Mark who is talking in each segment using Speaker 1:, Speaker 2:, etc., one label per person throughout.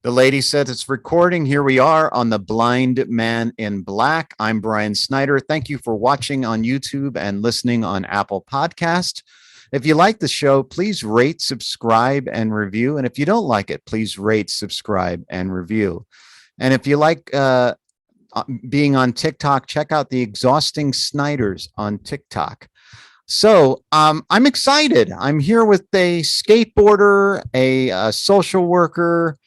Speaker 1: The lady said it's recording. Here we are on The Blind Man in Black. I'm Brian Snyder. Thank you for watching on YouTube and listening on Apple Podcast. If you like the show, please rate, subscribe, and review. And if you don't like it, please rate, subscribe, and review. And if you like being on TikTok, check out the Exhausting Snyders on TikTok. So I'm excited. I'm here with a skateboarder, a social worker.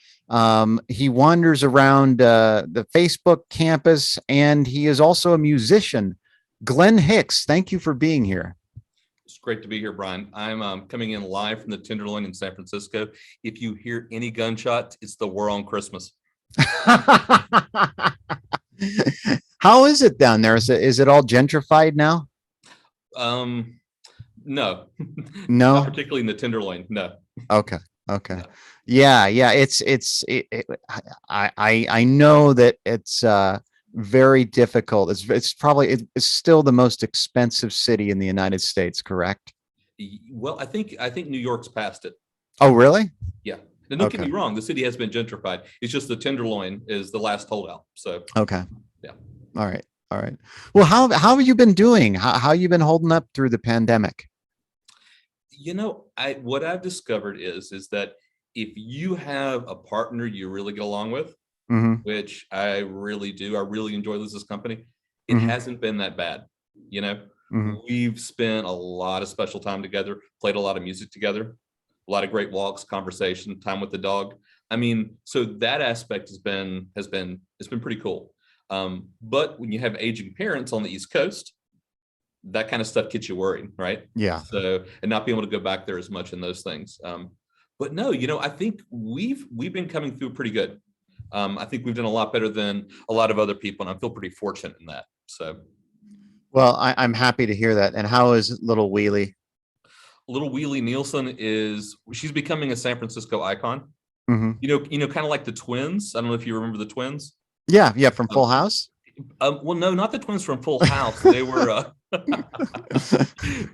Speaker 1: He wanders around the Facebook campus, and he is also a musician. Glenn Hicks, thank you for being here.
Speaker 2: It's great to be here, Brian. I'm coming in live from the Tenderloin in San Francisco. If you hear any gunshots, it's the War on Christmas.
Speaker 1: How is it down there? Is it all gentrified now?
Speaker 2: No,
Speaker 1: no,
Speaker 2: not particularly in the Tenderloin. No.
Speaker 1: Okay. No. Yeah. I know that it's very difficult. It's still the most expensive city in the United States, correct?
Speaker 2: Well, I think New York's passed it.
Speaker 1: Oh, really?
Speaker 2: Yeah. And don't get me wrong, the city has been gentrified. It's just the Tenderloin is the last holdout. So
Speaker 1: okay.
Speaker 2: Yeah.
Speaker 1: All right. Well, how have you been doing? How you been holding up through the pandemic?
Speaker 2: What I've discovered is that if you have a partner you really get along with, which I really do, I really enjoy this company, it hasn't been that bad. We've spent a lot of special time together, played a lot of music together, a lot of great walks, conversation, time with the dog. I mean, so that aspect has been pretty cool. But when you have aging parents on the East Coast, that kind of stuff gets you worried, right?
Speaker 1: Yeah.
Speaker 2: So, and not being able to go back there as much in those things. But no, I think we've been coming through pretty good. I think we've done a lot better than a lot of other people, and I feel pretty fortunate in that. So,
Speaker 1: well, I'm happy to hear that. And how is little Wheelie?
Speaker 2: Little Wheelie Nielsen she's becoming a San Francisco icon. Kind of like the twins. I don't know if you remember the twins.
Speaker 1: Yeah, from Full House.
Speaker 2: Well, no, not the twins from Full House. They were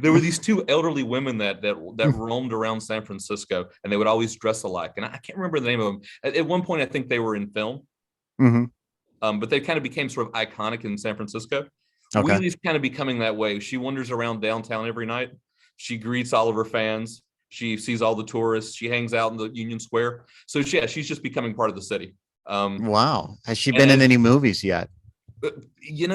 Speaker 2: there were these two elderly women that roamed around San Francisco, and they would always dress alike. And I can't remember the name of them. At one point, I think they were in film. But they kind of became sort of iconic in San Francisco. Okay. Wheelie's kind of becoming that way. She wanders around downtown every night. She greets all of her fans. She sees all the tourists. She hangs out in the Union Square. So she's just becoming part of the city.
Speaker 1: Wow. Has she been in any movies yet?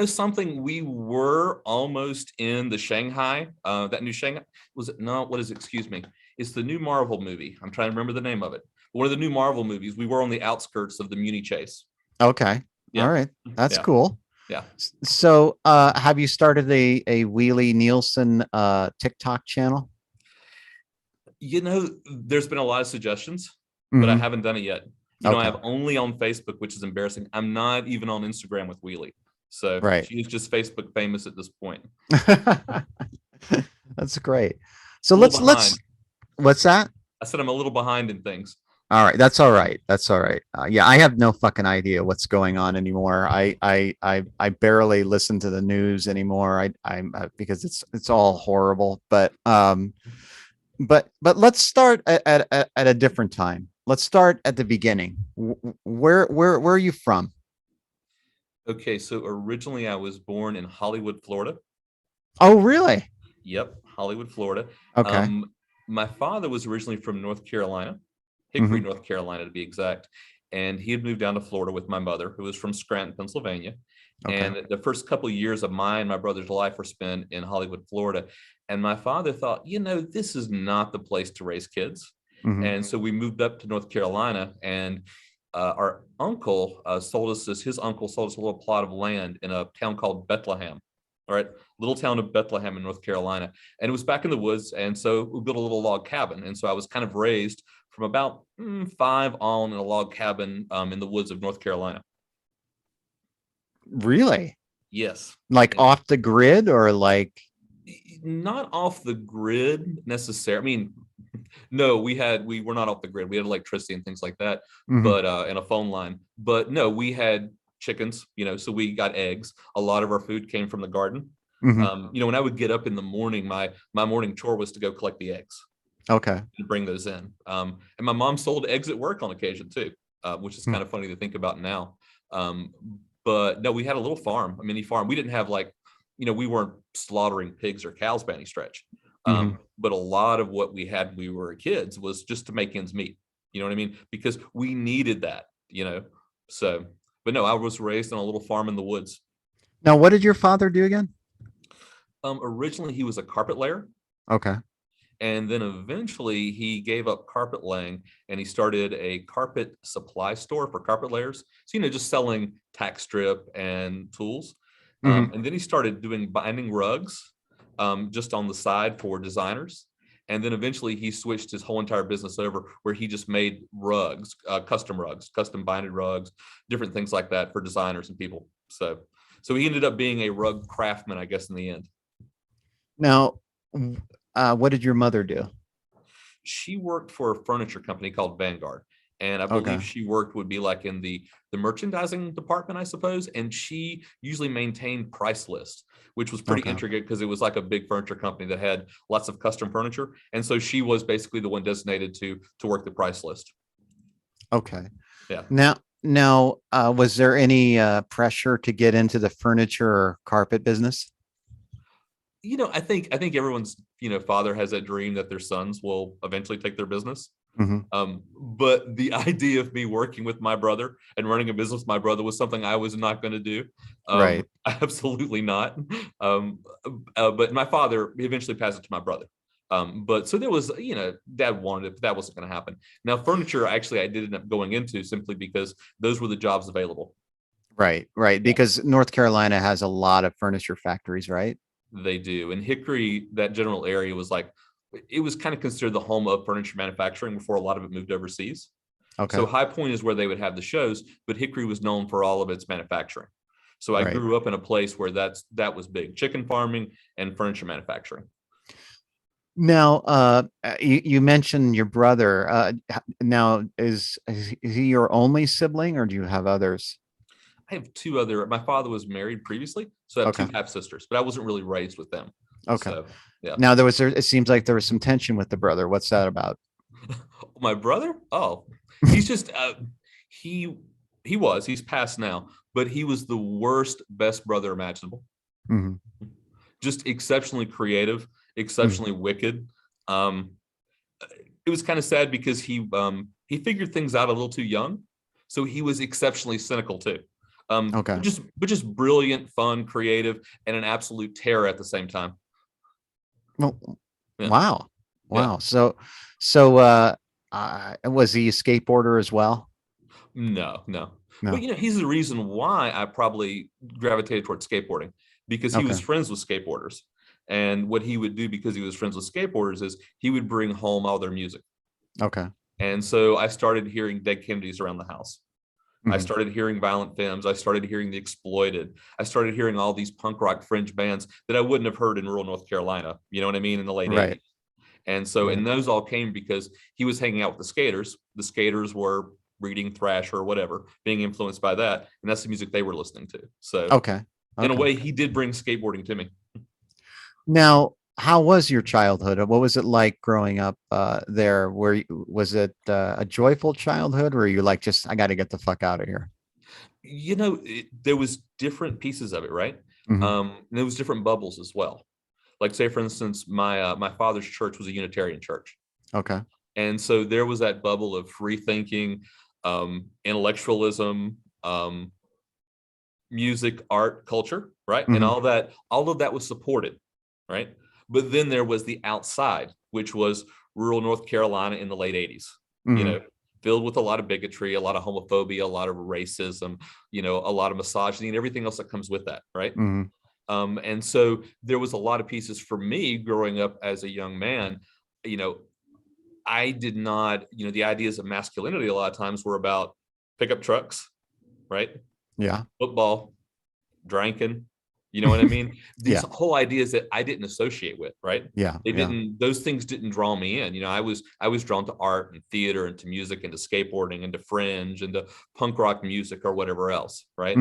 Speaker 2: Something, we were almost in the Shanghai, that new Shanghai, excuse me. It's the new Marvel movie. I'm trying to remember the name of it. One of the new Marvel movies. We were on the outskirts of the Muni Chase.
Speaker 1: Okay. Yeah. All right. That's cool.
Speaker 2: Yeah.
Speaker 1: So have you started a Wheelie Nielsen TikTok channel?
Speaker 2: There's been a lot of suggestions, but I haven't done it yet. I have only on Facebook, which is embarrassing. I'm not even on Instagram with Wheelie. So she's just Facebook famous at this point.
Speaker 1: That's great. So let's what's that?
Speaker 2: I said I'm a little behind in things.
Speaker 1: All right. That's all right. Yeah, I have no fucking idea what's going on anymore. I barely listen to the news anymore. I'm because it's all horrible. But let's start at a different time. Let's start at the beginning. Where are you from?
Speaker 2: Okay, so originally I was born in Hollywood, Florida.
Speaker 1: Oh, really?
Speaker 2: Yep, Hollywood, Florida.
Speaker 1: Okay.
Speaker 2: My father was originally from North Carolina, Hickory, North Carolina to be exact. And he had moved down to Florida with my mother, who was from Scranton, Pennsylvania. Okay. And the first couple of years of mine, my brother's life were spent in Hollywood, Florida. And my father thought, this is not the place to raise kids. And so we moved up to North Carolina, and our uncle sold us a little plot of land in a town called Bethlehem. All right, little town of Bethlehem in North Carolina. And it was back in the woods. And so we built a little log cabin. And so I was kind of raised from about 5 on in a log cabin in the woods of North Carolina.
Speaker 1: Really?
Speaker 2: Yes.
Speaker 1: Like off the grid, or like?
Speaker 2: Not off the grid necessarily. I mean, no, we were not off the grid. We had electricity and things like that, but and a phone line. But no, we had chickens, so we got eggs. A lot of our food came from the garden. When I would get up in the morning, my morning chore was to go collect the eggs.
Speaker 1: Okay.
Speaker 2: And bring those in. And my mom sold eggs at work on occasion too. which is kind of funny to think about now. But no, we had a little farm, a mini farm. We didn't have like, we weren't slaughtering pigs or cows by any stretch. But a lot of what we had when we were kids was just to make ends meet. You know what I mean? Because we needed that, So, but no, I was raised on a little farm in the woods.
Speaker 1: Now, what did your father do again?
Speaker 2: Originally, he was a carpet layer.
Speaker 1: Okay.
Speaker 2: And then eventually he gave up carpet laying and he started a carpet supply store for carpet layers. So, just selling tack strip and tools. And then he started doing binding rugs just on the side for designers. And then eventually he switched his whole entire business over where he just made rugs, custom binded rugs, different things like that for designers and people. So he ended up being a rug craftsman, I guess, in the end.
Speaker 1: Now, what did your mother do?
Speaker 2: She worked for a furniture company called Vanguard. And I believe she would be like in the merchandising department, I suppose. And she usually maintained price lists, which was pretty intricate because it was like a big furniture company that had lots of custom furniture. And so she was basically the one designated to work the price list.
Speaker 1: Okay.
Speaker 2: Yeah.
Speaker 1: Now, was there any pressure to get into the furniture or carpet business?
Speaker 2: I think everyone's, father has that dream that their sons will eventually take their business. But the idea of me working with my brother and running a business with my brother was something I was not going to do.
Speaker 1: Right.
Speaker 2: Absolutely not. But my father eventually passed it to my brother. But so there was, Dad wanted it, but that wasn't going to happen. Now, furniture, actually, I did end up going into simply because those were the jobs available.
Speaker 1: Right. Because North Carolina has a lot of furniture factories, right?
Speaker 2: They do. And Hickory, that general area was it was kind of considered the home of furniture manufacturing before a lot of it moved overseas.
Speaker 1: Okay.
Speaker 2: So High Point is where they would have the shows, but Hickory was known for all of its manufacturing. So I grew up in a place where that was big, chicken farming and furniture manufacturing.
Speaker 1: Now, you mentioned your brother. Now, is he your only sibling, or do you have others?
Speaker 2: I have two other. My father was married previously, so I have two half sisters, but I wasn't really raised with them.
Speaker 1: Okay.
Speaker 2: So, yeah.
Speaker 1: Now it seems like there was some tension with the brother. What's that about?
Speaker 2: My brother? Oh, he's just he's passed now, but he was the worst best brother imaginable. Just exceptionally creative, exceptionally wicked. It was kind of sad because he figured things out a little too young, so he was exceptionally cynical too. But just brilliant, fun, creative, and an absolute terror at the same time.
Speaker 1: Well,
Speaker 2: Yeah.
Speaker 1: Wow.
Speaker 2: Yeah.
Speaker 1: So was he a skateboarder as well?
Speaker 2: No. But he's the reason why I probably gravitated towards skateboarding, because he was friends with skateboarders. And what he would do, because he was friends with skateboarders, is he would bring home all their music.
Speaker 1: Okay.
Speaker 2: And so I started hearing Dead Kennedys around the house. I started hearing Violent Femmes. I started hearing The Exploited. I started hearing all these punk rock fringe bands that I wouldn't have heard in rural North Carolina, you know what I mean, in the late 80s. And so, and those all came because he was hanging out with the skaters. The skaters were reading thrash or whatever, being influenced by that. And that's the music they were listening to. So in a way, he did bring skateboarding to me.
Speaker 1: Now, how was your childhood? What was it like growing up there? Was it a joyful childhood, or were you like, just, I got to get the fuck out of here?
Speaker 2: There was different pieces of it, right? And there was different bubbles as well. Like, say, for instance, my father's church was a Unitarian church.
Speaker 1: Okay.
Speaker 2: And so there was that bubble of free thinking, intellectualism, music, art, culture, right? And all of that was supported, right? But then there was the outside, which was rural North Carolina in the late 80s, filled with a lot of bigotry, a lot of homophobia, a lot of racism, a lot of misogyny and everything else that comes with that, right? And so there was a lot of pieces for me growing up as a young man. I did not, the ideas of masculinity a lot of times were about pickup trucks, right?
Speaker 1: Yeah.
Speaker 2: Football, drinking, you know what I mean? These
Speaker 1: Yeah.
Speaker 2: whole ideas that I didn't associate with, right?
Speaker 1: Yeah.
Speaker 2: Those things didn't draw me in. I was drawn to art and theater and to music and to skateboarding and to fringe and to punk rock music or whatever else, right?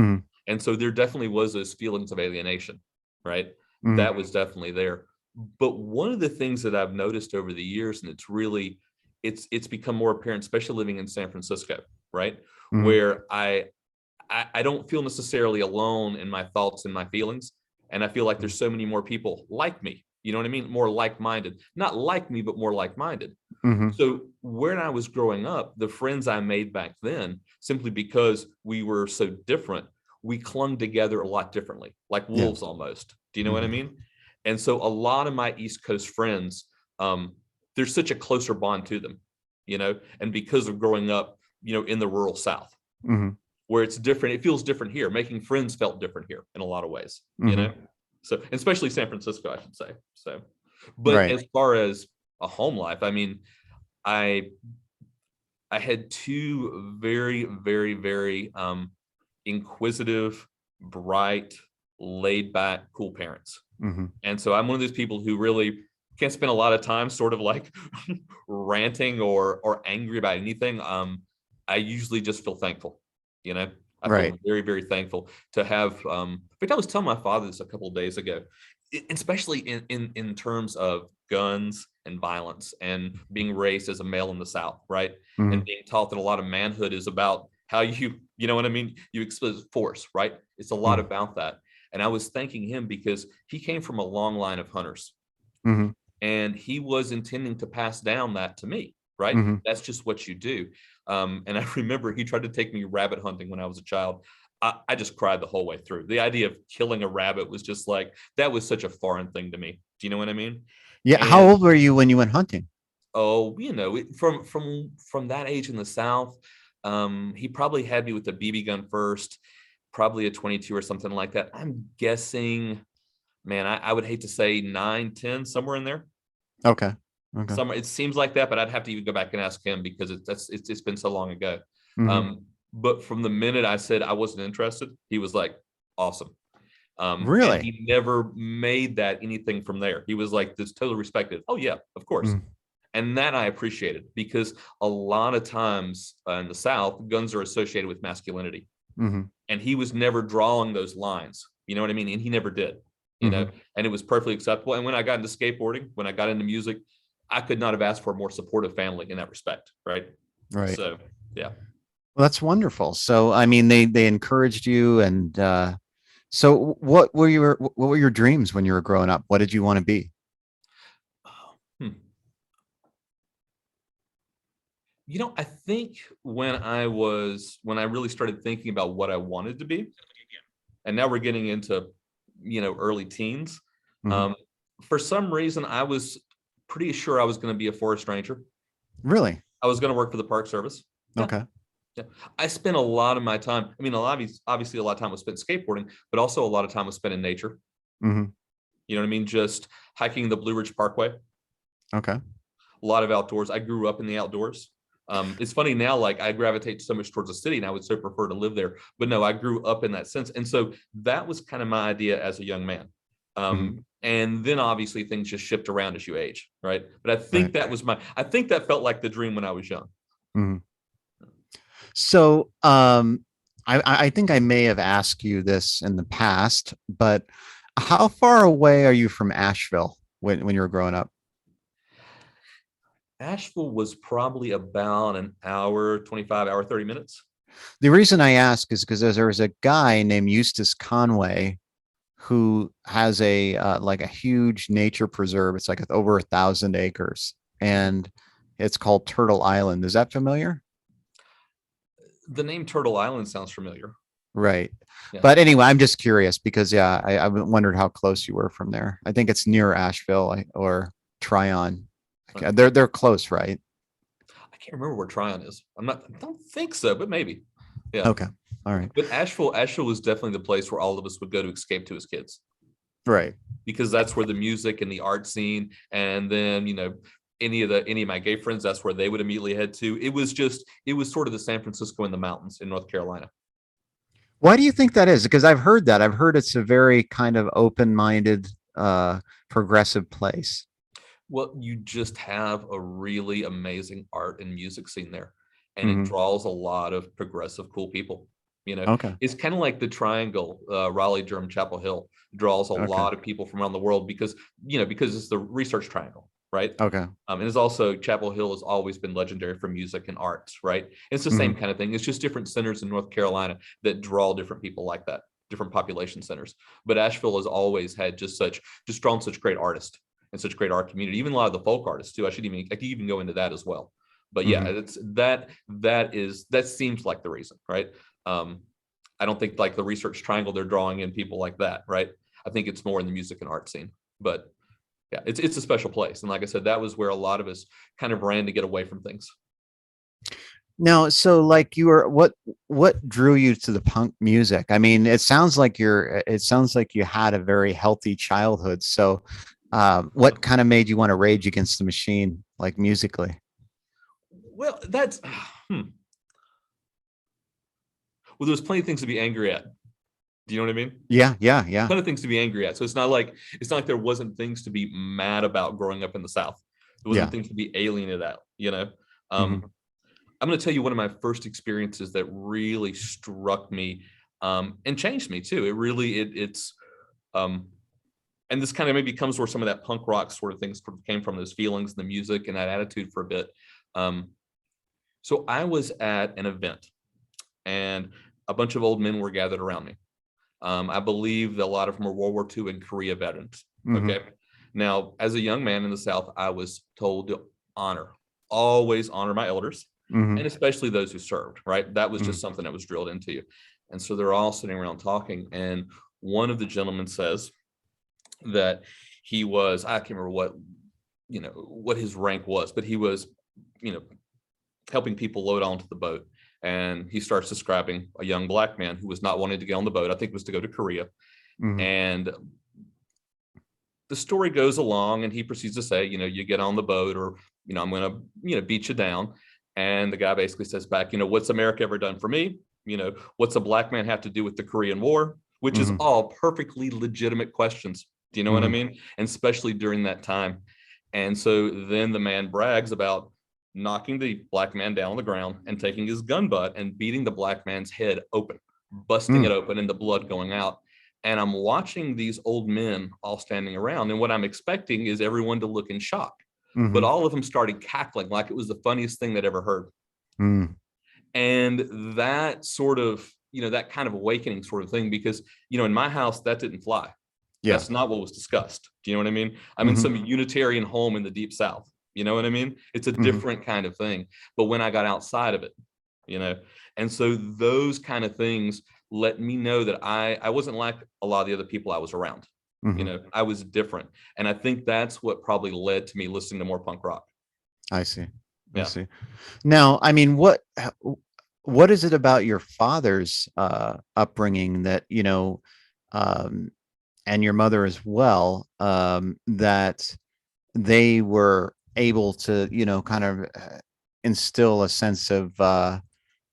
Speaker 2: And so there definitely was those feelings of alienation, right? That was definitely there. But one of the things that I've noticed over the years, and it's really it's become more apparent, especially living in San Francisco, right?
Speaker 1: Mhm.
Speaker 2: Where I don't feel necessarily alone in my thoughts and my feelings. And I feel like there's so many more people like me. You know what I mean? More like-minded, not like me, but more like-minded.
Speaker 1: Mhm.
Speaker 2: So when I was growing up, the friends I made back then, simply because we were so different, we clung together a lot differently, like
Speaker 1: Yeah.
Speaker 2: wolves almost. Do you know what I
Speaker 1: Mhm.
Speaker 2: mean? And so a lot of my East Coast friends, there's such a closer bond to them, and because of growing up, in the rural South,
Speaker 1: Mhm.
Speaker 2: where it's different, it feels different here. Making friends felt different here in a lot of ways,
Speaker 1: Mhm.
Speaker 2: So, especially San Francisco, I should say. So, but
Speaker 1: Right.
Speaker 2: as far as a home life, I mean, I I had two very, very, very inquisitive, bright, laid back, cool parents.
Speaker 1: Mhm.
Speaker 2: And so I'm one of those people who really can't spend a lot of time sort of like ranting or angry about anything. I usually just feel thankful, you know. I
Speaker 1: Right.
Speaker 2: feel very, very thankful to have in fact, I was telling my father this a couple of days ago, especially in terms of guns and violence and being raised as a male in the South, right? And
Speaker 1: Mhm.
Speaker 2: being taught that a lot of manhood is about how you know what I mean? You expose force, right? It's a lot
Speaker 1: Mhm.
Speaker 2: about that. And I was thanking him because he came from a long line of hunters
Speaker 1: Mhm.
Speaker 2: and he was intending to pass down that to me, right?
Speaker 1: Mhm.
Speaker 2: That's just what you do. And I remember he tried to take me rabbit hunting when I was a child. I just cried the whole way through. The idea of killing a rabbit was just like, that was such a foreign thing to me. Do you know what I mean?
Speaker 1: Yeah. How
Speaker 2: And
Speaker 1: old were you when you went hunting?
Speaker 2: oh, from that age in the South, he probably had me with a BB gun first, probably a 22 or something like that. I'm guessing, man, I would hate to say 9, 10, somewhere in there.
Speaker 1: Okay. Okay.
Speaker 2: Somewhere it seems like that, but I'd have to even go back and ask him because it's been so long ago.
Speaker 1: Mhm.
Speaker 2: But from the minute I said I wasn't interested, he was like, awesome. And
Speaker 1: Really?
Speaker 2: he never made that anything from there. He was like, this totally respected. Oh yeah, of course.
Speaker 1: Mhm.
Speaker 2: And that I appreciated because a lot of times in the South, guns are associated with masculinity.
Speaker 1: Mhm.
Speaker 2: And he was never drawing those lines. You know what I mean? And he never did,
Speaker 1: Mhm.
Speaker 2: and it was perfectly acceptable. And when I got into skateboarding, when I got into music, I could not have asked for a more supportive family in that respect. Right.
Speaker 1: Right.
Speaker 2: So, yeah.
Speaker 1: Well, that's wonderful. So, I mean, they encouraged you, and so what were your dreams when you were growing up? What did you want to be?
Speaker 2: Hmm. I think when I really started thinking about what I wanted to be, and now we're getting into, early teens.
Speaker 1: Mhm.
Speaker 2: Um, for some reason, I was pretty sure I was going to be a forest ranger.
Speaker 1: Really?
Speaker 2: I was going to work for the Park Service. Yeah.
Speaker 1: Okay.
Speaker 2: Yeah. I spent a lot of my time. I mean, obviously a lot of time was spent skateboarding, but also a lot of time was spent in nature.
Speaker 1: Mhm.
Speaker 2: You know what I mean? Just hiking the Blue Ridge Parkway,
Speaker 1: Okay.
Speaker 2: a lot of outdoors. I grew up in the outdoors. It's funny now, like I gravitate so much towards the city and I would so prefer to live there. But no, I grew up in that sense. And so that was kind of my idea as a young man.
Speaker 1: Mhm.
Speaker 2: And then obviously things just shift around as you age, right? But
Speaker 1: Right.
Speaker 2: I think that felt like the dream when I was young.
Speaker 1: Mhm. So, I think I may have asked you this in the past, but how far away are you from Asheville when you were growing up?
Speaker 2: Asheville was probably about an hour, 25 hour, 30 minutes.
Speaker 1: The reason I ask is because there was a guy named Eustace Conway who has a like a huge nature preserve. It's like over 1,000 acres, and it's called Turtle Island. Is that familiar?
Speaker 2: The name Turtle Island sounds familiar.
Speaker 1: Right.
Speaker 2: Yeah.
Speaker 1: But anyway, I'm just curious because yeah, I wondered how close you were from there. I think it's near Asheville or Tryon. Okay, they're close, right?
Speaker 2: I can't remember where Tryon is. I don't think so, but maybe. Yeah.
Speaker 1: Okay. All right.
Speaker 2: But Asheville was definitely the place where all of us would go to escape to as kids,
Speaker 1: Right.
Speaker 2: because that's where the music and the art scene, and then, any of my gay friends, that's where they would immediately head to. It was sort of the San Francisco in the mountains in North Carolina.
Speaker 1: Why do you think that is? Because I've heard that. I've heard it's a very kind of open-minded, progressive place.
Speaker 2: Well, you just have a really amazing art and music scene there, and it
Speaker 1: Hmm.
Speaker 2: draws a lot of progressive, cool people.
Speaker 1: Okay.
Speaker 2: It's kind of like the triangle, Raleigh, Durham, Chapel Hill draws a
Speaker 1: Okay.
Speaker 2: lot of people from around the world because it's the research triangle. right?
Speaker 1: Okay.
Speaker 2: And it's also Chapel Hill has always been legendary for music and arts, right? It's the same kind of thing. It's just different centers in North Carolina that draw different people like that, different population centers. But Asheville has always had just drawn such great artists and such great art community, even a lot of the folk artists too. I could even go into that as well. But yeah, it's that seems like the reason, right? I don't think like the Research Triangle, they're drawing in people like that, right? I think it's more in the music and art scene. But yeah, it's a special place. And like I said, that was where a lot of us kind of ran to get away from things.
Speaker 1: Now, so like what drew you to the punk music? I mean, it sounds like you had a very healthy childhood. So what kind of made you want to Rage Against the Machine, like musically?
Speaker 2: Well, that's well, there's plenty of things to be angry at. Do you know what I mean?
Speaker 1: Yeah.
Speaker 2: Ton of things to be angry at. So it's not like there wasn't things to be mad about growing up in the South. There wasn't things to be alienated at, you know. I'm going to tell you one of my first experiences that really struck me and changed me too. It's and this kind of maybe comes where some of that punk rock sort of things came from, those feelings, the music, and that attitude for a bit. So I was at an event, and a bunch of old men were gathered around me. I believe that a lot of them were World War II and Korea veterans. Okay. Now, as a young man in the South, I was told to always honor my elders, and especially those who served, right? That was just something that was drilled into you. And so they're all sitting around talking. And one of the gentlemen says that he was, I can't remember what his rank was, but he was, helping people load onto the boat. And he starts describing a young black man who was not wanting to get on the boat. I think it was to go to Korea. And the story goes along, and he proceeds to say, you get on the boat, or, I'm going to, beat you down. And the guy basically says back, what's America ever done for me? What's a black man have to do with the Korean War? Which is all perfectly legitimate questions. Do you know what I mean? And especially during that time. And so then the man brags about knocking the black man down on the ground and taking his gun butt and beating the black man's head open, busting it open, and the blood going out. And I'm watching these old men all standing around, and what I'm expecting is everyone to look in shock. But all of them started cackling like it was the funniest thing they'd ever heard. And that sort of, that kind of awakening sort of thing, because, in my house, that didn't fly. That's not what was discussed. Do you know what I mean? I'm in some Unitarian home in the Deep South. You know what I mean? It's a different kind of thing. But when I got outside of it, and so those kind of things let me know that I wasn't like a lot of the other people I was around. I was different. And I think that's what probably led to me listening to more punk rock.
Speaker 1: I see.
Speaker 2: Yeah.
Speaker 1: I see. Now, I mean, what is it about your father's upbringing that, and your mother as well, that they were able to, kind of instill a sense of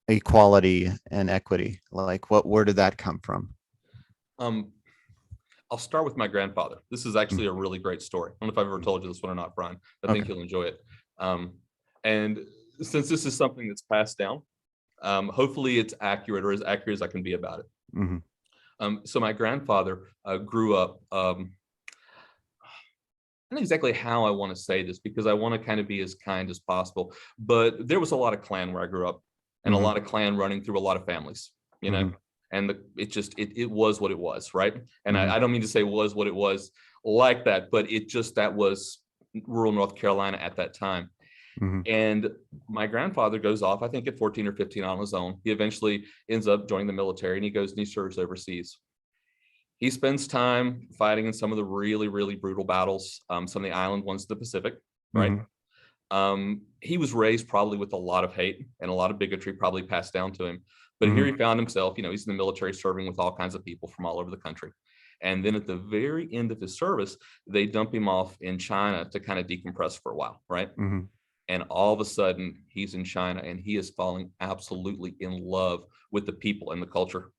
Speaker 1: equality and equity? Like, where did that come from?
Speaker 2: I'll start with my grandfather. This is actually a really great story. I don't know if I've ever told you this one or not, Brian. I think you'll enjoy it. And since this is something that's passed down, hopefully it's accurate, or as accurate as I can be about it. So my grandfather grew up, I don't know exactly how I want to say this, because I want to kind of be as kind as possible, but there was a lot of clan where I grew up, and a lot of clan running through a lot of families, and it was what it was, right? And I don't mean to say was what it was like that, but that was rural North Carolina at that time. And my grandfather goes off, I think at 14 or 15 on his own. He eventually ends up joining the military, and he goes and he serves overseas. He spends time fighting in some of the really, really brutal battles, some of the island ones in the Pacific, right? He was raised probably with a lot of hate and a lot of bigotry probably passed down to him. But here he found himself, he's in the military serving with all kinds of people from all over the country. And then at the very end of his service, they dump him off in China to kind of decompress for a while, right? And all of a sudden, he's in China, and he is falling absolutely in love with the people and the culture.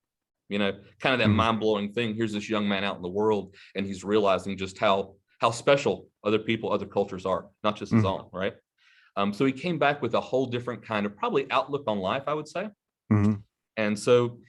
Speaker 2: Kind of that mind-blowing thing. Here's this young man out in the world, and he's realizing just how special other people, other cultures are, not just his own, right? So he came back with a whole different kind of probably outlook on life, I would say. And so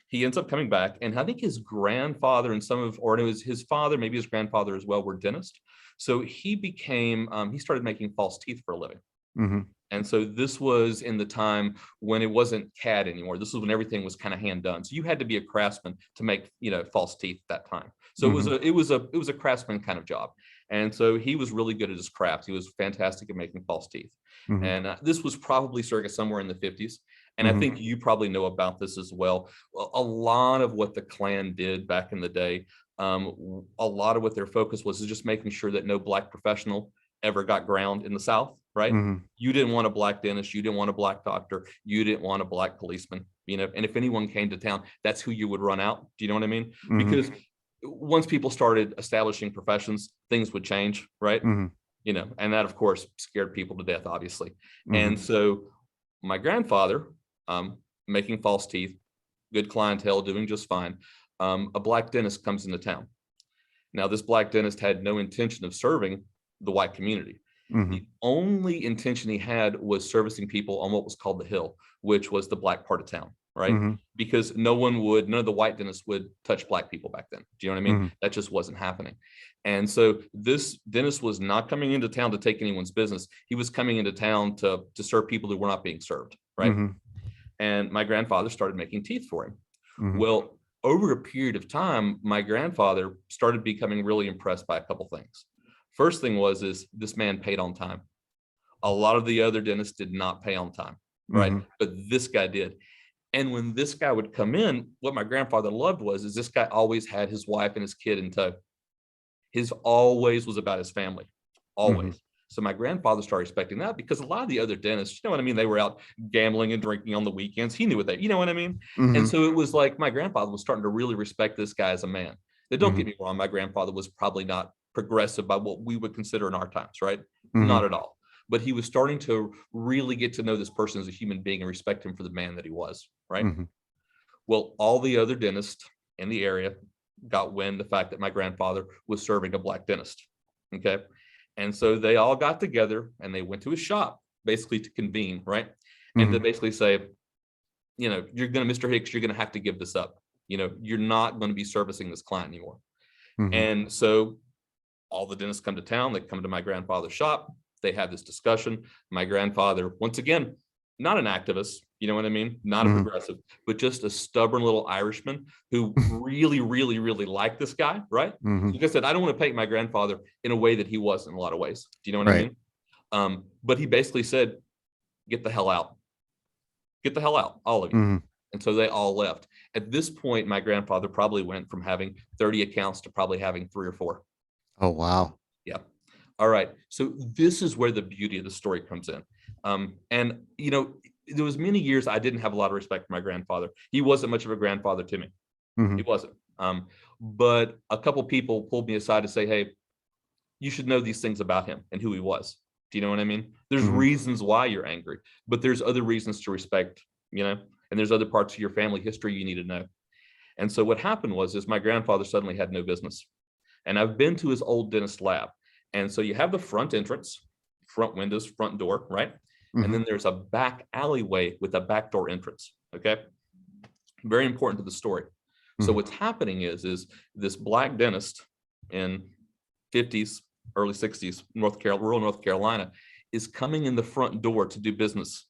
Speaker 2: he ends up coming back, and I think his grandfather and or it was his father, maybe his grandfather as well, were dentists. So he became, he started making false teeth for a living.
Speaker 1: Mhm.
Speaker 2: And so this was in the time when it wasn't CAD anymore. This was when everything was kind of hand done. So you had to be a craftsman to make, false teeth at that time. So it was a craftsman kind of job. And so he was really good at his craft. He was fantastic at making false teeth.
Speaker 1: Mhm.
Speaker 2: And this was probably circa somewhere in the 50s. And I
Speaker 1: Mhm.
Speaker 2: think you probably know about this as well. A lot of what the Klan did back in the day, a lot of what their focus was is just making sure that no Black professional ever got ground in the South, right?
Speaker 1: Mhm.
Speaker 2: You didn't want a Black dentist, you didn't want a Black doctor, you didn't want a Black policeman, and if anyone came to town, that's who you would run out. Do you know what I mean?
Speaker 1: Mhm.
Speaker 2: Because once people started establishing professions, things would change, right?
Speaker 1: Mhm.
Speaker 2: And that of course scared people to death, obviously.
Speaker 1: Mhm.
Speaker 2: And so my grandfather, making false teeth, good clientele, doing just fine. A Black dentist comes into town. Now, this Black dentist had no intention of serving the white community.
Speaker 1: Mhm.
Speaker 2: The only intention he had was servicing people on what was called the Hill, which was the Black part of town, right?
Speaker 1: Mhm.
Speaker 2: Because none of the white dentists would touch Black people back then. Do you know what I mean?
Speaker 1: Mhm.
Speaker 2: That just wasn't happening. And so this dentist was not coming into town to take anyone's business. He was coming into town to serve people who were not being served, right?
Speaker 1: Mhm.
Speaker 2: And my grandfather started making teeth for him.
Speaker 1: Mhm.
Speaker 2: Well, over a period of time, my grandfather started becoming really impressed by a couple things. First thing is this man paid on time. A lot of the other dentists did not pay on time, right?
Speaker 1: Mhm.
Speaker 2: But this guy did. And when this guy would come in, what my grandfather loved is this guy always had his wife and his kid in tow. His always was about his family, always.
Speaker 1: Mhm.
Speaker 2: So my grandfather started respecting that because a lot of the other dentists, you know what I mean? They were out gambling and drinking on the weekends. He knew you know what I mean? And
Speaker 1: Mhm.
Speaker 2: so it was like my grandfather was starting to really respect this guy as a man. Now, don't get
Speaker 1: Mhm.
Speaker 2: me wrong, my grandfather was probably not progressive by what we would consider in our times, right? Not
Speaker 1: Mhm.
Speaker 2: at all. But he was starting to really get to know this person as a human being and respect him for the man that he was, right?
Speaker 1: Mhm.
Speaker 2: Well, all the other dentists in the area got wind the fact that my grandfather was serving a Black dentist. Okay. And so they all got together and they went to his shop basically to convene, right? And to
Speaker 1: Mhm.
Speaker 2: basically say, Mr. Hicks, you're going to have to give this up. You're not going to be servicing this client anymore.
Speaker 1: Mhm.
Speaker 2: And so all the dentists come to town, they come to my grandfather's shop, they have this discussion. My grandfather, once again, not an activist, you know what I mean? Not a
Speaker 1: Mhm.
Speaker 2: progressive, but just a stubborn little Irishman who really, really, really liked this guy, right?
Speaker 1: Mhm.
Speaker 2: Like I said, I don't want to paint my grandfather in a way that he was in a lot of ways. Do you know what I
Speaker 1: Right.
Speaker 2: mean? But he basically said, get the hell out. Get the hell out, all of you.
Speaker 1: Mhm.
Speaker 2: And so they all left. At this point, my grandfather probably went from having 30 accounts to probably having 3 or 4.
Speaker 1: Oh, wow.
Speaker 2: Yeah. All right. So this is where the beauty of the story comes in. And there was many years I didn't have a lot of respect for my grandfather. He wasn't much of a grandfather to me. He
Speaker 1: Mhm.
Speaker 2: wasn't. But a couple people pulled me aside to say, hey, you should know these things about him and who he was. Do you know what I mean? There's
Speaker 1: Mhm.
Speaker 2: reasons why you're angry, but there's other reasons to respect, and there's other parts of your family history you need to know. And so what happened is my grandfather suddenly had no business. And I've been to his old dentist lab. And so you have the front entrance, front windows, front door, right? And
Speaker 1: Mhm.
Speaker 2: then there's a back alleyway with a back door entrance. Okay. Very important to the story. So
Speaker 1: Mhm.
Speaker 2: what's happening is this Black dentist in 50s, early 60s, rural North Carolina, is coming in the front door to do business,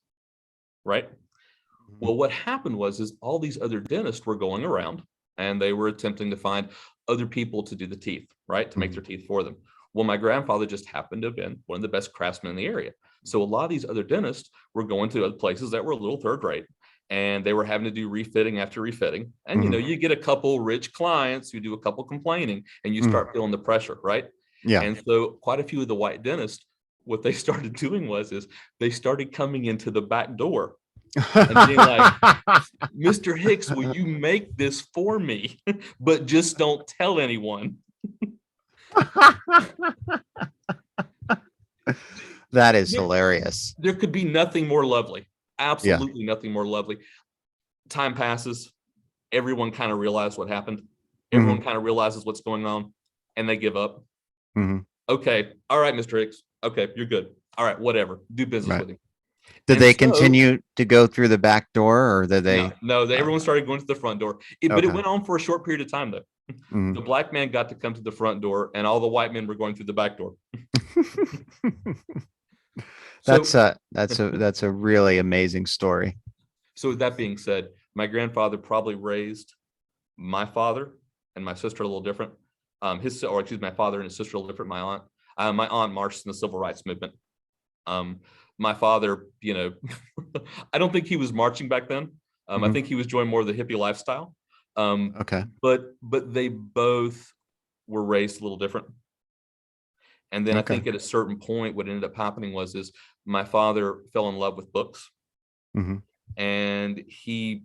Speaker 2: right?
Speaker 1: Mhm.
Speaker 2: Well, what happened is all these other dentists were going around and they were attempting to find other people to do the teeth, right? To make
Speaker 1: Mhm.
Speaker 2: their teeth for them. Well, my grandfather just happened to have been one of the best craftsmen in the area. So a lot of these other dentists were going to other places that were a little third rate and they were having to do refitting after refitting. And,
Speaker 1: Mhm.
Speaker 2: you get a couple rich clients who do a couple complaining and you
Speaker 1: Mhm.
Speaker 2: start feeling the pressure, right?
Speaker 1: Yeah.
Speaker 2: And so quite a few of the white dentists, what they started doing is they started coming into the back door and being like, Mr. Hicks, will you make this for me? But just don't tell anyone.
Speaker 1: That is
Speaker 2: There,
Speaker 1: hilarious.
Speaker 2: there could be nothing more lovely.
Speaker 1: Yeah.
Speaker 2: Absolutely nothing more lovely. Time passes. Everyone kind of realized what happened. Everyone
Speaker 1: Mhm.
Speaker 2: kind of realizes what's going on and they give up.
Speaker 1: Mhm.
Speaker 2: Okay. All right, Mr. Hicks. Okay, you're good. All right, whatever. Do business
Speaker 1: Right.
Speaker 2: with him.
Speaker 1: Did
Speaker 2: And
Speaker 1: they
Speaker 2: so
Speaker 1: continue to go through the back door or did
Speaker 2: no,
Speaker 1: they?
Speaker 2: no,
Speaker 1: Oh,
Speaker 2: everyone started going to the front door. But it
Speaker 1: okay.
Speaker 2: went on for a short period of time though.
Speaker 1: Mhm.
Speaker 2: The black man got to come to the front door, and all the white men were going through the back door. So,
Speaker 1: That's a really amazing story.
Speaker 2: so with that being said, my grandfather probably raised my father and my sister a little different. My father and his sister a little different. My aunt marched in the civil rights movement. My father, I don't think he was marching back then. I think he was enjoying more of the hippie lifestyle.
Speaker 1: Okay.
Speaker 2: But they both were raised a little different. And then I think at a certain point, what ended up happening is my father fell in love with books, and he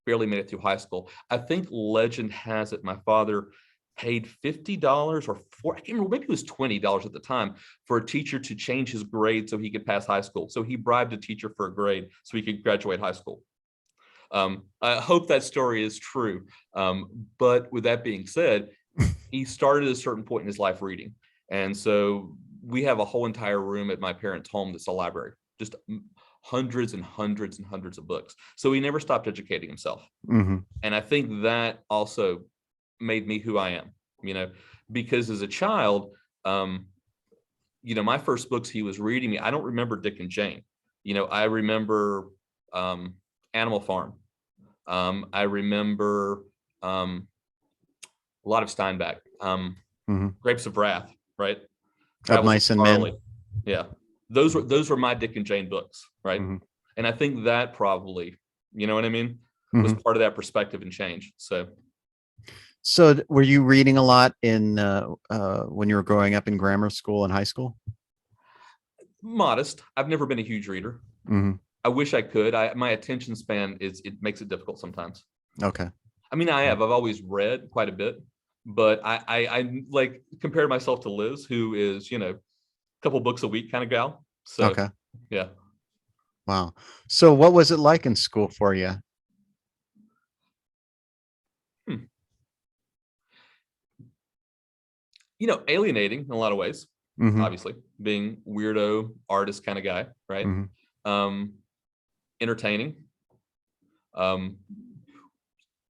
Speaker 2: barely made it through high school. I think legend has it my father paid $50 or I can't remember, maybe it was $20 at the time for a teacher to change his grade so he could pass high school. So he bribed a teacher for a grade so he could graduate high school. I hope that story is true. But with that being said, he started at a certain point in his life reading. And so we have a whole entire room at my parents' home that's a library, just hundreds and hundreds and hundreds of books. So he never stopped educating himself. And I think that also made me who I am, because as a child, my first books he was reading me, I don't remember Dick and Jane. I remember Animal Farm. I remember a lot of Steinbeck, Grapes of Wrath, right?
Speaker 1: Of Mice and Men.
Speaker 2: Yeah. Those were my Dick and Jane books, right? And I think that probably, you know what I mean, was part of that perspective and change.
Speaker 1: So were you reading a lot in when you were growing up in grammar school and high school?
Speaker 2: Modest. I've never been a huge reader. I wish I could. My attention span it makes it difficult sometimes.
Speaker 1: Okay.
Speaker 2: I mean, I've always read quite a bit, but I like compare myself to Liz, who is, a couple books a week kind of gal. So,
Speaker 1: okay.
Speaker 2: Yeah.
Speaker 1: Wow. So what was it like in school for you?
Speaker 2: Alienating in a lot of ways, obviously, being weirdo artist kind of guy, right? Entertaining.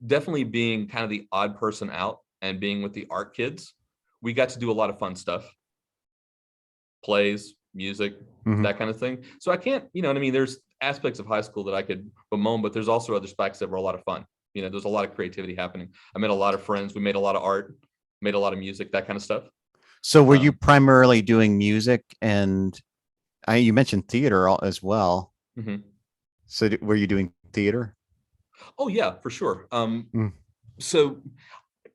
Speaker 2: Definitely being kind of the odd person out and being with the art kids. We got to do a lot of fun stuff. Plays, music, that kind of thing. So I can't, there's aspects of high school that I could bemoan, but there's also other aspects that were a lot of fun. There's a lot of creativity happening. I met a lot of friends. We made a lot of art, made a lot of music, that kind of stuff.
Speaker 1: So were you primarily doing music, and you mentioned theater as well. So were you doing theater?
Speaker 2: Oh yeah, for sure. So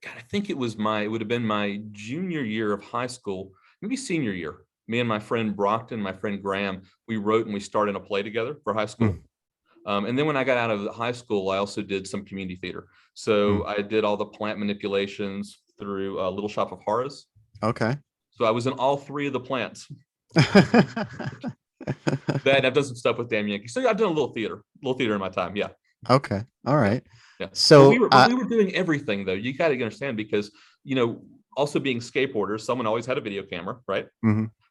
Speaker 2: God, I think it would have been my junior year of high school, maybe senior year. Me and my friend Brockton, my friend Graham, we wrote and we started a play together for high school. And then when I got out of high school, I also did some community theater. So I did all the plant manipulations through Little Shop of Horrors.
Speaker 1: Okay.
Speaker 2: So I was in all three of the plants. That I've done some stuff with Damn Yankee. So I've done a little theater in my time. Yeah.
Speaker 1: Okay. All right.
Speaker 2: Yeah.
Speaker 1: So
Speaker 2: we were doing everything though. You got to understand because, also being skateboarders, someone always had a video camera, right?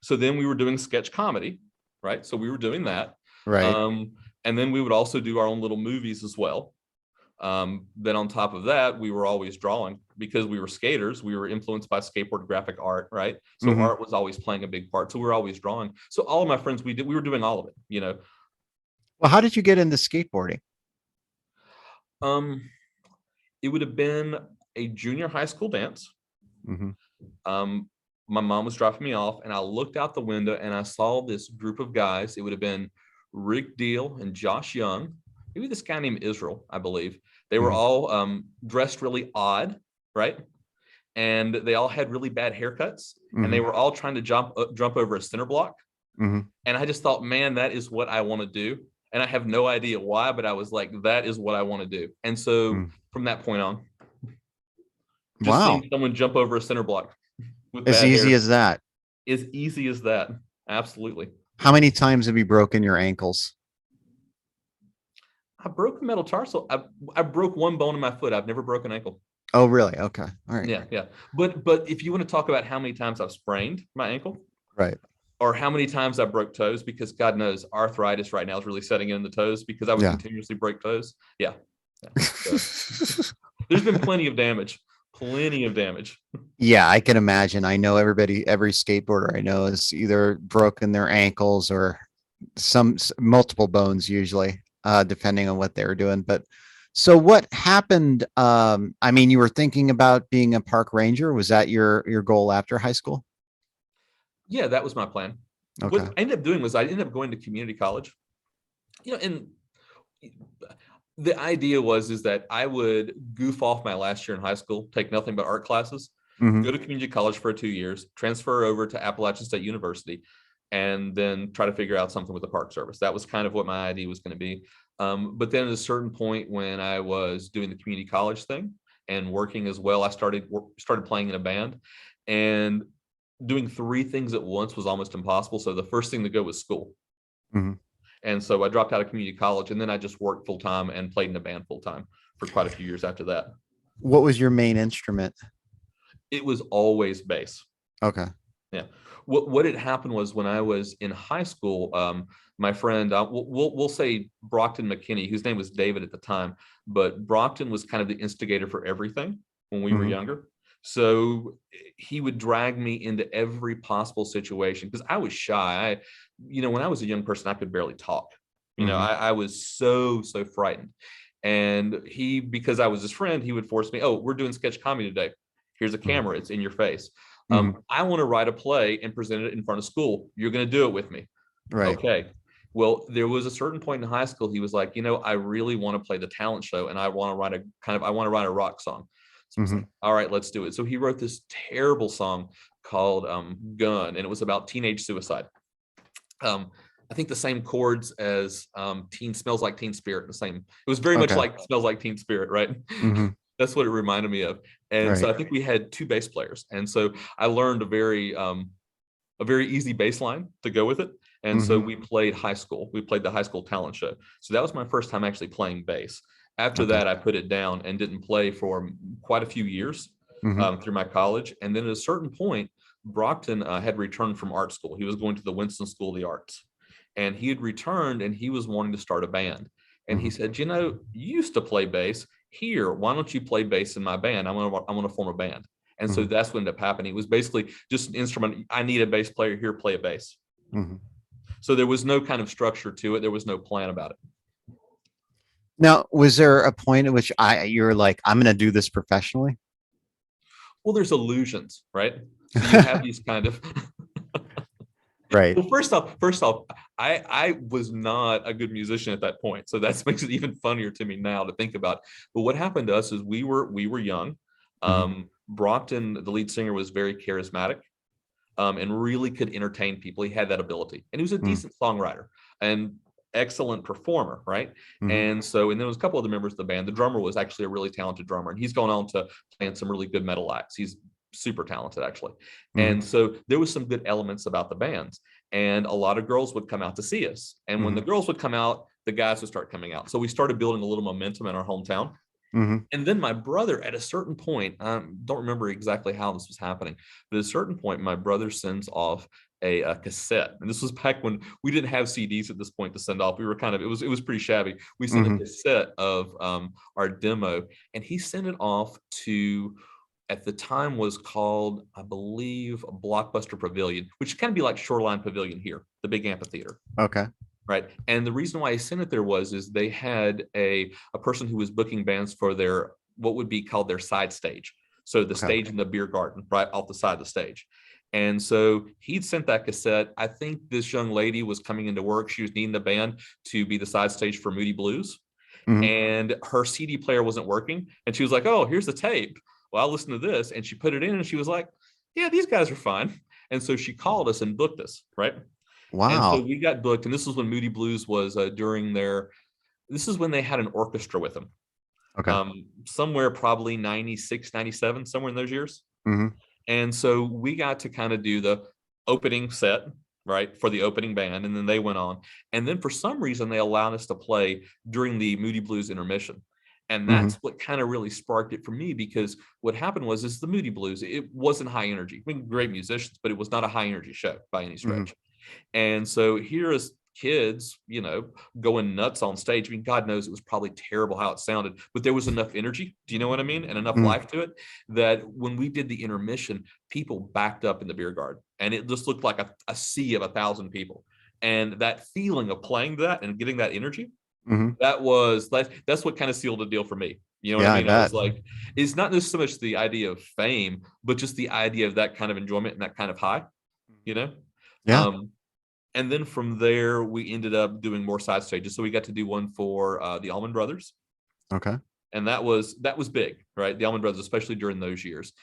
Speaker 2: So then we were doing sketch comedy, right? So we were doing that.
Speaker 1: Right.
Speaker 2: And then we would also do our own little movies as well. Then on top of that, we were always drawing because we were skaters. We were influenced by skateboard graphic art, right? So art was always playing a big part. So we were always drawing. So all of my friends, we were doing all of it,
Speaker 1: Well, how did you get into skateboarding?
Speaker 2: It would have been a junior high school dance. My mom was dropping me off and I looked out the window and I saw this group of guys. It would have been Rick Deal and Josh Young, maybe this guy named Israel, I believe. They were all dressed really odd, right? And they all had really bad haircuts and they were all trying to jump over a center block. And I just thought, man, that is what I want to do. And I have no idea why, but I was like, that is what I want to do. And so from that point on, just seeing someone jump over a center block with
Speaker 1: as easy as that.
Speaker 2: As easy as that. Absolutely.
Speaker 1: How many times have you broken your ankles?
Speaker 2: I broke a metatarsal. I broke one bone in my foot. I've never broken an ankle.
Speaker 1: Oh, really? Okay. All right.
Speaker 2: Yeah. But if you want to talk about how many times I've sprained my ankle,
Speaker 1: right, or
Speaker 2: how many times I broke toes, because God knows arthritis right now is really setting in the toes because I would continuously break toes. Yeah. So, there's been plenty of damage. Plenty of damage.
Speaker 1: Yeah, I can imagine. I know every skateboarder I know has either broken their ankles or multiple bones usually, depending on what they were doing. But so what happened? I mean, you were thinking about being a park ranger. Was that your goal after high school?
Speaker 2: Yeah, that was my plan. What
Speaker 1: Okay.
Speaker 2: I ended up doing was I ended up going to community college. And the idea is that I would goof off my last year in high school, take nothing but art classes,
Speaker 1: Hmm.
Speaker 2: go to community college for 2 years, transfer over to Appalachian State University, and then try to figure out something with the Park Service. That was kind of what my idea was going to be. But then at a certain point when I was doing the community college thing and working as well, I started playing in a band, and doing three things at once was almost impossible. So the first thing to go was school.
Speaker 1: Hmm.
Speaker 2: And so I dropped out of community college, and then I just worked full time and played in a band full time for quite a few years after that.
Speaker 1: What was your main instrument?
Speaker 2: It was always bass.
Speaker 1: Okay.
Speaker 2: Yeah. What had happened was when I was in high school, my friend, we'll say Brockton McKinney, whose name was David at the time, but Brockton was kind of the instigator for everything when we were younger. So he would drag me into every possible situation because I was shy. When I was a young person, I could barely talk. I was so frightened. And because I was his friend, he would force me, oh, we're doing sketch comedy today. Here's a camera. It's in your face. I want to write a play and present it in front of school. You're going to do it with me.
Speaker 1: Right.
Speaker 2: Okay. Well, there was a certain point in high school. He was like, I really want to play the talent show, and I want to write a rock song. So I was like, all right, let's do it. So he wrote this terrible song called Gun, and it was about teenage suicide. I think the same chords as Teen Smells Like Teen Spirit. It was very much like Smells Like Teen Spirit, right? That's what it reminded me of. And so I think we had two bass players. And so I learned a very easy bass line to go with it. And so we played high school. We played the high school talent show. So that was my first time actually playing bass. After that, I put it down and didn't play for quite a few years through my college. And then at a certain point, Brockton had returned from art school. He was going to the Winston School of the Arts. And he had returned, and he was wanting to start a band. And he said, you used to play bass. Here, why don't you play bass in my band? I want to form a band. And so that's what ended up happening. It was basically just an instrument. I need a bass player here, play a bass. So there was no kind of structure to it. There was no plan about it.
Speaker 1: Now, was there a point at which you're like, I'm going to do this professionally?
Speaker 2: Well, there's illusions, right? So you have these kind of
Speaker 1: right.
Speaker 2: Well, first off, I was not a good musician at that point. So that makes it even funnier to me now to think about. But what happened to us is we were young. Brockton, the lead singer, was very charismatic and really could entertain people. He had that ability. And he was a decent songwriter and excellent performer, right? And then there was a couple other members of the band. The drummer was actually a really talented drummer, and he's gone on to play in some really good metal acts. He's super talented, actually. And so there was some good elements about the bands, and a lot of girls would come out to see us. And when the girls would come out, the guys would start coming out. So we started building a little momentum in our hometown. And then my brother, at a certain point, don't remember exactly how this was happening, but at a certain point, my brother sends off a cassette. And this was back when we didn't have CDs at this point to send off. We were it was pretty shabby. We sent a cassette of our demo, and he sent it off to, at the time was called, I believe, Blockbuster Pavilion, which can be like Shoreline Pavilion here, the big amphitheater.
Speaker 1: Okay.
Speaker 2: Right. And the reason why I sent it there is they had a person who was booking bands for their, what would be called their side stage. So the stage in the beer garden, right off the side of the stage. And so he'd sent that cassette. I think this young lady was coming into work. She was needing the band to be the side stage for Moody Blues. And her CD player wasn't working. And she was like, oh, here's the tape. Well, I'll listen to this. And she put it in, and she was like, yeah, these guys are fine. And so she called us and booked us, right?
Speaker 1: Wow.
Speaker 2: And so we got booked, and this was when Moody Blues was this is when they had an orchestra with them.
Speaker 1: Okay.
Speaker 2: Somewhere probably 96, 97, somewhere in those years. And so we got to kind of do the opening set, right, for the opening band, and then they went on. And then for some reason, they allowed us to play during the Moody Blues intermission. And that's what kind of really sparked it for me, because what happened is the Moody Blues, it wasn't high energy. I mean, great musicians, but it was not a high energy show by any stretch. And so here is kids, going nuts on stage. I mean, God knows it was probably terrible how it sounded, but there was enough energy. Do you know what I mean? And enough life to it that when we did the intermission, people backed up in the beer garden, and it just looked like a sea of 1,000 people. And that feeling of playing that and getting that energy, that's what kind of sealed the deal for me. You know what I mean? I was like, it's not just so much the idea of fame, but just the idea of that kind of enjoyment and that kind of high, Yeah. And then from there, we ended up doing more side stages. So we got to do one for the Allman Brothers.
Speaker 1: Okay.
Speaker 2: And that was big, right? The Allman Brothers, especially during those years.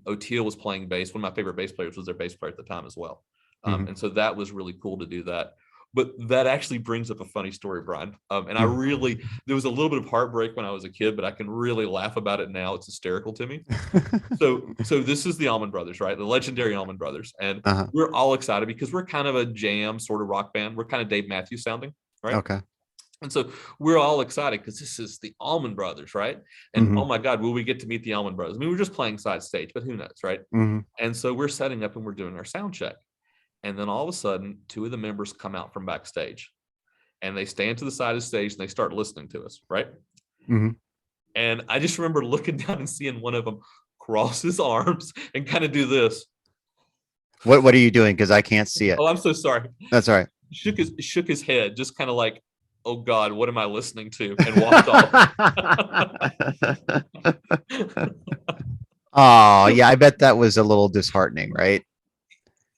Speaker 2: O'Teal was playing bass. One of my favorite bass players was their bass player at the time as well. And so that was really cool to do that. But that actually brings up a funny story, Brian. And there was a little bit of heartbreak when I was a kid, but I can really laugh about it now. It's hysterical to me. So this is the Allman Brothers, right? The legendary Allman Brothers. And we're all excited because we're kind of a jam sort of rock band. We're kind of Dave Matthews sounding, right?
Speaker 1: Okay.
Speaker 2: And so we're all excited because this is the Allman Brothers, right? And oh my God, will we get to meet the Allman Brothers? I mean, we're just playing side stage, but who knows, right? And so we're setting up and we're doing our sound check. And then all of a sudden, 2 of the members come out from backstage and they stand to the side of the stage and they start listening to us, right? And I just remember looking down and seeing one of them cross his arms and kind of do this.
Speaker 1: What are you doing? Because I can't see it.
Speaker 2: Oh, I'm so sorry.
Speaker 1: That's all right.
Speaker 2: Shook his head, just kind of like, oh God, what am I listening to? And walked off.
Speaker 1: Oh, yeah. I bet that was a little disheartening, right?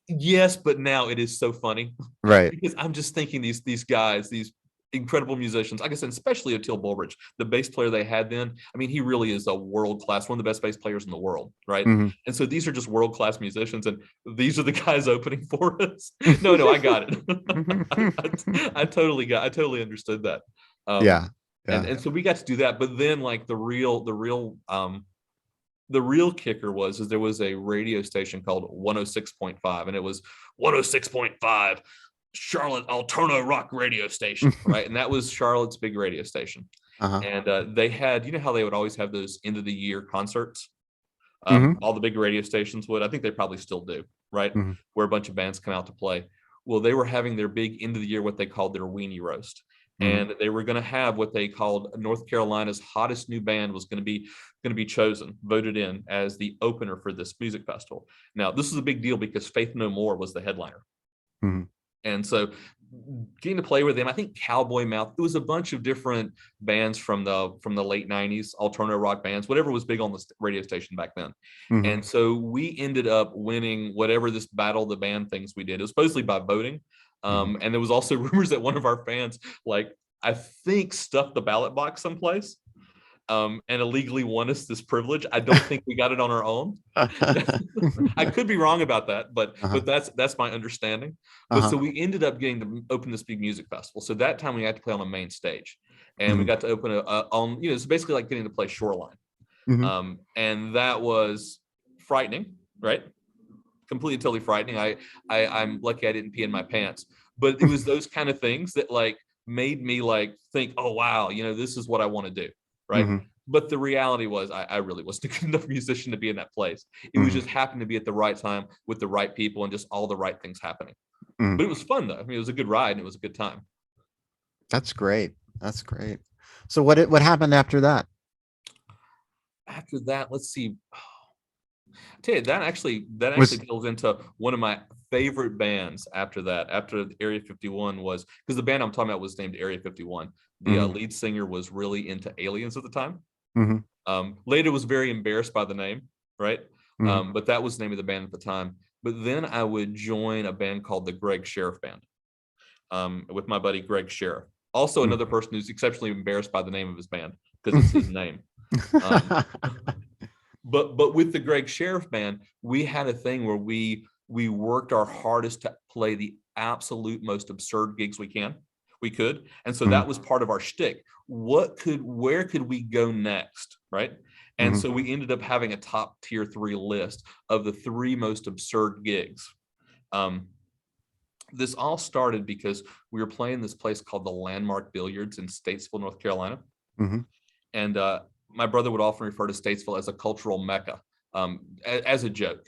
Speaker 2: Yes, but now it is so funny,
Speaker 1: right?
Speaker 2: Because I'm just thinking these guys, these incredible musicians, like I said, especially O'Teal Bulbridge, the bass player they had then. I mean, he really is a world class, one of the best bass players in the world, right? And so these are just world class musicians, and these are the guys opening for us. No, I got it. I totally understood that.
Speaker 1: Yeah.
Speaker 2: And so we got to do that, but then like the real kicker was there was a radio station called 106.5, and it was 106.5 Charlotte Alterno Rock radio station, right? And that was Charlotte's big radio station. And they had, how they would always have those end of the year concerts. All the big radio stations would. I think they probably still do, right? Where a bunch of bands come out to play. Well, they were having their big end of the year, what they called their weenie roast. And they were going to have what they called North Carolina's hottest new band was going to be chosen, voted in as the opener for this music festival. Now, this is a big deal because Faith No More was the headliner. And so getting to play with them, I think Cowboy Mouth, it was a bunch of different bands from the late 90s, alternative rock bands, whatever was big on the radio station back then. And so we ended up winning whatever this Battle of the Band things we did. It was supposedly by voting. And there was also rumors that one of our fans, like, I think stuffed the ballot box someplace and illegally won us this privilege. I don't think we got it on our own. I could be wrong about that, but that's my understanding. But so we ended up getting to open this big music festival. So that time we had to play on the main stage, and we got to open on, it's basically like getting to play Shoreline. And that was frightening, right? Completely, totally frightening. I'm lucky I didn't pee in my pants, but it was those kind of things that like made me like think, oh wow, this is what I want to do, right? But the reality was I really wasn't a good enough musician to be in that place. It was just happened to be at the right time with the right people and just all the right things happening. But it was fun though. I mean, it was a good ride and it was a good time.
Speaker 1: That's great. So what happened after that?
Speaker 2: After that, let's see. I tell you, that actually goes into one of my favorite bands after that. After Area 51 was, because the band I'm talking about was named Area 51. The lead singer was really into aliens at the time. Later was very embarrassed by the name, right? But that was the name of the band at the time. But then I would join a band called the Greg Sheriff Band with my buddy Greg Sheriff. Also another person who's exceptionally embarrassed by the name of his band because it's his name. But with the Greg Sheriff Band, we had a thing where we worked our hardest to play the absolute most absurd gigs we could. And so that was part of our shtick. Where could we go next, right? And so we ended up having a top tier 3 list of the 3 most absurd gigs. This all started because we were playing this place called the Landmark Billiards in Statesville, North Carolina. And my brother would often refer to Statesville as a cultural mecca, as a joke.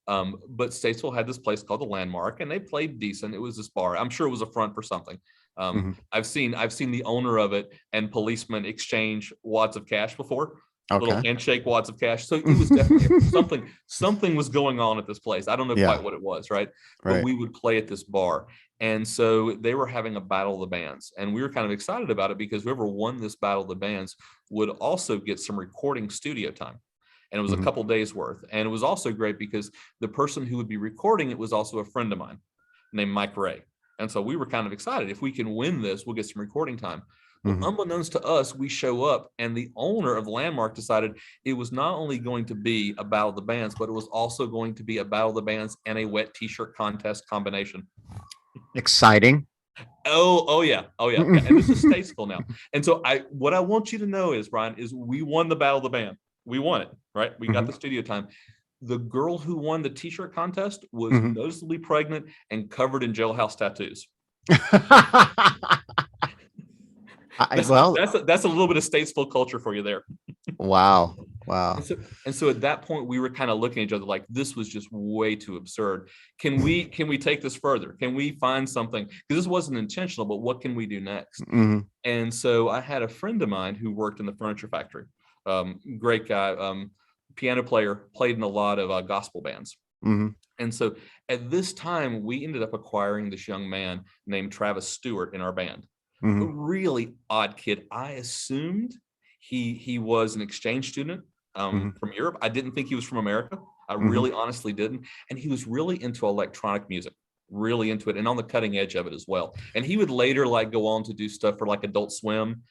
Speaker 2: But Statesville had this place called the Landmark, and they played decent. It was this bar. I'm sure it was a front for something. I've seen the owner of it and policemen exchange wads of cash before. Little handshake wads of cash. So it was definitely something was going on at this place. I don't know quite what it was, right? But we would play at this bar. And so they were having a battle of the bands. And we were kind of excited about it because whoever won this battle of the bands would also get some recording studio time. And it was a couple days worth. And it was also great because the person who would be recording it was also a friend of mine named Mike Ray. And so we were kind of excited. If we can win this, we'll get some recording time. Well, unbeknownst to us, we show up and the owner of Landmark decided it was not only going to be a battle of the bands, but it was also going to be a battle of the bands and a wet t-shirt contest combination.
Speaker 1: Exciting.
Speaker 2: Oh yeah. And this is Statesville now. And so what I want you to know is, Brian, is we won the battle of the band. We won it, right? We got the studio time. The girl who won the t-shirt contest was noticeably pregnant and covered in jailhouse tattoos. That's a little bit of Statesville culture for you there.
Speaker 1: Wow.
Speaker 2: And so at that point, we were kind of looking at each other like, this was just way too absurd. Can we take this further? Can we find something? Because this wasn't intentional, but what can we do next? And so I had a friend of mine who worked in the furniture factory. Great guy, piano player, played in a lot of gospel bands. And so at this time, we ended up acquiring this young man named Travis Stewart in our band. A really odd kid. I assumed he was an exchange student from Europe. I didn't think he was from America. I really honestly didn't. And he was really into electronic music, really into it, and on the cutting edge of it as well. And he would later go on to do stuff for Adult Swim.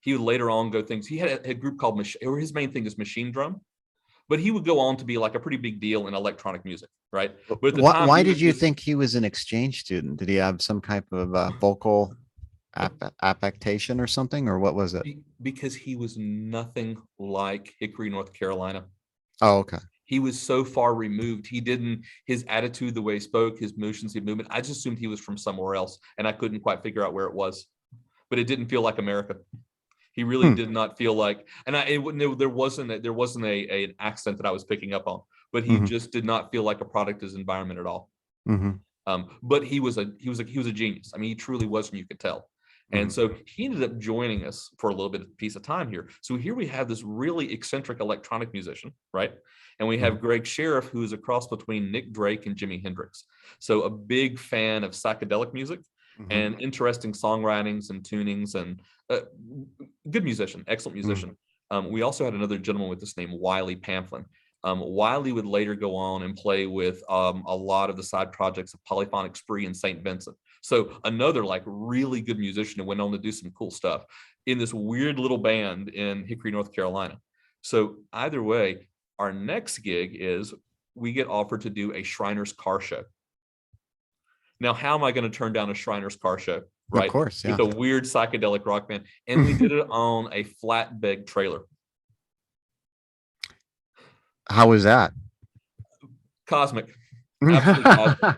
Speaker 2: He would later on go things. He had a group called his main thing is Machine Drum. But he would go on to be a pretty big deal in electronic music, right? But at the time,
Speaker 1: why did you think he was an exchange student? Did he have some type of vocal affectation or something, or what was it?
Speaker 2: Because he was nothing like Hickory, North Carolina.
Speaker 1: Oh, okay.
Speaker 2: He was so far removed. His attitude, the way he spoke, his motions, his movement, I just assumed he was from somewhere else, and I couldn't quite figure out where it was. But it didn't feel like America. He really did not feel like, and there wasn't an accent that I was picking up on, but he just did not feel like a product of his environment at all. But he was a genius. I mean, he truly was, and you could tell. And so he ended up joining us for a little bit of piece of time here. So here we have this really eccentric electronic musician, right? And we have Greg Sheriff, who is a cross between Nick Drake and Jimi Hendrix. So a big fan of psychedelic music and interesting songwritings and tunings, and good musician, excellent musician. We also had another gentleman with us named Wiley Pamphlet. Wiley would later go on and play with a lot of the side projects of Polyphonic Spree and St. Vincent. So another really good musician who went on to do some cool stuff in this weird little band in Hickory, North Carolina. So either way, our next gig is we get offered to do a Shriner's car show. Now, how am I going to turn down a Shriner's car show? Right.
Speaker 1: Of course, yeah.
Speaker 2: With a weird psychedelic rock band. And we did it on a flatbed trailer.
Speaker 1: How was that?
Speaker 2: Cosmic. Absolutely cosmic.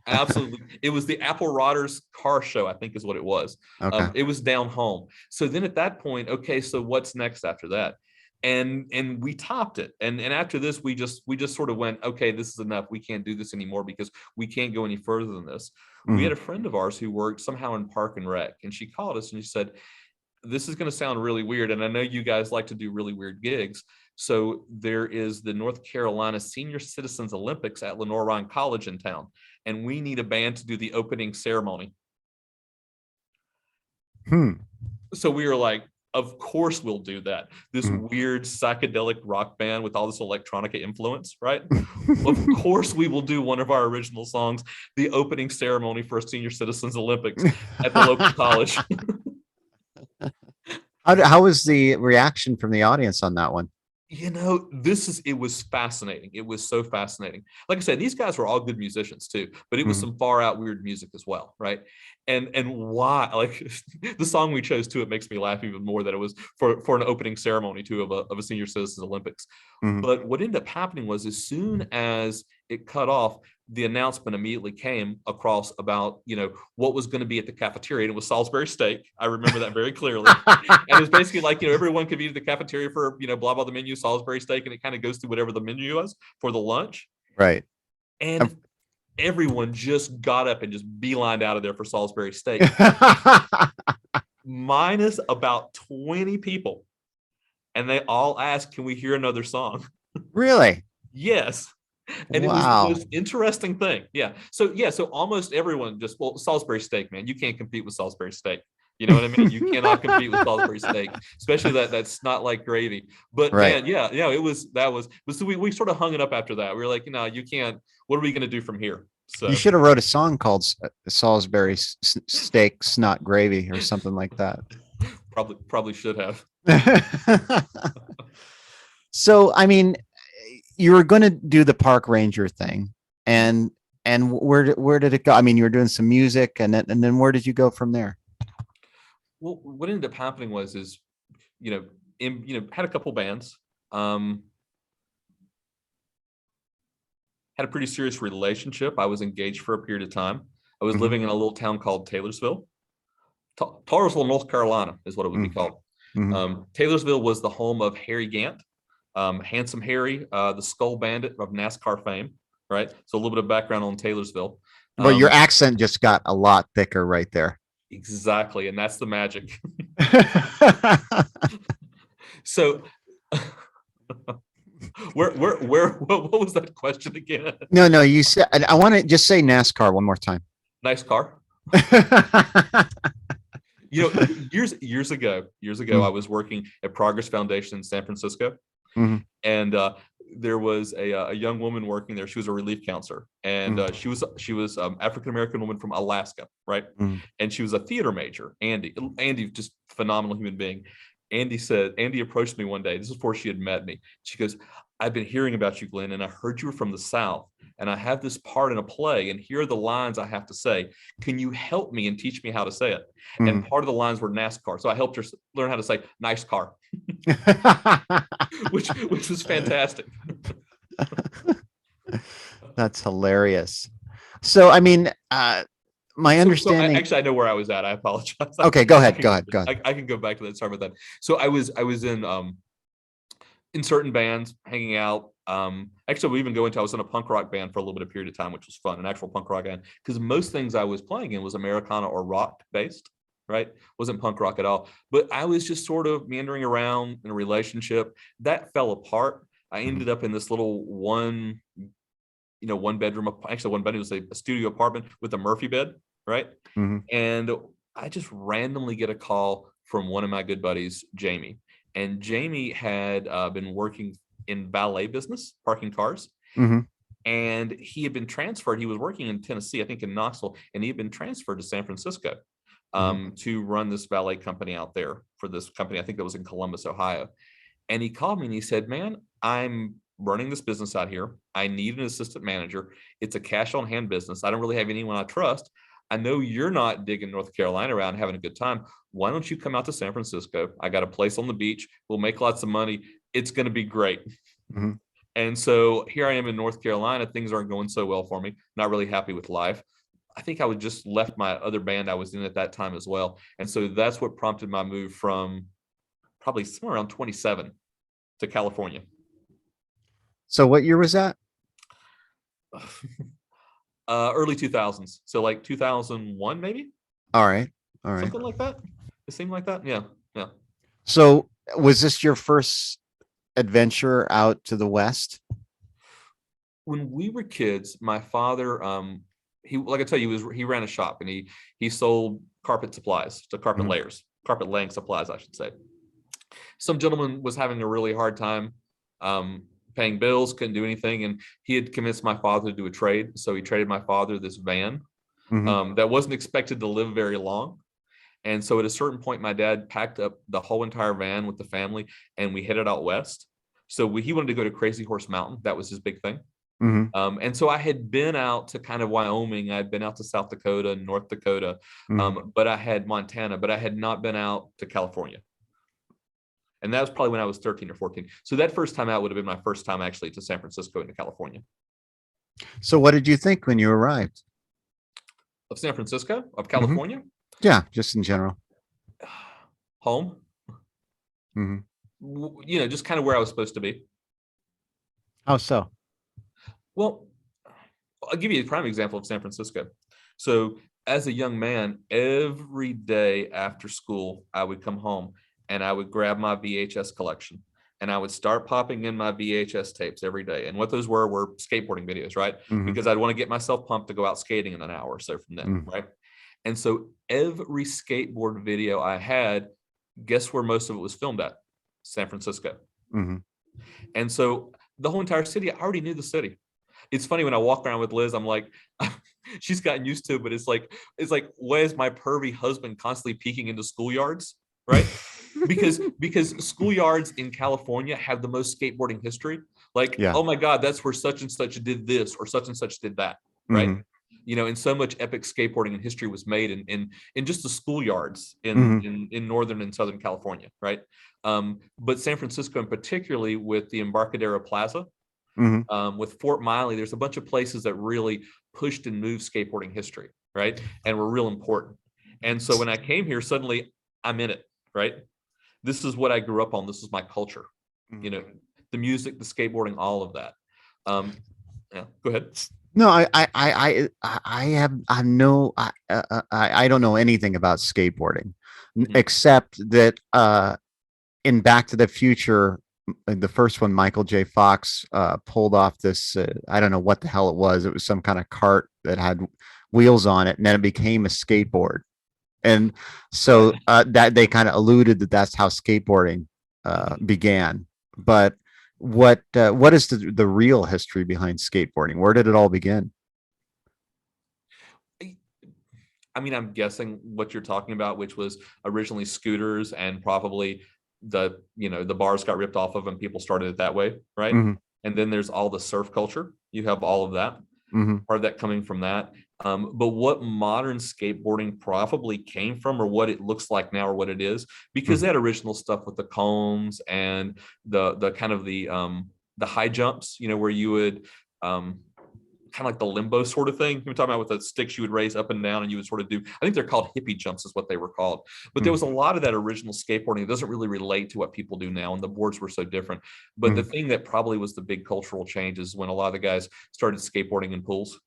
Speaker 2: Absolutely. It was the Apple Rodders car show, I think is what it was.
Speaker 1: Okay.
Speaker 2: It was down home. So then at that point, okay, so what's next after that? And we topped it. And after this, we just sort of went, okay, this is enough. We can't do this anymore because we can't go any further than this. We had a friend of ours who worked somehow in Park and Rec, and she called us and she said, this is going to sound really weird. And I know you guys like to do really weird gigs. So there is the North Carolina Senior Citizens Olympics at Lenore College in town. And we need a band to do the opening ceremony. So we were like, of course we'll do that. This weird psychedelic rock band with all this electronica influence, right? Of course we will do one of our original songs, the opening ceremony for Senior Citizens Olympics at the local college.
Speaker 1: How was the reaction from the audience on that one?
Speaker 2: It was fascinating. It was so fascinating. Like I said, these guys were all good musicians too, but it was some far out weird music as well, right? And why, the song we chose too, it makes me laugh even more that it was for an opening ceremony too of a Senior Citizens Olympics. But what ended up happening was as soon as it cut off, the announcement immediately came across about, what was going to be at the cafeteria. And it was Salisbury steak. I remember that very clearly. And it was basically everyone could be at the cafeteria for, blah, blah, the menu, Salisbury steak. And it kind of goes through whatever the menu was for the lunch.
Speaker 1: Right.
Speaker 2: And everyone just got up and just beelined out of there for Salisbury steak, minus about 20 people. And they all asked, can we hear another song?
Speaker 1: Really?
Speaker 2: Yes. And it was the
Speaker 1: Wow.
Speaker 2: most interesting thing. Yeah. So almost everyone just, well, Salisbury steak, man, you can't compete with Salisbury steak. You know what I mean? You cannot compete with Salisbury steak, especially that's not like gravy. But
Speaker 1: Right.
Speaker 2: man, yeah, so we sort of hung it up after that. We were like, you can't, what are we going to do from here? So
Speaker 1: You should have wrote a song called Salisbury Steak Snot Gravy or something like that.
Speaker 2: probably should have.
Speaker 1: So, I mean, you were going to do the park ranger thing, and where did it go? I mean, you were doing some music, and then where did you go from there?
Speaker 2: Well, what ended up happening was had a couple bands, had a pretty serious relationship. I was engaged for a period of time. I was living in a little town called Taylorsville. Taylorsville, North Carolina is what it would be called. Taylorsville was the home of Harry Gant, Handsome Harry, the Skull Bandit of NASCAR fame, right? So a little bit of background on Taylorsville.
Speaker 1: Well, your accent just got a lot thicker right there.
Speaker 2: Exactly, and that's the magic. So what was that question again?
Speaker 1: No, you said, I want to just say NASCAR one more time.
Speaker 2: Nice car. Years ago, I was working at Progress Foundation in San Francisco, and there was a young woman working there. She was a relief counselor, and she was African American woman from Alaska, right? And she was a theater major. Andy, just phenomenal human being. Andy approached me one day. This is before she had met me. She goes, I've been hearing about you, Glenn, and I heard you were from the South, and I have this part in a play, and here are the lines I have to say. Can you help me and teach me how to say it? And part of the lines were NASCAR. So I helped her learn how to say nice car, which was fantastic.
Speaker 1: That's hilarious. So, I mean, my understanding.
Speaker 2: Actually, I know where I was at. I apologize.
Speaker 1: Okay, go ahead.
Speaker 2: I can go back to that. Sorry about that. So I was in certain bands, hanging out. Actually, we even go into, I was in a punk rock band for a little bit of period of time, which was fun, an actual punk rock band, because most things I was playing in was Americana or rock based, right? Wasn't punk rock at all. But I was just sort of meandering around in a relationship that fell apart. I ended up in this little one bedroom, actually one bedroom, was a studio apartment with a Murphy bed, right? And I just randomly get a call from one of my good buddies, Jamie. And Jamie had been working in valet business, parking cars. And he had been transferred. He was working in Tennessee, I think in Knoxville, and he had been transferred to San Francisco to run this valet company out there for this company. I think that was in Columbus, Ohio. And he called me and he said, man, I'm running this business out here. I need an assistant manager. It's a cash on hand business. I don't really have anyone I trust. I know you're not digging North Carolina around having a good time. Why don't you come out to San Francisco? I got a place on the beach. We'll make lots of money. It's going to be great. And so here I am in North Carolina. Things aren't going so well for me. Not really happy with life. I think I would just left my other band I was in at that time as well. And so that's what prompted my move from probably somewhere around 27 to California.
Speaker 1: So what year was that?
Speaker 2: Early 2000s. So like 2001, maybe.
Speaker 1: All right.
Speaker 2: Something like that. It seemed like that. Yeah.
Speaker 1: So was this your first adventure out to the West?
Speaker 2: When we were kids, my father, he, like I tell you, he ran a shop, and he sold carpet supplies, so carpet laying supplies, I should say. Some gentleman was having a really hard time paying bills, couldn't do anything, and he had convinced my father to do a trade. So he traded my father this van that wasn't expected to live very long. And so at a certain point, my dad packed up the whole entire van with the family, and we headed out west. So he wanted to go to Crazy Horse Mountain. That was his big thing. And so I had been out to kind of Wyoming. I had been out to South Dakota and North Dakota, but I had Montana, but I had not been out to California. And that was probably when I was 13 or 14. So that first time out would have been my first time actually to San Francisco and to California.
Speaker 1: So what did you think when you arrived?
Speaker 2: Of San Francisco, of California?
Speaker 1: Yeah, just in general.
Speaker 2: Home. Just kind of where I was supposed to be.
Speaker 1: How so?
Speaker 2: Well, I'll give you a prime example of San Francisco. So as a young man, every day after school, I would come home and I would grab my VHS collection and I would start popping in my VHS tapes every day. And what those were skateboarding videos, right?
Speaker 1: Mhm.
Speaker 2: Because I'd want to get myself pumped to go out skating in an hour or so from then,
Speaker 1: Mhm.
Speaker 2: right? And so every skateboard video I had, guess where most of it was filmed at? San Francisco.
Speaker 1: Mhm.
Speaker 2: And so the whole entire city, I already knew the city. It's funny when I walk around with Liz, I'm like, she's gotten used to it, but it's like, why is my pervy husband constantly peeking into schoolyards, right? Because schoolyards in California have the most skateboarding history. Like,
Speaker 1: Yeah.
Speaker 2: oh my God, that's where such and such did this or such and such did that, right?
Speaker 1: Mhm.
Speaker 2: You know, and so much epic skateboarding and history was made in just the schoolyards
Speaker 1: Mhm.
Speaker 2: in northern and southern California, right? But San Francisco, and particularly with the Embarcadero Plaza,
Speaker 1: Mhm.
Speaker 2: with Fort Miley, there's a bunch of places that really pushed and moved skateboarding history, right? And were real important. And so when I came here, suddenly I'm in it, right? This is what I grew up on. This is my culture, you know, the music, the skateboarding, all of that. Yeah, go ahead.
Speaker 1: No, I have I know I don't know anything about skateboarding,
Speaker 2: Mhm.
Speaker 1: except that in Back to the Future, the first one, Michael J. Fox pulled off this. I don't know what the hell it was. It was some kind of cart that had wheels on it, and then it became a skateboard. And
Speaker 2: Right.
Speaker 1: so that they kind of alluded that that's how skateboarding
Speaker 2: Mhm.
Speaker 1: began. But what is the real history behind skateboarding? Where did it all begin?
Speaker 2: I mean, I'm guessing what you're talking about, which was originally scooters and probably the bars got ripped off of and people started it that way, right?
Speaker 1: Hmm.
Speaker 2: And then there's all the surf culture. You have all of that,
Speaker 1: Hmm.
Speaker 2: part of that coming from that. But what modern skateboarding probably came from, or what it looks like now, or what it is, because
Speaker 1: Hmm.
Speaker 2: that original stuff with the cones and the kind of the high jumps, where you would kind of like the limbo sort of thing. You were talking about with the sticks you would raise up and down and you would sort of do, I think they're called hippie jumps is what they were called. But there was a lot of that original skateboarding. It doesn't really relate to what people do now. And the boards were so different. But the
Speaker 1: Hmm.
Speaker 2: thing that probably was the big cultural change is when a lot of the guys started skateboarding in pools.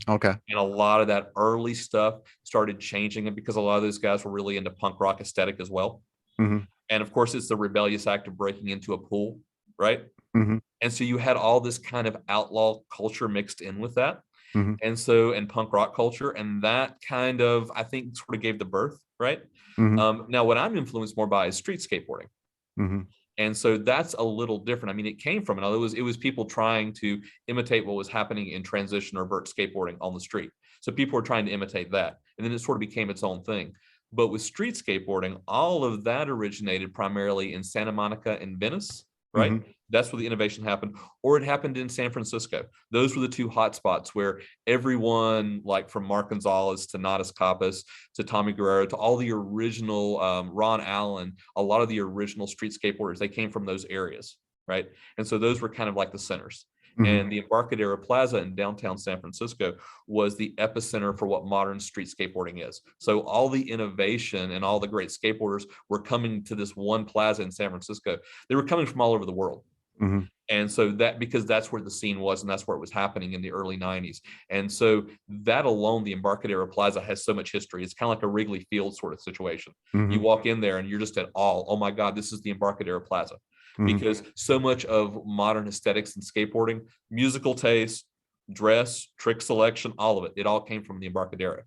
Speaker 1: Okay.
Speaker 2: And a lot of that early stuff started changing it because a lot of those guys were really into punk rock aesthetic as well.
Speaker 1: Hmm.
Speaker 2: And of course, it's the rebellious act of breaking into a pool, right?
Speaker 1: Hmm.
Speaker 2: And so you had all this kind of outlaw culture mixed in with that.
Speaker 1: Hmm.
Speaker 2: And punk rock culture, and that kind of, I think, sort of gave the birth, right?
Speaker 1: Hmm.
Speaker 2: Now what I'm influenced more by is street skateboarding,
Speaker 1: Hmm.
Speaker 2: and so that's a little different. I mean, it came from it was people trying to imitate what was happening in transition or vert skateboarding on the street. So people were trying to imitate that, and then it sort of became its own thing. But with street skateboarding, all of that originated primarily in Santa Monica and Venice, right?
Speaker 1: Hmm.
Speaker 2: That's where the innovation happened, or it happened in San Francisco. Those were the two hot spots where everyone, like from Mark Gonzalez to Natas Kapas to Tommy Guerrero to all the original Ron Allen, a lot of the original street skateboarders, they came from those areas, right? And so those were kind of like the centers.
Speaker 1: Hmm.
Speaker 2: And the Embarcadero Plaza in downtown San Francisco was the epicenter for what modern street skateboarding is. So all the innovation and all the great skateboarders were coming to this one plaza in San Francisco. They were coming from all over the world.
Speaker 1: Hmm.
Speaker 2: And so because that's where the scene was and that's where it was happening in the early 90s. And so that alone, the Embarcadero Plaza has so much history. It's kind of like a Wrigley Field sort of situation. You
Speaker 1: Hmm.
Speaker 2: walk in there and you're just at awe. Oh my God, this is the Embarcadero Plaza.
Speaker 1: Hmm.
Speaker 2: Because so much of modern aesthetics and skateboarding, musical taste, dress, trick selection, all of it, it all came from the Embarcadero.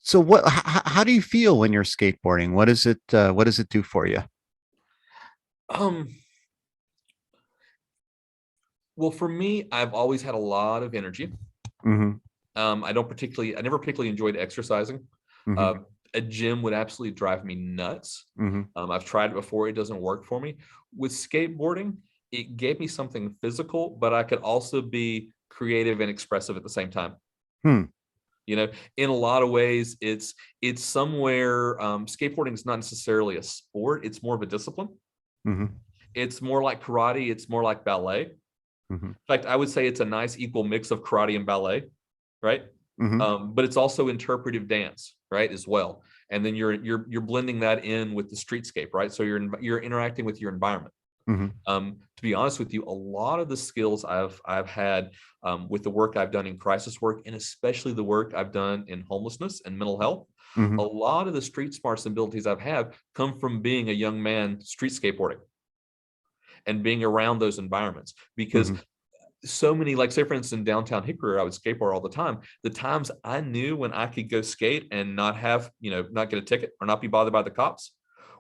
Speaker 1: So how do you feel when you're skateboarding? What does it do for you?
Speaker 2: Um, well, for me, I've always had a lot of energy.
Speaker 1: Hmm.
Speaker 2: I never particularly enjoyed exercising.
Speaker 1: Hmm.
Speaker 2: Uh, a gym would absolutely drive me nuts.
Speaker 1: Hmm.
Speaker 2: I've tried it before, it doesn't work for me. With skateboarding, it gave me something physical, but I could also be creative and expressive at the same time.
Speaker 1: Hmm.
Speaker 2: In a lot of ways, it's somewhere, skateboarding is not necessarily a sport, it's more of a discipline.
Speaker 1: Hmm.
Speaker 2: It's more like karate, it's more like ballet.
Speaker 1: Hmm.
Speaker 2: In fact, I would say it's a nice equal mix of karate and ballet, right?
Speaker 1: Hmm.
Speaker 2: But it's also interpretive dance, right, as well. And then you're blending that in with the streetscape, right? So you're interacting with your environment.
Speaker 1: Mhm.
Speaker 2: To be honest with you, a lot of the skills I've had with the work I've done in crisis work, and especially the work I've done in homelessness and mental health, a
Speaker 1: Mhm.
Speaker 2: lot of the street smarts and abilities I've had come from being a young man street skateboarding and being around those environments. Because
Speaker 1: Mhm.
Speaker 2: so many, like say for instance, in downtown Hickory, I would skateboard all the time. The times I knew when I could go skate and not have, not get a ticket or not be bothered by the cops,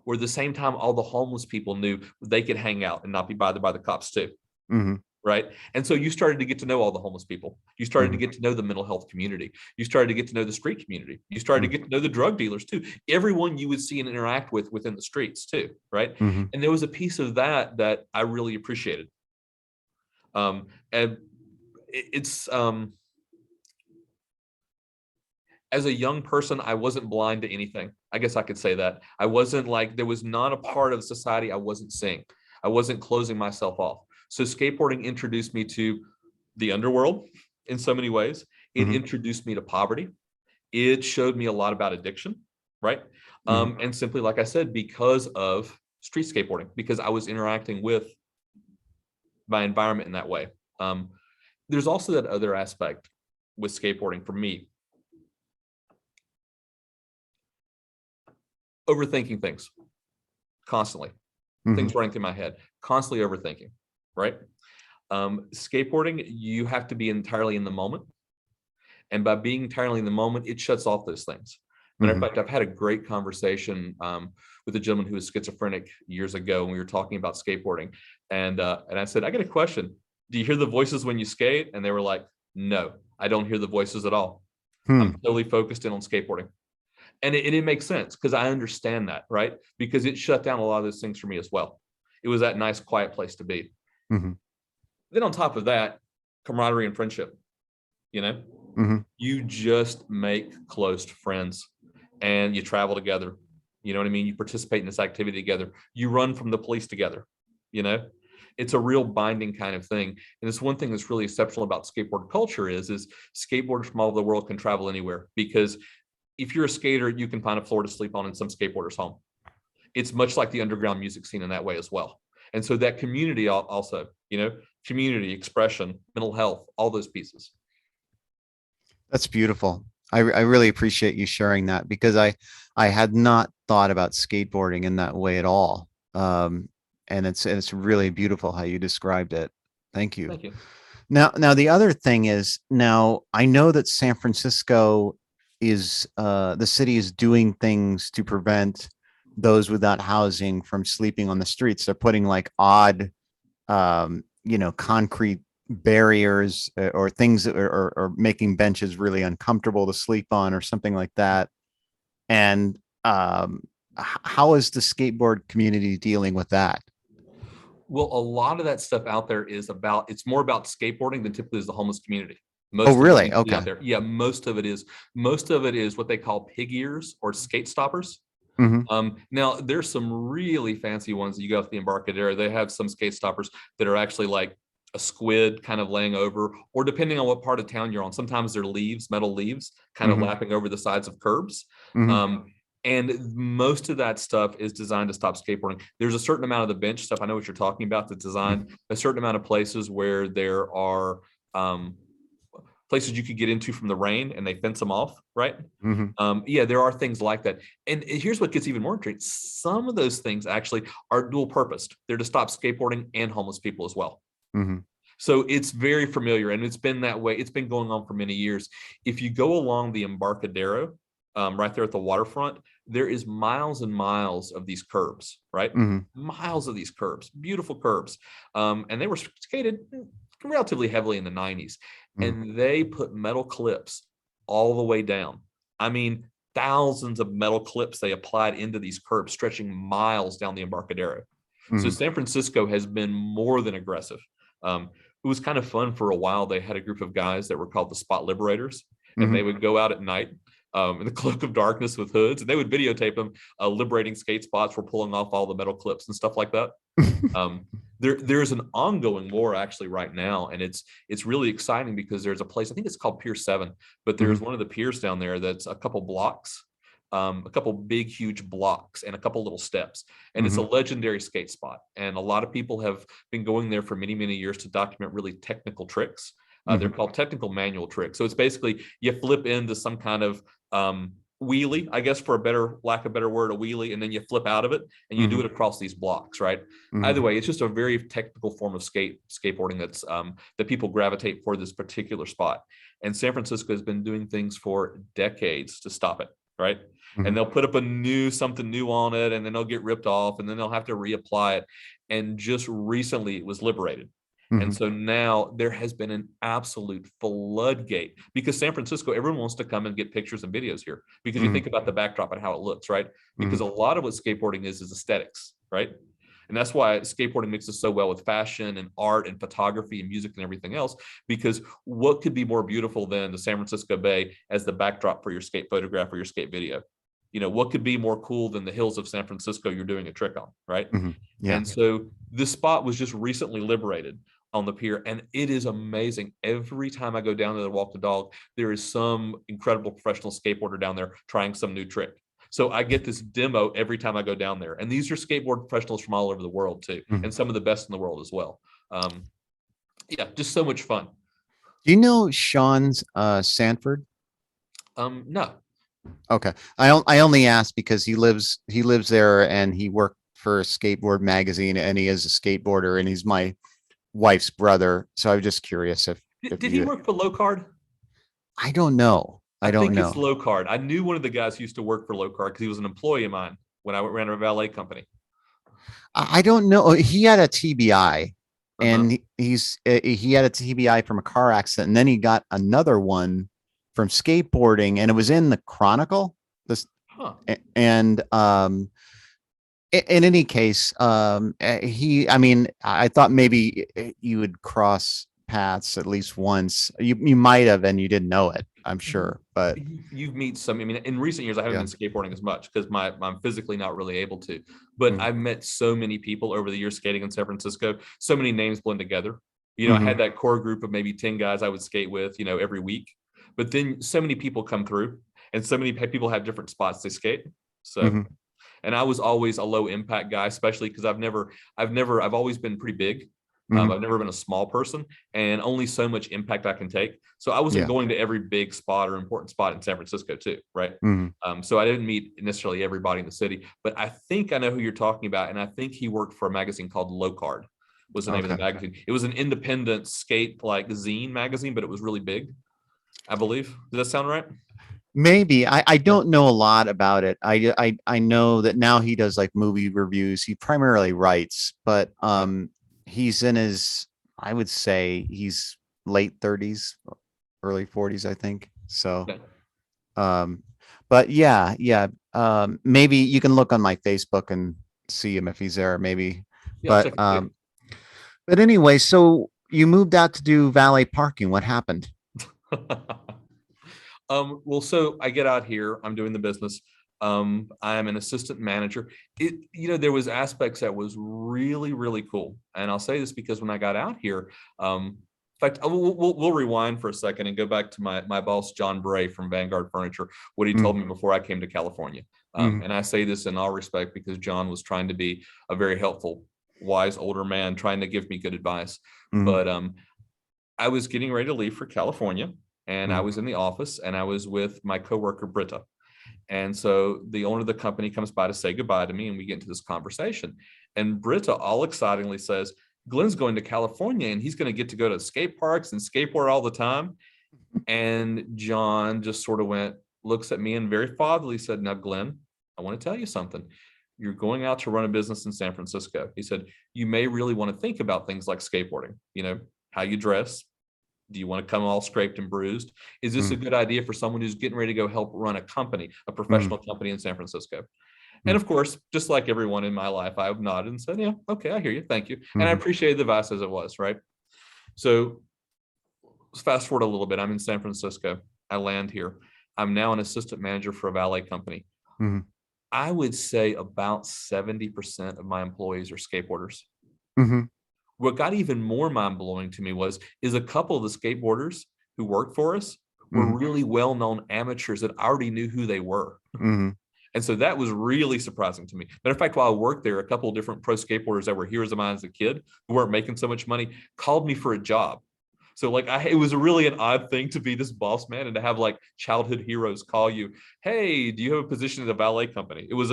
Speaker 2: were the same time all the homeless people knew they could hang out and not be bothered by the cops too.
Speaker 1: Mhm.
Speaker 2: Right. And so you started to get to know all the homeless people. You started to
Speaker 1: Mhm.
Speaker 2: get to know the mental health community. You started to get to know the street community. You started to
Speaker 1: Mhm.
Speaker 2: get to know the drug dealers too. Everyone you would see and interact with within the streets too. Right.
Speaker 1: Mhm.
Speaker 2: And there was a piece of that I really appreciated. And it's as a young person, I wasn't blind to anything. I guess I could say that. I wasn't like, there was not a part of society I wasn't seeing. I wasn't closing myself off. So skateboarding introduced me to the underworld in so many ways. It
Speaker 1: Mhm.
Speaker 2: introduced me to poverty. It showed me a lot about addiction, right?
Speaker 1: Mhm.
Speaker 2: And simply, like I said, because of street skateboarding, because I was interacting with my environment in that way. Um, there's also that other aspect with skateboarding for me, overthinking things constantly,
Speaker 1: Mhm.
Speaker 2: things running through my head, constantly overthinking, right? Skateboarding, you have to be entirely in the moment. And by being entirely in the moment, it shuts off those things. Matter of
Speaker 1: Mhm.
Speaker 2: fact, I've had a great conversation with a gentleman who was schizophrenic years ago, and we were talking about skateboarding. And I said, I got a question. Do you hear the voices when you skate? And they were like, no, I don't hear the voices at all. I'm
Speaker 1: Hmm.
Speaker 2: totally focused in on skateboarding. And it makes sense because I understand that, right? Because it shut down a lot of those things for me as well. It was that nice, quiet place to be.
Speaker 1: Mhm.
Speaker 2: Then on top of that, camaraderie and friendship, you know,
Speaker 1: Mhm.
Speaker 2: you just make close friends and you travel together. You know what I mean? You participate in this activity together. You run from the police together, you know? It's a real binding kind of thing. And it's one thing that's really exceptional about skateboard culture is skateboarders from all over the world can travel anywhere because if you're a skater, you can find a floor to sleep on in some skateboarder's home. It's much like the underground music scene in that way as well. And so that community also, community, expression, mental health, all those pieces.
Speaker 1: That's beautiful. I really appreciate you sharing that because I had not thought about skateboarding in that way at all. And it's really beautiful how you described it. Thank you.
Speaker 2: Thank you.
Speaker 1: Now the other thing is now I know that San Francisco is the city is doing things to prevent those without housing from sleeping on the streets. They're putting like odd concrete barriers or things that or making benches really uncomfortable to sleep on or something like that. And how is the skateboard community dealing with that?
Speaker 2: Well, a lot of that stuff out there it's more about skateboarding than typically is the homeless community.
Speaker 1: Oh,
Speaker 2: Most of what
Speaker 1: really?
Speaker 2: you see
Speaker 1: Okay.
Speaker 2: out there. Yeah, most of it is what they call pig ears or skate stoppers.
Speaker 1: Hmm.
Speaker 2: Now there's some really fancy ones that you go to the Embarcadero. They have some skate stoppers that are actually like a squid kind of laying over, or depending on what part of town you're on, sometimes they're leaves, metal leaves, kind of
Speaker 1: Hmm.
Speaker 2: lapping over the sides of curbs.
Speaker 1: Hmm.
Speaker 2: Um, and most of that stuff is designed to stop skateboarding. There's a certain amount of the bench stuff. I know what you're talking about. That's designed a certain amount of places where there are places you could get into from the rain and they fence them off, right?
Speaker 1: Hmm.
Speaker 2: Yeah, there are things like that. And here's what gets even more intriguing. Some of those things actually are dual purposed. They're to stop skateboarding and homeless people as well.
Speaker 1: Hmm.
Speaker 2: So it's very familiar and it's been that way. It's been going on for many years. If you go along the Embarcadero, right there at the waterfront, there is miles and miles of these curbs, right?
Speaker 1: Hmm.
Speaker 2: Miles of these curbs, beautiful curbs. And they were skated relatively heavily in the 90s.
Speaker 1: Hmm.
Speaker 2: And they put metal clips all the way down. I mean, thousands of metal clips they applied into these curbs, stretching miles down the Embarcadero. So
Speaker 1: Hmm.
Speaker 2: San Francisco has been more than aggressive. It was kind of fun for a while. They had a group of guys that were called the Spot Liberators, and
Speaker 1: Hmm.
Speaker 2: they would go out at night in the cloak of darkness with hoods, and they would videotape them liberating skate spots for pulling off all the metal clips and stuff like that. There's an ongoing war actually right now, and it's really exciting because there's a place, I think it's called Pier 7, but there's one of the piers down there that's a couple blocks a couple big, huge blocks and a couple little steps. And it's a legendary skate spot. And a lot of people have been going there for many, many years to document really technical tricks. They're called technical manual tricks. So it's basically you flip into some kind of wheelie, I guess, for a better lack of a better word, a wheelie, and then you flip out of it and you do it across these blocks, right? Either way, it's just a very technical form of skateboarding that's that people gravitate for this particular spot. And San Francisco has been doing things for decades to stop it, right? And they'll put up something new on it, and then they'll get ripped off, and then they'll have to reapply it. And just recently it was liberated. And so now there has been an absolute floodgate because San Francisco, everyone wants to come and get pictures and videos here because you think about the backdrop and how it looks, right? Because a lot of what skateboarding is aesthetics, right? And that's why skateboarding mixes so well with fashion and art and photography and music and everything else, because what could be more beautiful than the San Francisco Bay as the backdrop for your skate photograph or your skate video? You know, what could be more cool than the hills of San Francisco you're doing a trick on, right?
Speaker 1: Yeah.
Speaker 2: And so this spot was just recently liberated on the pier, and it is amazing. Every time I go down there to walk the dog, there is some incredible professional skateboarder down there trying some new trick. So I get this demo every time I go down there, and these are skateboard professionals from all over the world too, and some of the best in the world as well. Yeah, just so much fun.
Speaker 1: Do you know Sean's Sanford?
Speaker 2: No.
Speaker 1: Okay. I only asked because he lives there and he worked for a skateboard magazine and he is a skateboarder and he's my wife's brother. So I was just curious if
Speaker 2: Did he work for Low Card?
Speaker 1: I don't know. I don't
Speaker 2: think
Speaker 1: know.
Speaker 2: It's Low Card. I knew one of the guys who used to work for Low Card because he was an employee of mine when I ran a valet company.
Speaker 1: I don't know. He had a TBI and he had a TBI from a car accident and then he got another one from skateboarding and it was in the Chronicle. And in any case, I thought maybe you would cross paths at least once. You might have, and you didn't know it, I'm sure. But
Speaker 2: you've met some. I mean, in recent years, I haven't been skateboarding as much because I'm physically not really able to. But I've met so many people over the years skating in San Francisco. So many names blend together. You know, I had that core group of maybe 10 guys I would skate with, you know, every week. But then so many people come through, and so many people have different spots they skate. So. And I was always a low impact guy, especially because I've always been pretty big. I've never been a small person and only so much impact I can take. So I wasn't going to every big spot or important spot in San Francisco too. Right. So I didn't meet necessarily everybody in the city, but I think I know who you're talking about. And I think he worked for a magazine called Low Card was the name of the magazine. It was an independent skate like zine magazine, but it was really big, I believe. Does that sound right?
Speaker 1: Maybe. I don't know a lot about it. I know that now he does like movie reviews. He primarily writes, but he's in his, I would say he's late 30s, early 40s, I think. So but yeah. Maybe you can look on my Facebook and see him if he's there, maybe. But anyway, so you moved out to do valet parking. What happened?
Speaker 2: Well, so I get out here, I'm doing the business. I'm an assistant manager. There was aspects that was really, really cool. And I'll say this because when I got out here, in fact, we'll rewind for a second and go back to my boss, John Bray from Vanguard Furniture, what he told me before I came to California. And I say this in all respect because John was trying to be a very helpful, wise older man, trying to give me good advice. But I was getting ready to leave for California. And I was in the office and I was with my coworker, Britta. And so the owner of the company comes by to say goodbye to me and we get into this conversation. And Britta all excitingly says, Glenn's going to California and he's going to get to go to skate parks and skateboard all the time. And John just sort of looks at me and very fatherly said, now, Glenn, I want to tell you something. You're going out to run a business in San Francisco. He said, you may really want to think about things like skateboarding, how you dress. Do you want to come all scraped and bruised? Is this a good idea for someone who's getting ready to go help run a company, a professional company in San Francisco? And of course, just like everyone in my life, I nodded and said, yeah, okay, I hear you. Thank you. And I appreciated the advice as it was, right? So fast forward a little bit. I'm in San Francisco. I land here. I'm now an assistant manager for a valet company. I would say about 70% of my employees are skateboarders. What got even more mind-blowing to me is a couple of the skateboarders who worked for us were really well-known amateurs that already knew who they were. And so that was really surprising to me. Matter of fact, while I worked there, a couple of different pro skateboarders that were heroes of mine as a kid who weren't making so much money called me for a job. So like it was really an odd thing to be this boss man and to have like childhood heroes call you, hey, do you have a position at a valet company? It was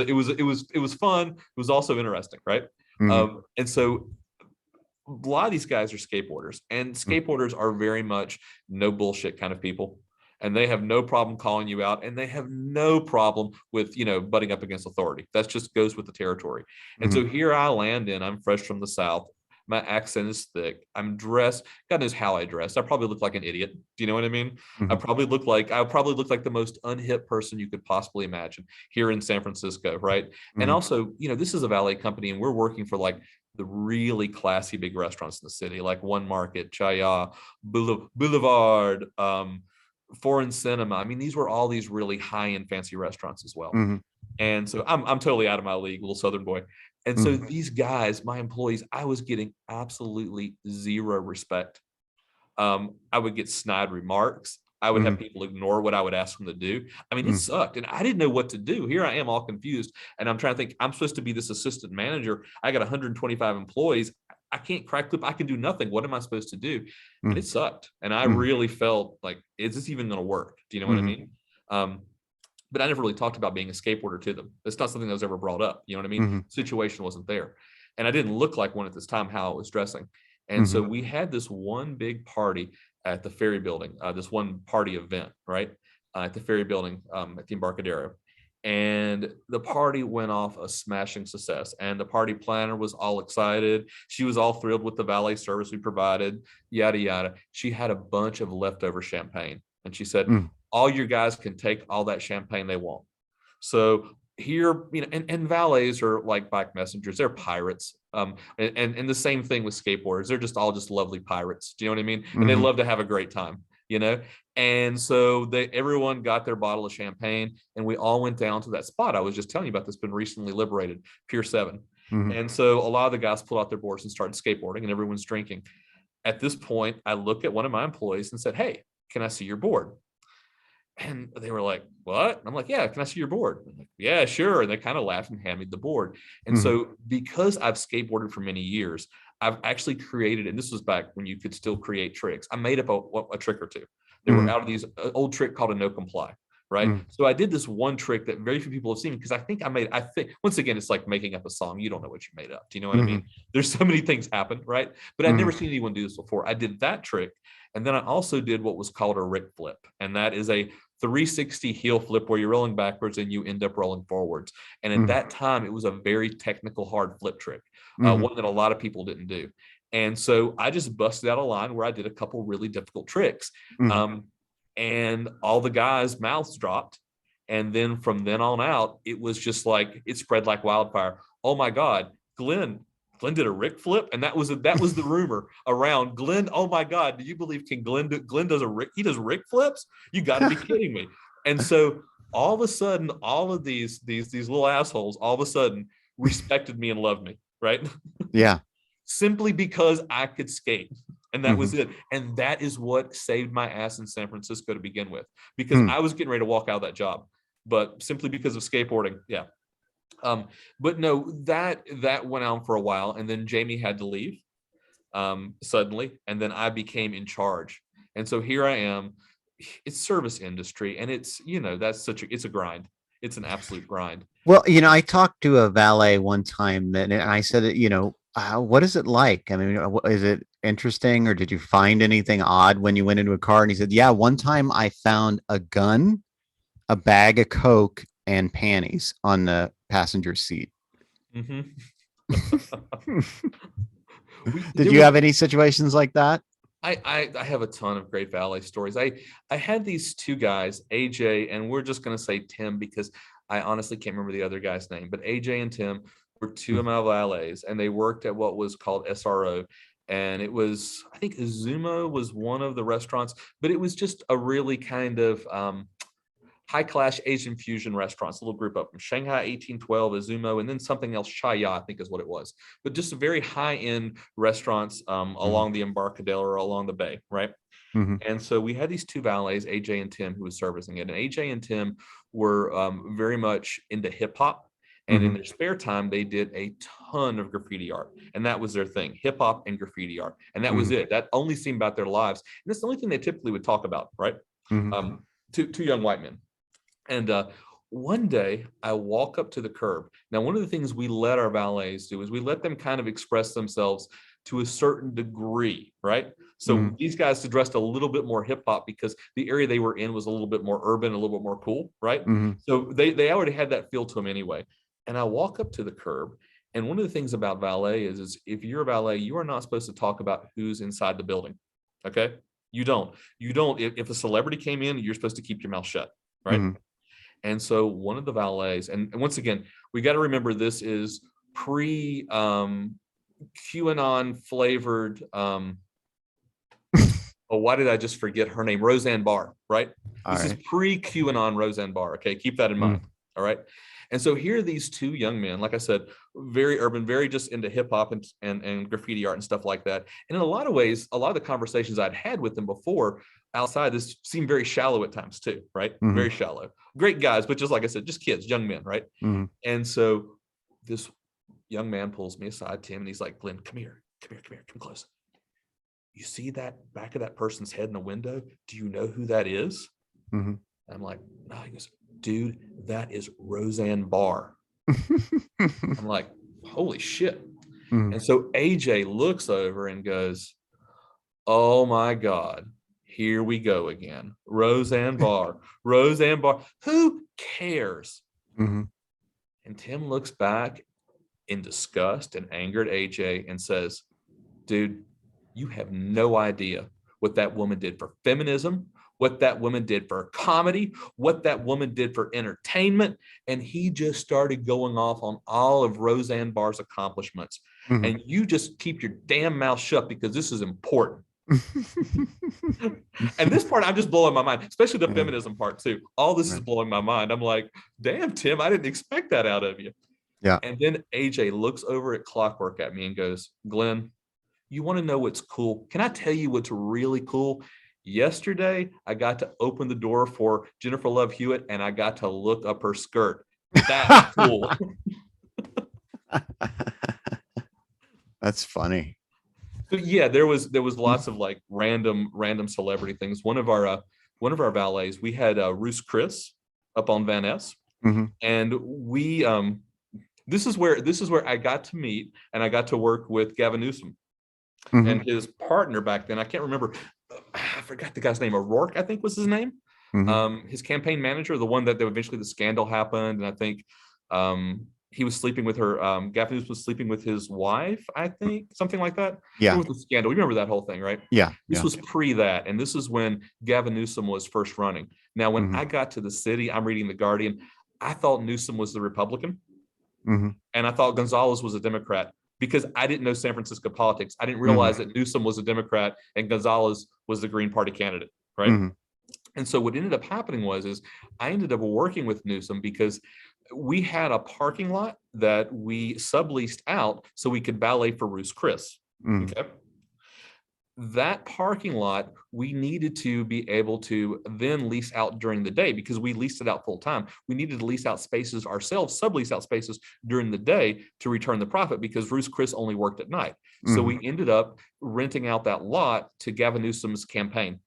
Speaker 2: fun. It was also interesting, right? And so a lot of these guys are skateboarders, and skateboarders are very much no bullshit kind of people. And they have no problem calling you out, and they have no problem with, butting up against authority. That just goes with the territory. And so here I land I'm fresh from the South. My accent is thick. I'm dressed. God knows how I dress. I probably look like an idiot. Do you know what I mean? I probably look like the most unhip person you could possibly imagine here in San Francisco, right? And also, this is a valet company, and we're working for like the really classy big restaurants in the city, like One Market, Chaya, Boulevard, Foreign Cinema. I mean, these were all these really high-end fancy restaurants as well. And so I'm totally out of my league, little Southern boy. And so these guys, my employees, I was getting absolutely zero respect. I would get snide remarks. I would have people ignore what I would ask them to do. I mean, it sucked. And I didn't know what to do. Here I am all confused. And I'm trying to think, I'm supposed to be this assistant manager. I got 125 employees. I can't crack clip. I can do nothing. What am I supposed to do? And it sucked. And I really felt like, is this even going to work? Do you know what I mean? But I never really talked about being a skateboarder to them. It's not something that was ever brought up. You know what I mean? Situation wasn't there. And I didn't look like one at this time, how I was dressing. And so we had this one big party at the Ferry Building, this one party event, right? At the Ferry Building at the Embarcadero. And the party went off a smashing success. And the party planner was all excited. She was all thrilled with the valet service we provided, yada, yada. She had a bunch of leftover champagne. And she said, all your guys can take all that champagne they want. So here, and valets are like bike messengers. They're pirates. And the same thing with skateboarders. They're just all lovely pirates. Do you know what I mean? And they love to have a great time, And so everyone got their bottle of champagne, and we all went down to that spot I was just telling you about that's been recently liberated, Pier 7. And so a lot of the guys pulled out their boards and started skateboarding, and everyone's drinking. At this point, I looked at one of my employees and said, hey, can I see your board? And they were like, what? And I'm like, yeah, can I see your board? I'm like, yeah, sure. And they kind of laughed and handed me the board. And so because I've skateboarded for many years, I've actually created, and this was back when you could still create tricks. I made up a trick or two. They were out of these old trick called a no comply, right? So I did this one trick that very few people have seen, because I think once again, it's like making up a song. You don't know what you made up. Do you know what I mean? There's so many things happen, right? But I'd never seen anyone do this before. I did that trick. And then I also did what was called a Rick flip. And that is a 360 heel flip where you're rolling backwards and you end up rolling forwards. And at that time, it was a very technical, hard flip trick, one that a lot of people didn't do. And so I just busted out a line where I did a couple really difficult tricks. And all the guys' mouths dropped. And then from then on out, it was just like, it spread like wildfire. Oh my God, Glenn did a Rick flip, and that was the rumor around Glenn. Oh my God, do you believe Glenn does a Rick? He does Rick flips? You got to be kidding me! And so all of a sudden, all of these little assholes all of a sudden respected me and loved me, right?
Speaker 1: Yeah.
Speaker 2: Simply because I could skate, and that was it. And that is what saved my ass in San Francisco to begin with, because I was getting ready to walk out of that job, but simply because of skateboarding. Yeah. But no, that went on for a while, and then Jamie had to leave suddenly, and then I became in charge. And so here I am. It's service industry, and it's it's a grind. It's an absolute grind.
Speaker 1: Well, I talked to a valet one time, and I said, what is it like? I mean, is it interesting, or did you find anything odd when you went into a car? And he said, yeah, one time I found a gun, a bag of Coke, and panties on the passenger seat. Did you have any situations like that?
Speaker 2: I have a ton of great valet stories. I had these two guys, AJ, and we're just going to say Tim, because I honestly can't remember the other guy's name, but AJ and Tim were two of my valets, and they worked at what was called SRO. And it was, I think Azuma was one of the restaurants, but it was just a really kind of, high-class Asian fusion restaurants, a little group of them, Shanghai 1812, Azumo, and then something else, Chaya, I think is what it was. But just very high-end restaurants along the Embarcadero or along the bay, right? And so we had these two valets, AJ and Tim, who was servicing it. And AJ and Tim were very much into hip hop. And in their spare time, they did a ton of graffiti art. And that was their thing, hip hop and graffiti art. And that was it. That only seemed about their lives. And that's the only thing they typically would talk about, right? Two young white men. And one day I walk up to the curb. Now, one of the things we let our valets do is we let them kind of express themselves to a certain degree, right? So these guys dressed a little bit more hip hop because the area they were in was a little bit more urban, a little bit more cool, right? So they already had that feel to them anyway. And I walk up to the curb, and one of the things about valet is if you're a valet, you are not supposed to talk about who's inside the building, okay? You don't. If a celebrity came in, you're supposed to keep your mouth shut, right? And so one of the valets, and once again, we got to remember this is pre QAnon flavored. Why did I just forget her name? Roseanne Barr, right? This is pre QAnon Roseanne Barr. Okay, keep that in mind. All right. And so here are these two young men, like I said, very urban, very just into hip hop and graffiti art and stuff like that. And in a lot of ways, a lot of the conversations I'd had with them before outside this seemed very shallow at times too, right? Very shallow. Great guys, but just like I said, just kids, young men, right? And so this young man pulls me aside, Tim, and he's like, Glenn, come here, come close. You see that back of that person's head in the window? Do you know who that is? I'm like, no. He goes, dude, that is Roseanne Barr. I'm like, holy shit. And so AJ looks over and goes, oh my God, here we go again. Roseanne Barr, Roseanne Barr. Who cares? And Tim looks back in disgust and anger at AJ and says, dude, you have no idea what that woman did for feminism, what that woman did for comedy, what that woman did for entertainment. And he just started going off on all of Roseanne Barr's accomplishments. And you just keep your damn mouth shut because this is important. And this part, I'm just blowing my mind, especially the feminism part too. All this is blowing my mind. I'm like, damn, Tim, I didn't expect that out of you. And then AJ looks over at Clockwork at me and goes, Glenn, you want to know what's cool? Can I tell you what's really cool? Yesterday, I got to open the door for Jennifer Love Hewitt and I got to look up her skirt. That's cool.
Speaker 1: That's funny.
Speaker 2: So yeah, there was lots of like random celebrity things. One of our valets, we had Roos Chris up on Van Ness, and we this is where I got to meet and I got to work with Gavin Newsom and his partner back then. I can't remember. I forgot the guy's name. O'Rourke, I think was his name. His campaign manager, the one that eventually the scandal happened, and I think he was sleeping with her. Gavin was sleeping with his wife, I think, something like that.
Speaker 1: Yeah.
Speaker 2: With the scandal. You remember that whole thing, right?
Speaker 1: Yeah.
Speaker 2: This was pre that, and this is when Gavin Newsom was first running. Now, when I got to the city, I'm reading The Guardian. I thought Newsom was the Republican, and I thought Gonzalez was a Democrat. Because I didn't know San Francisco politics. I didn't realize that Newsom was a Democrat and Gonzalez was the Green Party candidate, right? And so what ended up happening was I ended up working with Newsom because we had a parking lot that we subleased out so we could valet for Roos Chris. Okay. That parking lot, we needed to be able to then lease out during the day because we leased it out full time. We needed to lease out spaces ourselves, sublease out spaces during the day to return the profit because Roos Chris only worked at night. So we ended up renting out that lot to Gavin Newsom's campaign.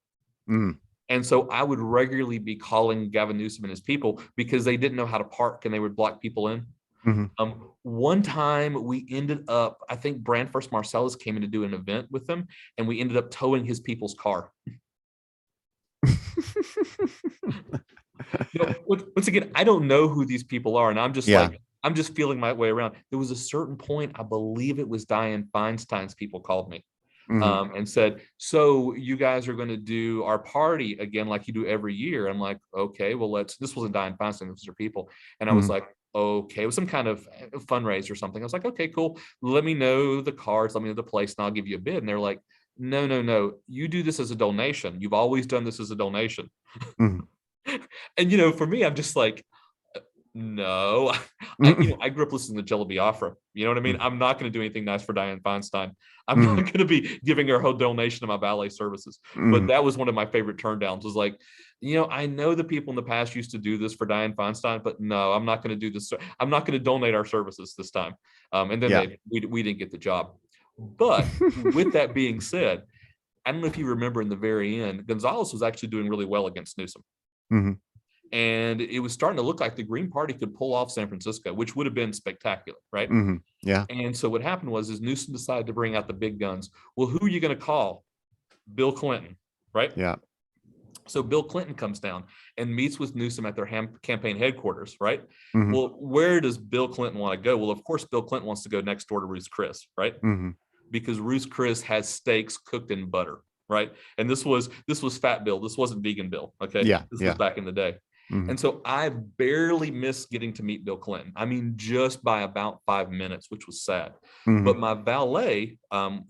Speaker 2: And so I would regularly be calling Gavin Newsom and his people because they didn't know how to park and they would block people in. One time we ended up, I think Brand First Marcellus came in to do an event with them and we ended up towing his people's car. Once again, I don't know who these people are. And I'm just I'm just feeling my way around. There was a certain point, I believe it was Dianne Feinstein's people called me. And said, so you guys are going to do our party again like you do every year. I'm like, okay, well, this wasn't Dianne Feinstein, this was her people. And I was like, okay, it was some kind of fundraiser or something. I was like, okay, cool. Let me know the cards, let me know the place, and I'll give you a bid. And they're like, no, you do this as a donation. You've always done this as a donation. And for me, I'm just like, no. I grew up listening to Jello Biafra. You know what I mean? I'm not going to do anything nice for Diane Feinstein. I'm not going to be giving her whole donation to my ballet services. But that was one of my favorite turndowns. Was like, I know the people in the past used to do this for Diane Feinstein, but no, I'm not going to do this. I'm not going to donate our services this time. And then we didn't get the job. But with that being said, I don't know if you remember in the very end, Gonzalez was actually doing really well against Newsom. And it was starting to look like the Green Party could pull off San Francisco, which would have been spectacular, right?
Speaker 1: Yeah.
Speaker 2: And so what happened was Newsom decided to bring out the big guns. Well, who are you going to call? Bill Clinton, right?
Speaker 1: Yeah.
Speaker 2: So Bill Clinton comes down and meets with Newsom at their campaign headquarters, right? Well, where does Bill Clinton want to go? Well, of course, Bill Clinton wants to go next door to Ruth's Chris, right? Because Ruth's Chris has steaks cooked in butter, right? And this was Fat Bill. This wasn't Vegan Bill, okay?
Speaker 1: Yeah.
Speaker 2: This was back in the day. And so I barely missed getting to meet Bill Clinton. I mean, just by about 5 minutes, which was sad. But my valet,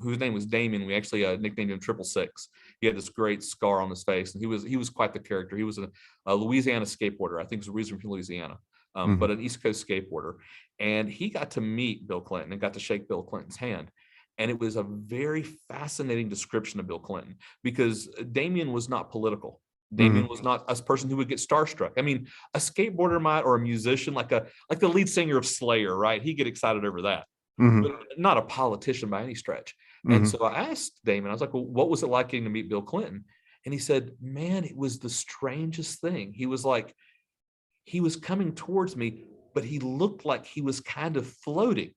Speaker 2: whose name was Damien, we actually nicknamed him 666. He had this great scar on his face, and he was quite the character. He was a Louisiana skateboarder. I think he's originally from Louisiana, but an East Coast skateboarder. And he got to meet Bill Clinton and got to shake Bill Clinton's hand. And it was a very fascinating description of Bill Clinton, because Damien was not political. Damien was not a person who would get starstruck. I mean, a skateboarder might, or a musician, like the lead singer of Slayer, right? He'd get excited over that, but not a politician by any stretch. And so I asked Damien, I was like, well, what was it like getting to meet Bill Clinton? And he said, man, it was the strangest thing. He was like, he was coming towards me, but he looked like he was kind of floating.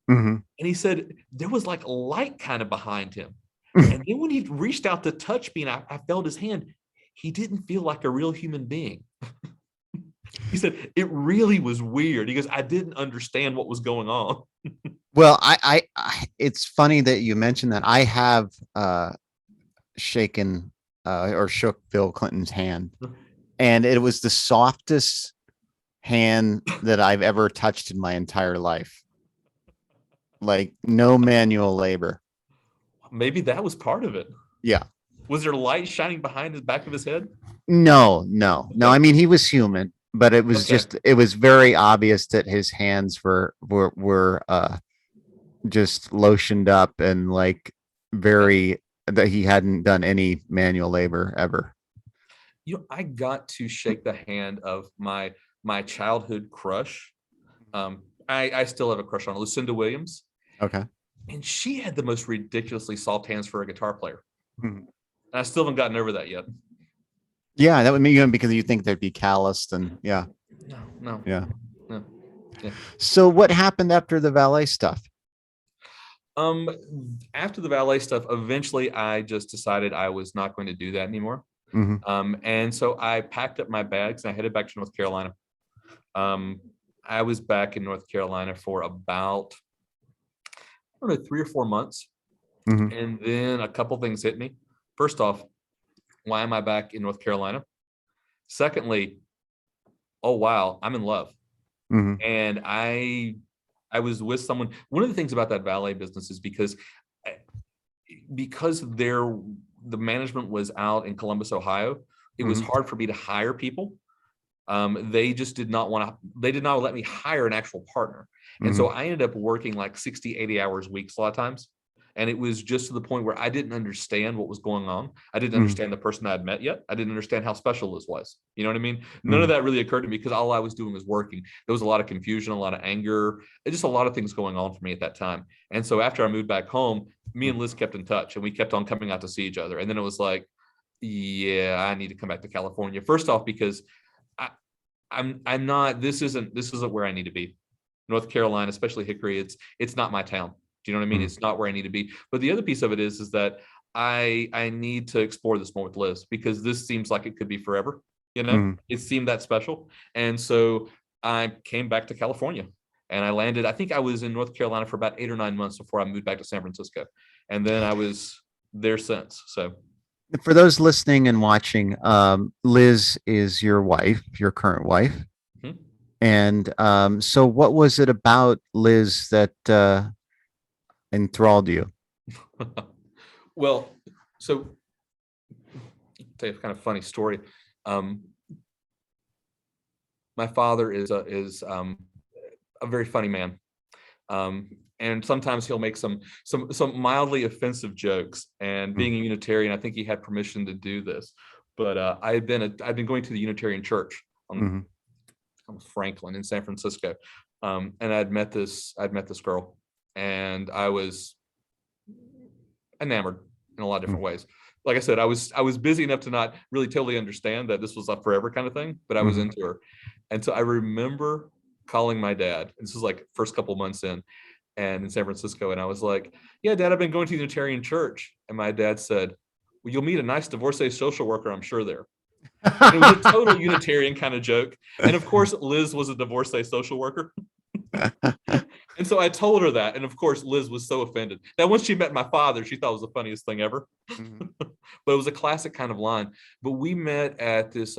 Speaker 2: And he said, there was like light kind of behind him. And then when he reached out to touch me and I felt his hand, he didn't feel like a real human being. He said, it really was weird. He goes, I didn't understand what was going on.
Speaker 1: Well, I it's funny that you mentioned that. I have shaken or shook Bill Clinton's hand, and it was the softest hand that I've ever touched in my entire life. Like no manual labor.
Speaker 2: Maybe that was part of it.
Speaker 1: Yeah.
Speaker 2: Was there light shining behind the back of his head?
Speaker 1: No. I mean, he was human, but it was it was very obvious that his hands were just lotioned up and like that he hadn't done any manual labor ever.
Speaker 2: I got to shake the hand of my childhood crush. I still have a crush on Lucinda Williams.
Speaker 1: Okay.
Speaker 2: And she had the most ridiculously soft hands for a guitar player. I still haven't gotten over that yet.
Speaker 1: Yeah, that would mean because you think they'd be calloused and yeah.
Speaker 2: No.
Speaker 1: Yeah.
Speaker 2: No. Yeah.
Speaker 1: So what happened after the valet stuff?
Speaker 2: After the valet stuff, eventually I just decided I was not going to do that anymore. And so I packed up my bags and I headed back to North Carolina. I was back in North Carolina for about, I don't know, 3 or 4 months. And then a couple things hit me. First off, why am I back in North Carolina? Secondly, oh, wow, I'm in love. And I was with someone. One of the things about that valet business is because the management was out in Columbus, Ohio, it was hard for me to hire people. They just did not let me hire an actual partner. And so I ended up working like 60, 80 hours weeks a lot of times. And it was just to the point where I didn't understand what was going on. I didn't understand the person I had met yet. I didn't understand how special this was. You know what I mean? None of that really occurred to me because all I was doing was working. There was a lot of confusion, a lot of anger, just a lot of things going on for me at that time. And so after I moved back home, me and Liz kept in touch and we kept on coming out to see each other. And then it was like, yeah, I need to come back to California. First off, because I'm not, this isn't where I need to be. North Carolina, especially Hickory, it's not my town. Do you know what I mean? It's not where I need to be. But the other piece of it is that I need to explore this more with Liz because this seems like it could be forever. It seemed that special. And so I came back to California and I landed, I think I was in North Carolina for about 8 or 9 months before I moved back to San Francisco. And then I was there since. So
Speaker 1: for those listening and watching, Liz is your wife, your current wife. And so what was it about Liz that enthralled you?
Speaker 2: Well, so I'll tell you a kind of funny story. my father is a very funny man. And sometimes he'll make some mildly offensive jokes. And being a Unitarian, I think he had permission to do this. But I've been going to the Unitarian Church on Franklin in San Francisco, and I'd met this girl, and I was enamored in a lot of different ways. Like I said, I was busy enough to not really totally understand that this was a forever kind of thing, but I was into her. And so I remember calling my dad. This was like first couple months in San Francisco, and I was like, "Yeah, Dad, I've been going to the Unitarian Church." And my dad said, "Well, you'll meet a nice divorcee social worker, I'm sure there." And it was a total Unitarian kind of joke. And of course, Liz was a divorcee social worker. And so I told her that, and of course, Liz was so offended. Now, once she met my father, she thought it was the funniest thing ever. But it was a classic kind of line. But we met at this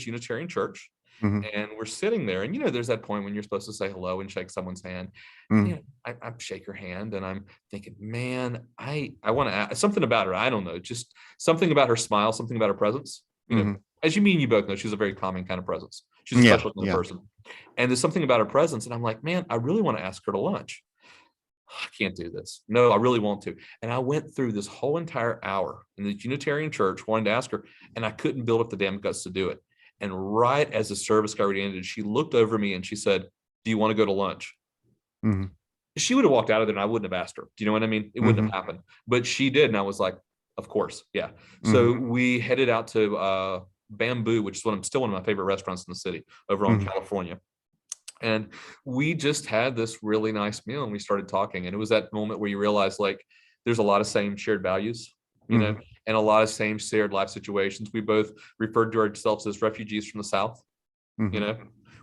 Speaker 2: Unitarian church, and we're sitting there, and there's that point when you're supposed to say hello and shake someone's hand. I shake her hand, and I'm thinking, man, I want to ask something about her. I don't know, just something about her smile, something about her presence. As you both know, she's a very calming kind of presence. She's a special kind of person. And there's something about her presence. And I'm like, man, I really want to ask her to lunch. I can't do this. No, I really want to. And I went through this whole entire hour in the Unitarian church wanting to ask her, and I couldn't build up the damn guts to do it. And right as the service got ready to end, she looked over me and she said, "Do you want to go to lunch?" She would have walked out of there and I wouldn't have asked her. Do you know what I mean? It wouldn't have happened. But she did. And I was like, of course. Yeah. So we headed out to Bamboo, which is still one of my favorite restaurants in the city over on California. And we just had this really nice meal, and we started talking. And it was that moment where you realize, like, there's a lot of same shared values, and a lot of same shared life situations. We both referred to ourselves as refugees from the South.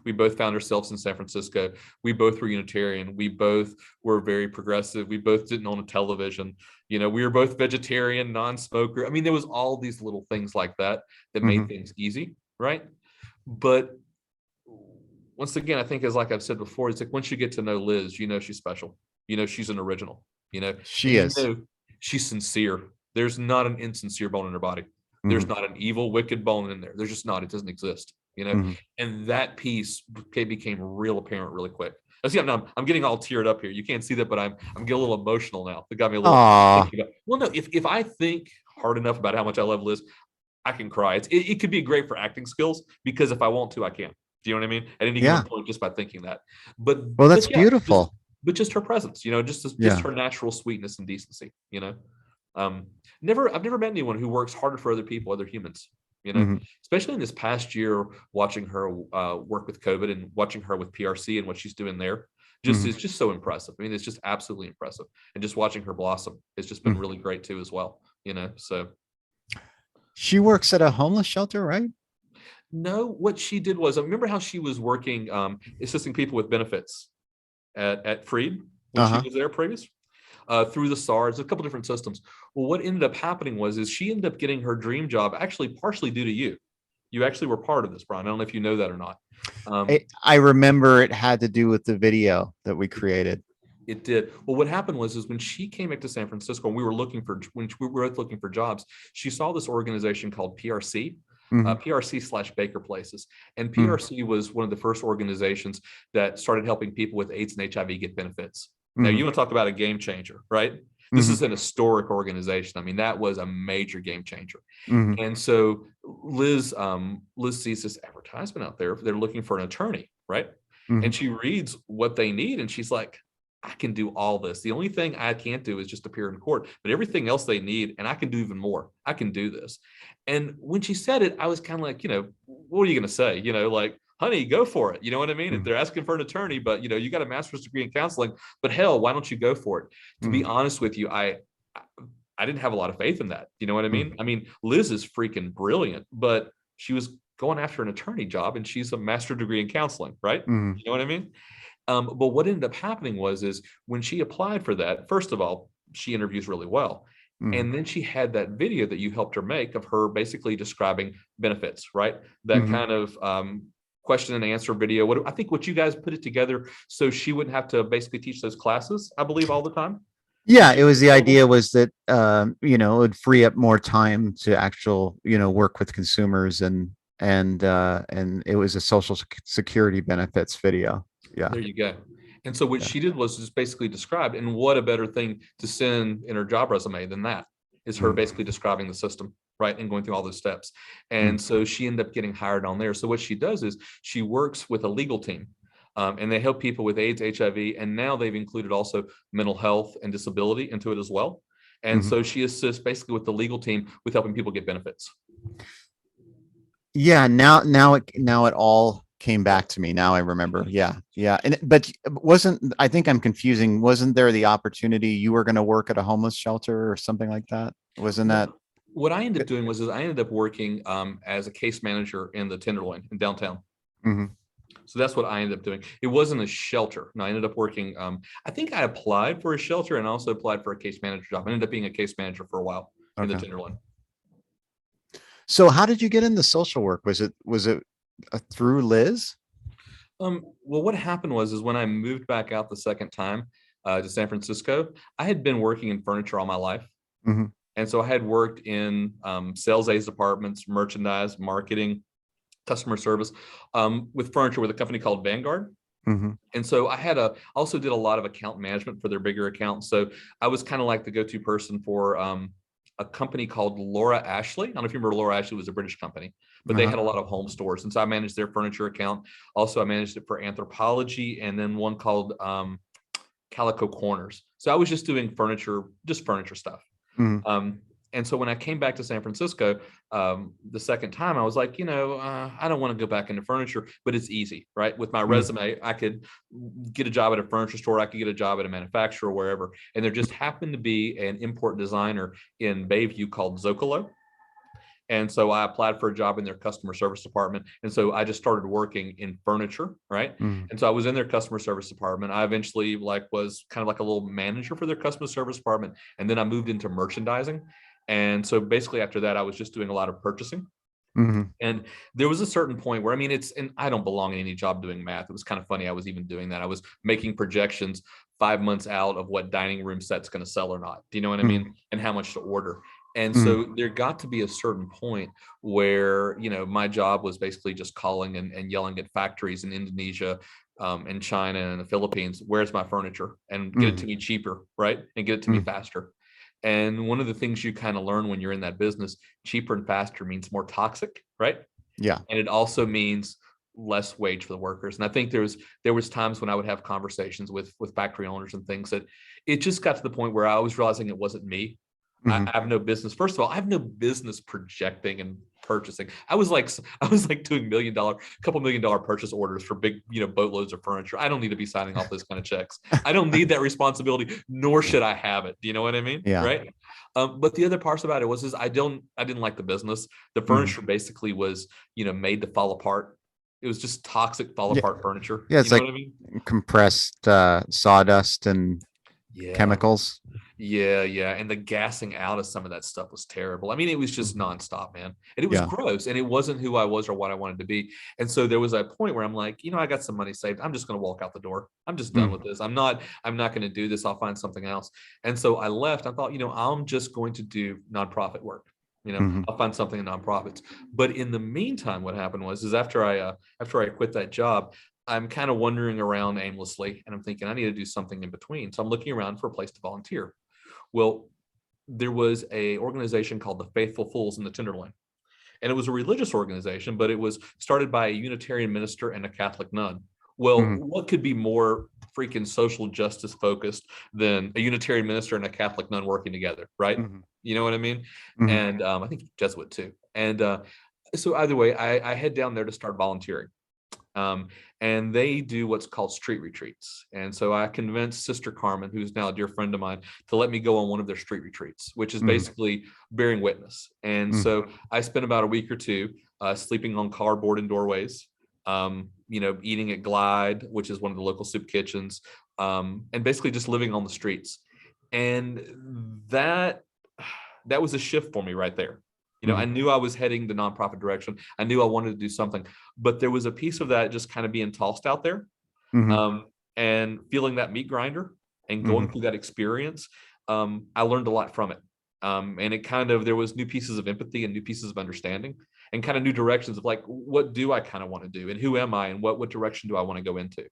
Speaker 2: We both found ourselves in San Francisco. We both were Unitarian. We both were very progressive. We both didn't own a television. We were both vegetarian, non-smoker. I mean, there was all these little things like that made things easy, right? But once again, I think, like I've said before, it's like once you get to know Liz, she's special. She's an original.
Speaker 1: She is.
Speaker 2: She's sincere. There's not an insincere bone in her body. There's not an evil, wicked bone in there. There's just not. It doesn't exist. And that piece became real apparent really quick. See, I'm getting all teared up here. You can't see that, but I'm getting a little emotional now. It got me a little. Well, no, if I think hard enough about how much I love Liz, I can cry. It could be great for acting skills, because if I want to, I can. Do you know what I mean? At any given point, just by thinking that. But
Speaker 1: that's beautiful.
Speaker 2: Just her presence, just her natural sweetness and decency. I've never met anyone who works harder for other people, other humans. Especially in this past year, watching her work with COVID and watching her with PRC and what she's doing there, is just so impressive. I mean, it's just absolutely impressive. And just watching her blossom has just been really great too, as well. So
Speaker 1: she works at a homeless shelter, right?
Speaker 2: No, what she did was, I remember how she was working, assisting people with benefits at Freed when she was there previous. Through the SARS, a couple different systems. Well, what ended up happening is she ended up getting her dream job actually partially due to you. You actually were part of this, Brian. I don't know if you know that or not.
Speaker 1: I remember it had to do with the video that we created.
Speaker 2: It did. Well, what happened was when she came back to San Francisco and when we were both looking for jobs, she saw this organization called PRC. PRC/Baker Places. And PRC was one of the first organizations that started helping people with AIDS and HIV get benefits. Now, you want to talk about a game changer, right? This is an historic organization. I mean, that was a major game changer. And so Liz sees this advertisement out there. They're looking for an attorney, right? And she reads what they need, and she's like, I can do all this. The only thing I can't do is just appear in court, but everything else they need, and I can do even more. I can do this. And when she said it, I was kind of like, what are you going to say? Like, honey, go for it. You know what I mean? If they're asking for an attorney, but you got a master's degree in counseling, but hell, why don't you go for it? To be honest with you, I didn't have a lot of faith in that. You know what I mean? I mean, Liz is freaking brilliant, but she was going after an attorney job, and she's a master's degree in counseling, right? You know what I mean? But what ended up happening is when she applied for that, first of all, she interviews really well. And then she had that video that you helped her make of her basically describing benefits, right? That kind of question and answer video. I think what you guys put it together so she wouldn't have to basically teach those classes, I believe, all the time.
Speaker 1: Yeah, it was the idea was that, it would free up more time to work with consumers and and it was a social security benefits video. Yeah.
Speaker 2: There you go. And so what
Speaker 1: Yeah.
Speaker 2: she did was just basically described, and what a better thing to send in her job resume than that is her
Speaker 1: Mm,
Speaker 2: basically describing the system, right? And going through all those steps.
Speaker 1: mm,
Speaker 2: And so she ended up getting hired on there. So what she does is she works with a legal team. And they help people with AIDS, HIV, and now they've included also mental health and disability into it as well. And
Speaker 1: mhm.
Speaker 2: so she assists basically with the legal team with helping people get benefits.
Speaker 1: Yeah, now it all came back to me. Now I remember. Yeah, yeah. But wasn't, I think I'm confusing. Wasn't there the opportunity you were going to work at a homeless shelter or something like that? Wasn't that?
Speaker 2: What I ended up doing was I ended up working as a case manager in the Tenderloin in downtown.
Speaker 1: Mhm.
Speaker 2: So that's what I ended up doing. It wasn't a shelter. No, I ended up working. I think I applied for a shelter and also applied for a case manager job. I ended up being a case manager for a while in the
Speaker 1: Okay.
Speaker 2: Tenderloin.
Speaker 1: So how did you get into social work? Was it through Liz?
Speaker 2: Well, what happened was when I moved back out the second time to San Francisco, I had been working in furniture all my life.
Speaker 1: Mhm.
Speaker 2: And so I had worked in sales aids departments, merchandise, marketing, customer service with furniture with a company called Vanguard.
Speaker 1: Mhm.
Speaker 2: And so also did a lot of account management for their bigger accounts. So I was kind of like the go-to person for a company called Laura Ashley. I don't know if you remember Laura Ashley was a British company, but they
Speaker 1: Uh-huh.
Speaker 2: had a lot of home stores. And so I managed their furniture account. Also, I managed it for Anthropology and then one called Calico Corners. So I was just doing just furniture stuff.
Speaker 1: Mhm.
Speaker 2: Um, and so when I came back to San Francisco the second time, I was like, I don't want to go back into furniture, but it's easy, right? With my
Speaker 1: Mhm.
Speaker 2: resume, I could get a job at a furniture store. I could get a job at a manufacturer, wherever. And there just happened to be an import designer in Bayview called Zocalo. And so I applied for a job in their customer service department. And so I just started working in furniture, right?
Speaker 1: Mhm.
Speaker 2: And so I was in their customer service department. I eventually was kind of like a little manager for their customer service department. And then I moved into merchandising. And so basically after that, I was just doing a lot of purchasing.
Speaker 1: Mhm.
Speaker 2: And there was a certain point where, and I don't belong in any job doing math. It was kind of funny. I was even doing that. I was making projections 5 months out of what dining room set's going to sell or not. Do you know what I
Speaker 1: Mhm.
Speaker 2: mean? And how much to order. And
Speaker 1: Mhm.
Speaker 2: so there got to be a certain point where, my job was basically just calling and yelling at factories in Indonesia and China and the Philippines, where's my furniture, and get it to
Speaker 1: Mhm.
Speaker 2: me cheaper, right? And get it to me
Speaker 1: Mhm.
Speaker 2: faster. And one of the things you kind of learn when you're in that business, cheaper and faster means more toxic, right?
Speaker 1: Yeah.
Speaker 2: And it also means less wage for the workers. And I think there was times when I would have conversations with factory owners and things that it just got to the point where I was realizing it wasn't me. I
Speaker 1: Mhm.
Speaker 2: have no business. First of all, I have no business projecting and purchasing. I was like doing couple $1 million purchase orders for big, boatloads of furniture. I don't need to be signing off those kind of checks. I don't need that responsibility, nor should I have it. Do you know what I mean?
Speaker 1: Yeah.
Speaker 2: Right. But the other parts about it is I didn't like the business. The
Speaker 1: Mhm.
Speaker 2: furniture basically was, made to fall apart. It was just toxic, fall
Speaker 1: Yeah.
Speaker 2: apart furniture.
Speaker 1: Yeah.
Speaker 2: You
Speaker 1: It's
Speaker 2: know
Speaker 1: like
Speaker 2: what I mean?
Speaker 1: compressed sawdust and
Speaker 2: Yeah.
Speaker 1: chemicals.
Speaker 2: Yeah, yeah. And the gassing out of some of that stuff was terrible. I mean, it was just
Speaker 1: Mhm.
Speaker 2: nonstop, man. And it was
Speaker 1: Yeah.
Speaker 2: gross. And it wasn't who I was or what I wanted to be. And so there was a point where I'm like, I got some money saved. I'm just going to walk out the door. I'm just done with
Speaker 1: Mhm.
Speaker 2: this. I'm not going to do this. I'll find something else. And so I left. I thought, I'm just going to do nonprofit work.
Speaker 1: Mhm.
Speaker 2: I'll find something in nonprofits. But in the meantime, what happened is after I quit that job, I'm kind of wandering around aimlessly and I'm thinking I need to do something in between. So I'm looking around for a place to volunteer. Well, there was a organization called the Faithful Fools in the Tenderloin. And it was a religious organization, but it was started by a Unitarian minister and a Catholic nun. Well,
Speaker 1: Mhm.
Speaker 2: what could be more freaking social justice focused than a Unitarian minister and a Catholic nun working together, right?
Speaker 1: Mhm.
Speaker 2: You know what I mean?
Speaker 1: Mhm.
Speaker 2: And I think Jesuit too. And so either way, I head down there to start volunteering. Um, and they do what's called street retreats. And so I convinced Sister Carmen, who's now a dear friend of mine, to let me go on one of their street retreats, which is
Speaker 1: Mhm.
Speaker 2: basically bearing witness. And
Speaker 1: Mhm.
Speaker 2: so I spent about a week or two sleeping on cardboard in doorways, eating at Glide, which is one of the local soup kitchens, and basically just living on the streets. And that was a shift for me right there. I
Speaker 1: Mhm.
Speaker 2: knew I was heading the nonprofit direction. I knew I wanted to do something, but there was a piece of that just kind of being tossed out there,
Speaker 1: Mhm.
Speaker 2: and feeling that meat grinder and going
Speaker 1: Mhm.
Speaker 2: through that experience. I learned a lot from it. And there was new pieces of empathy and new pieces of understanding. and kind of new directions of like, what do I kind of want to do, and who am I, and what direction do I want to go into.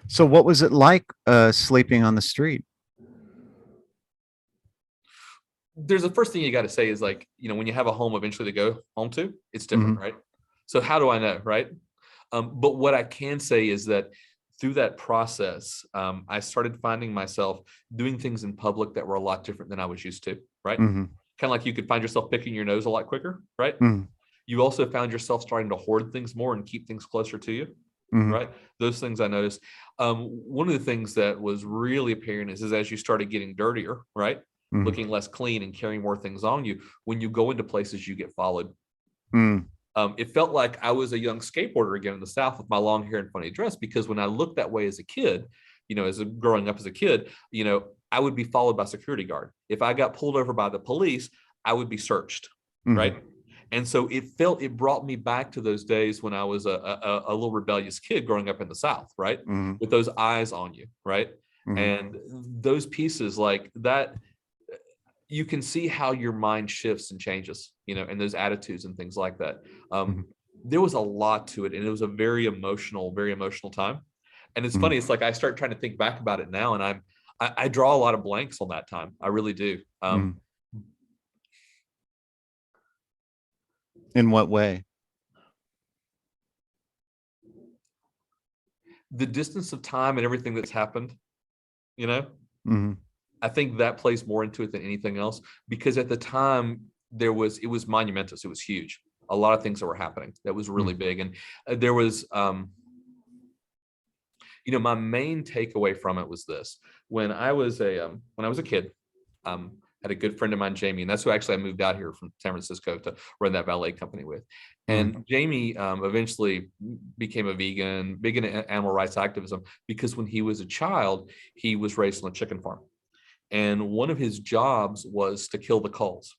Speaker 1: So what was it like sleeping on the street?
Speaker 2: There's the first thing you got to say is like, when you have a home eventually to go home to, it's different, right? So how do I know, right? But what I can say is that through that process, I started finding myself doing things in public that were a lot different than I was used to, right? Kind of like you could find yourself picking your nose a lot quicker, right? You also found yourself starting to hoard things more and keep things closer to you, right? Those things I noticed. One of the things that was really apparent is as you started getting dirtier, right? Looking less clean and carrying more things on you, when you go into places, you get followed. It felt like I was a young skateboarder again in the South with my long hair and funny dress, because when I looked that way as a kid, growing up as a kid, I would be followed by a security guard. If I got pulled over by the police, I would be searched, right? And so it brought me back to those days when I was a little rebellious kid growing up in the South, right? With those eyes on you, right? And those pieces like that, you can see how your mind shifts and changes, and those attitudes and things like that. There was a lot to it, and it was a very emotional time. And it's funny, it's like I start trying to think back about it now, and I draw a lot of blanks on that time. I really do.
Speaker 1: In what way?
Speaker 2: The distance of time and everything that's happened, I think that plays more into it than anything else, because at the time it was monumentous. It was huge. A lot of things that were happening that was really big. And there was, my main takeaway from it was this: when I was a kid, had a good friend of mine, Jamie, and that's who actually I moved out here from San Francisco to run that valet company with. And Jamie eventually became a vegan, big into animal rights activism, because when he was a child, he was raised on a chicken farm. And one of his jobs was to kill the culls.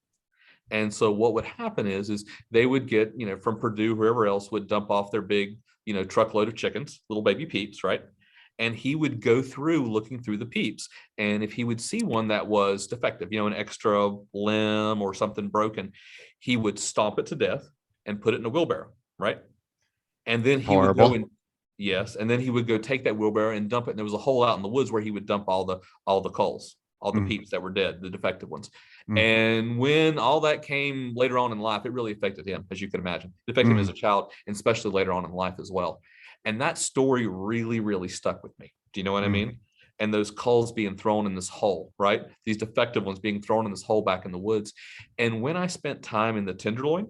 Speaker 2: And so what would happen is they would get, from Purdue, whoever else would dump off their big, truckload of chickens, little baby peeps, right? And he would go through looking through the peeps. And if he would see one that was defective, an extra limb or something broken, he would stomp it to death and put it in a wheelbarrow, right? And then he would go and and then he would go take that wheelbarrow and dump it. And there was a hole out in the woods where he would dump all the culls, all the peeps that were dead, the defective ones. And when all that came later on in life, it really affected him, as you can imagine. It affected him as a child, and especially later on in life as well. And that story really, really stuck with me. Do you know what I mean? And those culls being thrown in this hole, right? These defective ones being thrown in this hole back in the woods. And when I spent time in the Tenderloin,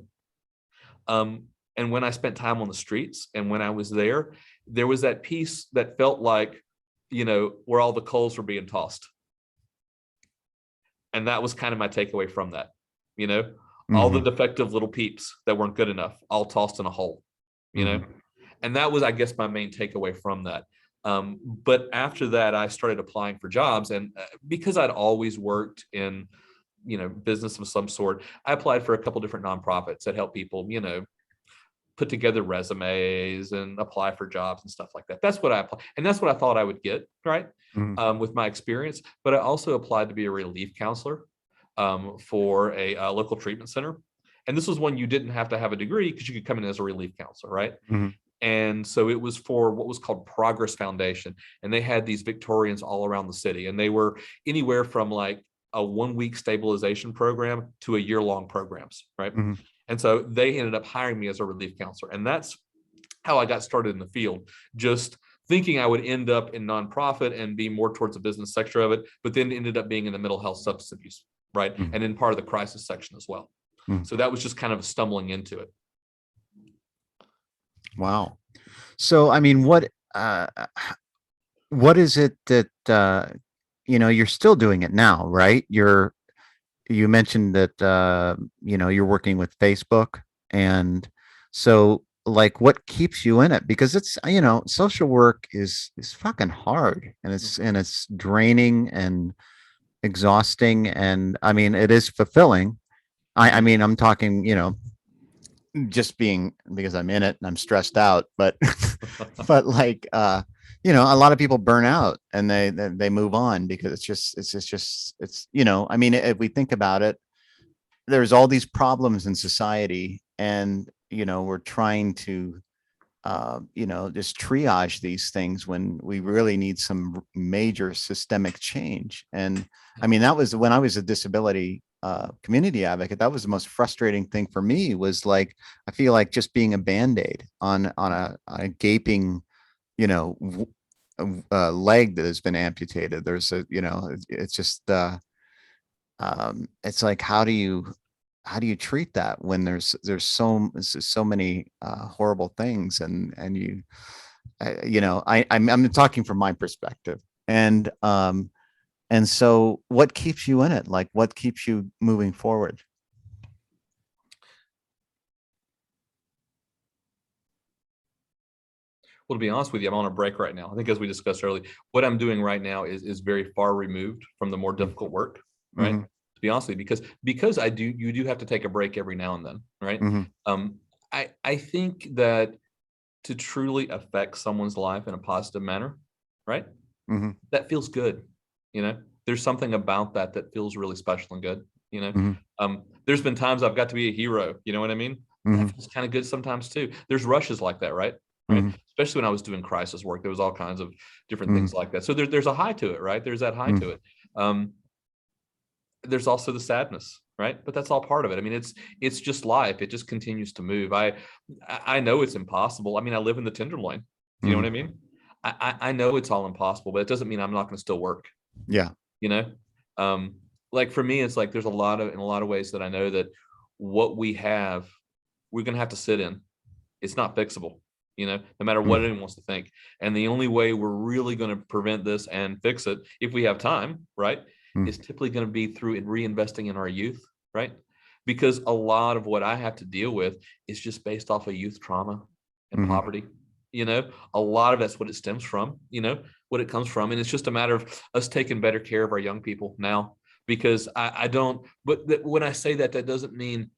Speaker 2: and when I spent time on the streets, and when I was there was that piece that felt like, where all the culls were being tossed. And that was kind of my takeaway from that, all the defective little peeps that weren't good enough, all tossed in a hole, and that was, I guess, my main takeaway from that. But after that, I started applying for jobs, and because I'd always worked in, business of some sort, I applied for a couple different nonprofits that help people, put together resumes and apply for jobs and stuff like that. That's what I applied, and that's what I thought I would get, right? With my experience. But I also applied to be a relief counselor for a local treatment center. And this was one you didn't have to have a degree, because you could come in as a relief counselor, right? And so it was for what was called Progress Foundation. And they had these Victorians all around the city. And they were anywhere from like a 1-week stabilization program to a year-long programs, right? And so they ended up hiring me as a relief counselor. And that's how I got started in the field, just thinking I would end up in nonprofit and be more towards the business sector of it, but then ended up being in the mental health substance abuse, right? And in part of the crisis section as well. So that was just kind of stumbling into it.
Speaker 1: Wow. So, I mean, what is it that, you're still doing it now, right? You mentioned that, you're working with Facebook. And so like, what keeps you in it? Because it's, social work is fucking hard, and it's draining and exhausting. And I mean, it is fulfilling. I mean, I'm talking, just being, because I'm in it and I'm stressed out, but but like a lot of people burn out and they move on, because it's I mean, if we think about it, there's all these problems in society, and we're trying to just triage these things when we really need some major systemic change. And I mean, that was when I was a disability community advocate. That was the most frustrating thing for me, was like, I feel like just being a band-aid on a gaping, leg that has been amputated. There's it's just, it's like, how do you treat that when there's so many horrible things, and I'm talking from my perspective, and so what keeps you in it? Like, what keeps you moving forward?
Speaker 2: Well, to be honest with you, I'm on a break right now. I think, as we discussed earlier, what I'm doing right now is very far removed from the more difficult work, right?
Speaker 1: Mhm.
Speaker 2: To be honest with you, because you do have to take a break every now and then, right?
Speaker 1: Mhm.
Speaker 2: I think that to truly affect someone's life in a positive manner, right?
Speaker 1: Mhm.
Speaker 2: That feels good. There's something about that feels really special and good.
Speaker 1: Mhm.
Speaker 2: There's been times I've got to be a hero. You know what I mean? That
Speaker 1: Mhm.
Speaker 2: feels kind of good sometimes too. There's rushes like that, right? Right.
Speaker 1: Mhm.
Speaker 2: Especially when I was doing crisis work, there was all kinds of different
Speaker 1: Mhm.
Speaker 2: things like that. So there's a high to it, right? There's that high to it. Um, there's also the sadness, right? But that's all part of it. I mean, it's just life. It just continues to move. I know it's impossible. I mean, I live in the Tenderloin. You know what I
Speaker 1: Mhm.
Speaker 2: mean? I know it's all impossible, but it doesn't mean I'm not going to still work.
Speaker 1: Yeah.
Speaker 2: You know, um, like for me, it's like there's in a lot of ways that I know that what we have, we're going to have to sit in. It's not fixable. No matter what
Speaker 1: Mhm.
Speaker 2: anyone wants to think. And the only way we're really going to prevent this and fix it, if we have time, right, is
Speaker 1: Mhm.
Speaker 2: typically going to be through reinvesting in our youth, right? Because a lot of what I have to deal with is just based off of youth trauma and
Speaker 1: Mhm.
Speaker 2: poverty. A lot of that's what it stems from, what it comes from. And it's just a matter of us taking better care of our young people now. Because I don't, but when I say that, that doesn't mean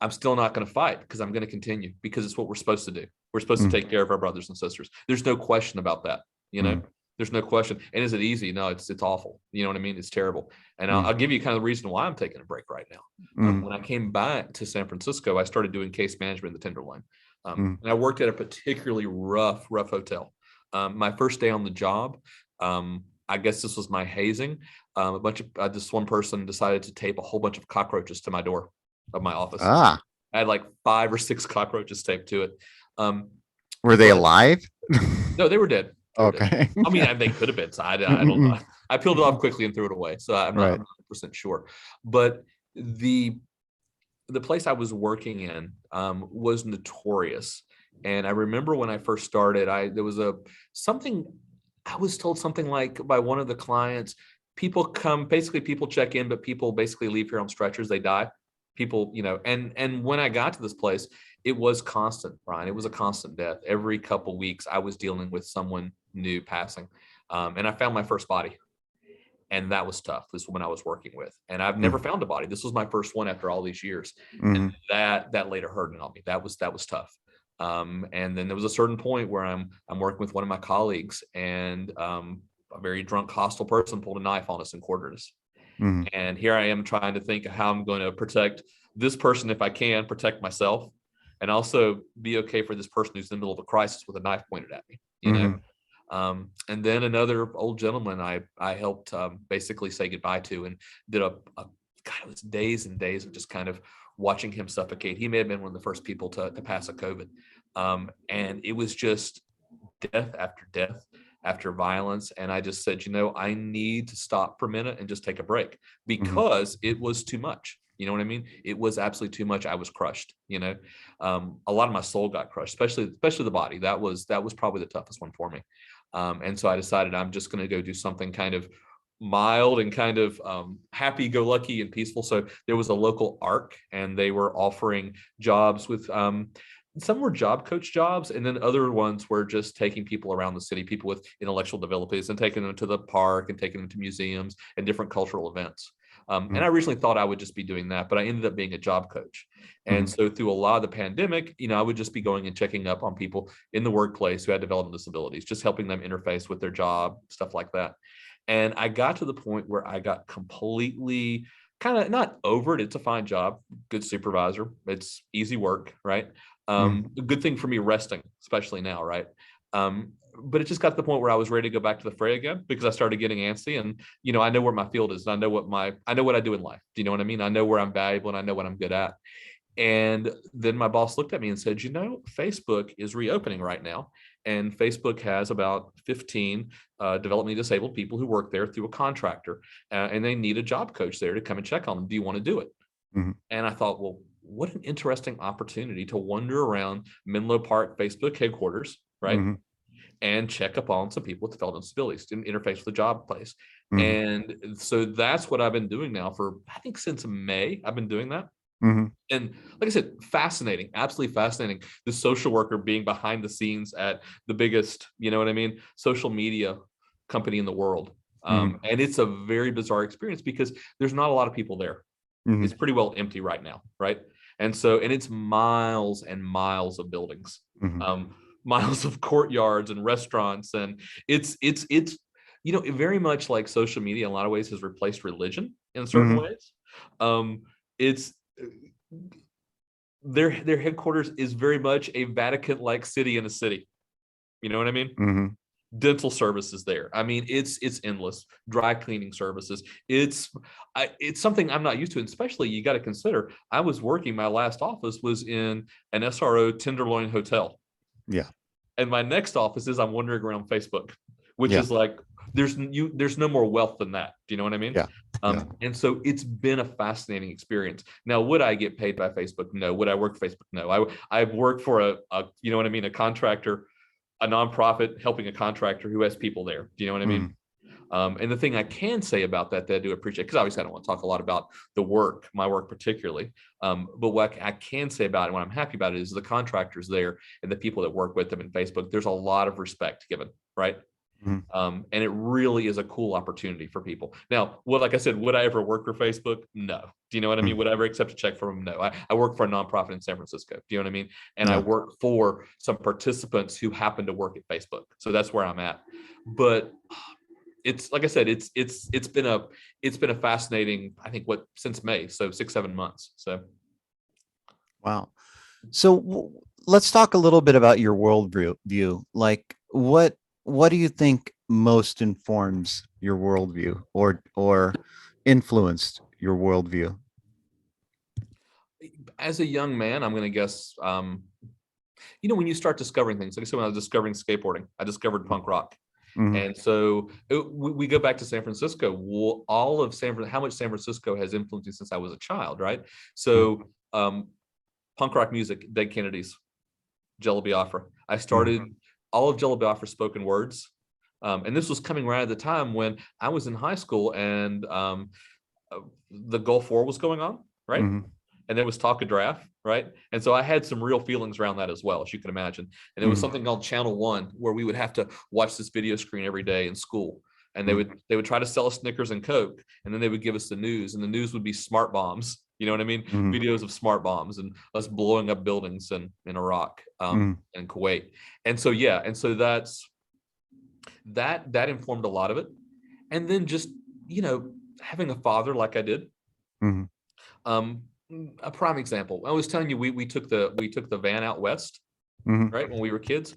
Speaker 2: I'm still not going to fight, because I'm going to continue, because it's what we're supposed to do. We're supposed to
Speaker 1: Mhm.
Speaker 2: take care of our brothers and sisters. There's no question about that. You know,
Speaker 1: Mhm.
Speaker 2: there's no question. And is it easy? No, it's awful. You know what I mean? It's terrible. And I'll,
Speaker 1: Mhm.
Speaker 2: I'll give you kind of the reason why I'm taking a break right now.
Speaker 1: Mhm.
Speaker 2: When I came back to San Francisco, I started doing case management in the Tenderloin.
Speaker 1: Mhm.
Speaker 2: And I worked at a particularly rough hotel. My first day on the job, I guess this was my hazing. A bunch of this one person decided to tape a whole bunch of cockroaches to my door of my office.
Speaker 1: Ah,
Speaker 2: I had like 5 or 6 cockroaches taped to it.
Speaker 1: were they
Speaker 2: But
Speaker 1: alive?
Speaker 2: no, they were dead. They were dead.
Speaker 1: Okay.
Speaker 2: I mean, they could have been. So I don't know. I peeled it off quickly and threw it away. So I'm
Speaker 1: Right.
Speaker 2: not 100% sure. But the place I was working in was notorious. And I remember when I first started, there was something I was told, something like, by one of the clients, people check in, but people basically leave here on stretchers. They die. People, and when I got to this place, it was constant, Brian. It was a constant death. Every couple weeks, I was dealing with someone new passing. And I found my first body. And that was tough. This woman I was working with, and I've never
Speaker 1: Mhm.
Speaker 2: found a body. This was my first one after all these years, and
Speaker 1: Mhm.
Speaker 2: that laid a hurting on me. That was tough. And then there was a certain point where I'm working with one of my colleagues, and a very drunk, hostile person pulled a knife on us and quartered us.
Speaker 1: Mhm.
Speaker 2: And here I am trying to think of how I'm going to protect this person, if I can protect myself, and also be okay for this person who's in the middle of a crisis with a knife pointed at me.
Speaker 1: Mhm.
Speaker 2: And then another old gentleman I helped basically say goodbye to, and did God, it was days and days of just kind of watching him suffocate. He may have been one of the first people to pass a COVID. And it was just death after death after violence. And I just said, I need to stop for a minute and just take a break,
Speaker 1: Mhm.
Speaker 2: because it was too much. You know what I mean? It was absolutely too much. I was crushed. A lot of my soul got crushed, especially the body. That was probably the toughest one for me. And so I decided I'm just going to go do something kind of mild and kind of happy-go-lucky and peaceful. So there was a local ARC, and they were offering jobs with some were job coach jobs, and then other ones were just taking people around the city, people with intellectual disabilities, and taking them to the park and taking them to museums and different cultural events. And I
Speaker 1: Mhm.
Speaker 2: originally thought I would just be doing that, but I ended up being a job coach. And
Speaker 1: Mhm.
Speaker 2: so through a lot of the pandemic, I would just be going and checking up on people in the workplace who had developmental disabilities, just helping them interface with their job, stuff like that. And I got to the point where I got completely kind of not over it. It's a fine job, good supervisor. It's easy work, right? A good thing for me resting, especially now, right? But it just got to the point where I was ready to go back to the fray again because I started getting antsy, and I know where my field is, and I know what I do in life. Do you know what I mean? I know where I'm valuable, and I know what I'm good at. And then my boss looked at me and said, Facebook is reopening right now. And Facebook has about 15 developmentally disabled people who work there through a contractor. And they need a job coach there to come and check on them. Do you want to do it? And I thought, well, what an interesting opportunity to wander around Menlo Park Facebook headquarters, right? And check up on some people with developmental disabilities and interface with the job place. And so that's what I've been doing now for, I think, since May. I've been doing that. And like I said, fascinating, absolutely fascinating. The social worker being behind the scenes at the biggest, social media company in the world. And it's a very bizarre experience because there's not a lot of people there. It's pretty well empty right now, right? And it's miles and miles of buildings, miles of courtyards and restaurants. And it's very much like social media in a lot of ways has replaced religion in certain ways. It's their headquarters is very much a Vatican-like city in a city. You know what I mean? Dental services there. I mean, it's endless. Dry cleaning services. It's something I'm not used to. And especially, you got to consider, I was working. My last office was in an SRO Tenderloin hotel.
Speaker 1: Yeah.
Speaker 2: And my next office is I'm wandering around Facebook, which is like there's no more wealth than that. Do you know what I mean?
Speaker 1: Yeah.
Speaker 2: And so it's been a fascinating experience. Now, would I get paid by Facebook? No. Would I work for Facebook? No. I've worked for a contractor, a nonprofit helping a contractor who has people there. Do you know what I mean? And the thing I can say about that I do appreciate, because obviously I don't want to talk a lot about the work, my work particularly, but what I can say about it, what I'm happy about it, is the contractors there and the people that work with them in Facebook. There's a lot of respect given, right? And it really is a cool opportunity for people. Now, like I said, would I ever work for Facebook? No. Do you know what I mean? Would I ever accept a check from them? No. I work for a nonprofit in San Francisco. Do you know what I mean? And I work for some participants who happen to work at Facebook. So that's where I'm at. But it's like I said, it's been a fascinating, I think, since May, so 6-7 months. So
Speaker 1: wow. So let's talk a little bit about your worldview. Like what do you think most informs your worldview or influenced your worldview?
Speaker 2: As a young man, I'm going to guess, when you start discovering things, like I said, when I was discovering skateboarding, I discovered punk rock. And so we go back to San Francisco. How much San Francisco has influenced me since I was a child, right? So punk rock music, Dead Kennedys, Jello Biafra. I started all of Jello Biafra's spoken words. And this was coming right at the time when I was in high school and the Gulf War was going on, right? And there was talk of draft, right? And so I had some real feelings around that as well, as you can imagine. And there was something called Channel 1 where we would have to watch this video screen every day in school. And they would try to sell us Snickers and Coke, and then they would give us the news, and the news would be smart bombs. You know what I mean? Videos of smart bombs and us blowing up buildings in Iraq and Kuwait. And so that informed a lot of it. And then just having a father like I did. A prime example. I was telling you, we took the van out west, right, when we were kids.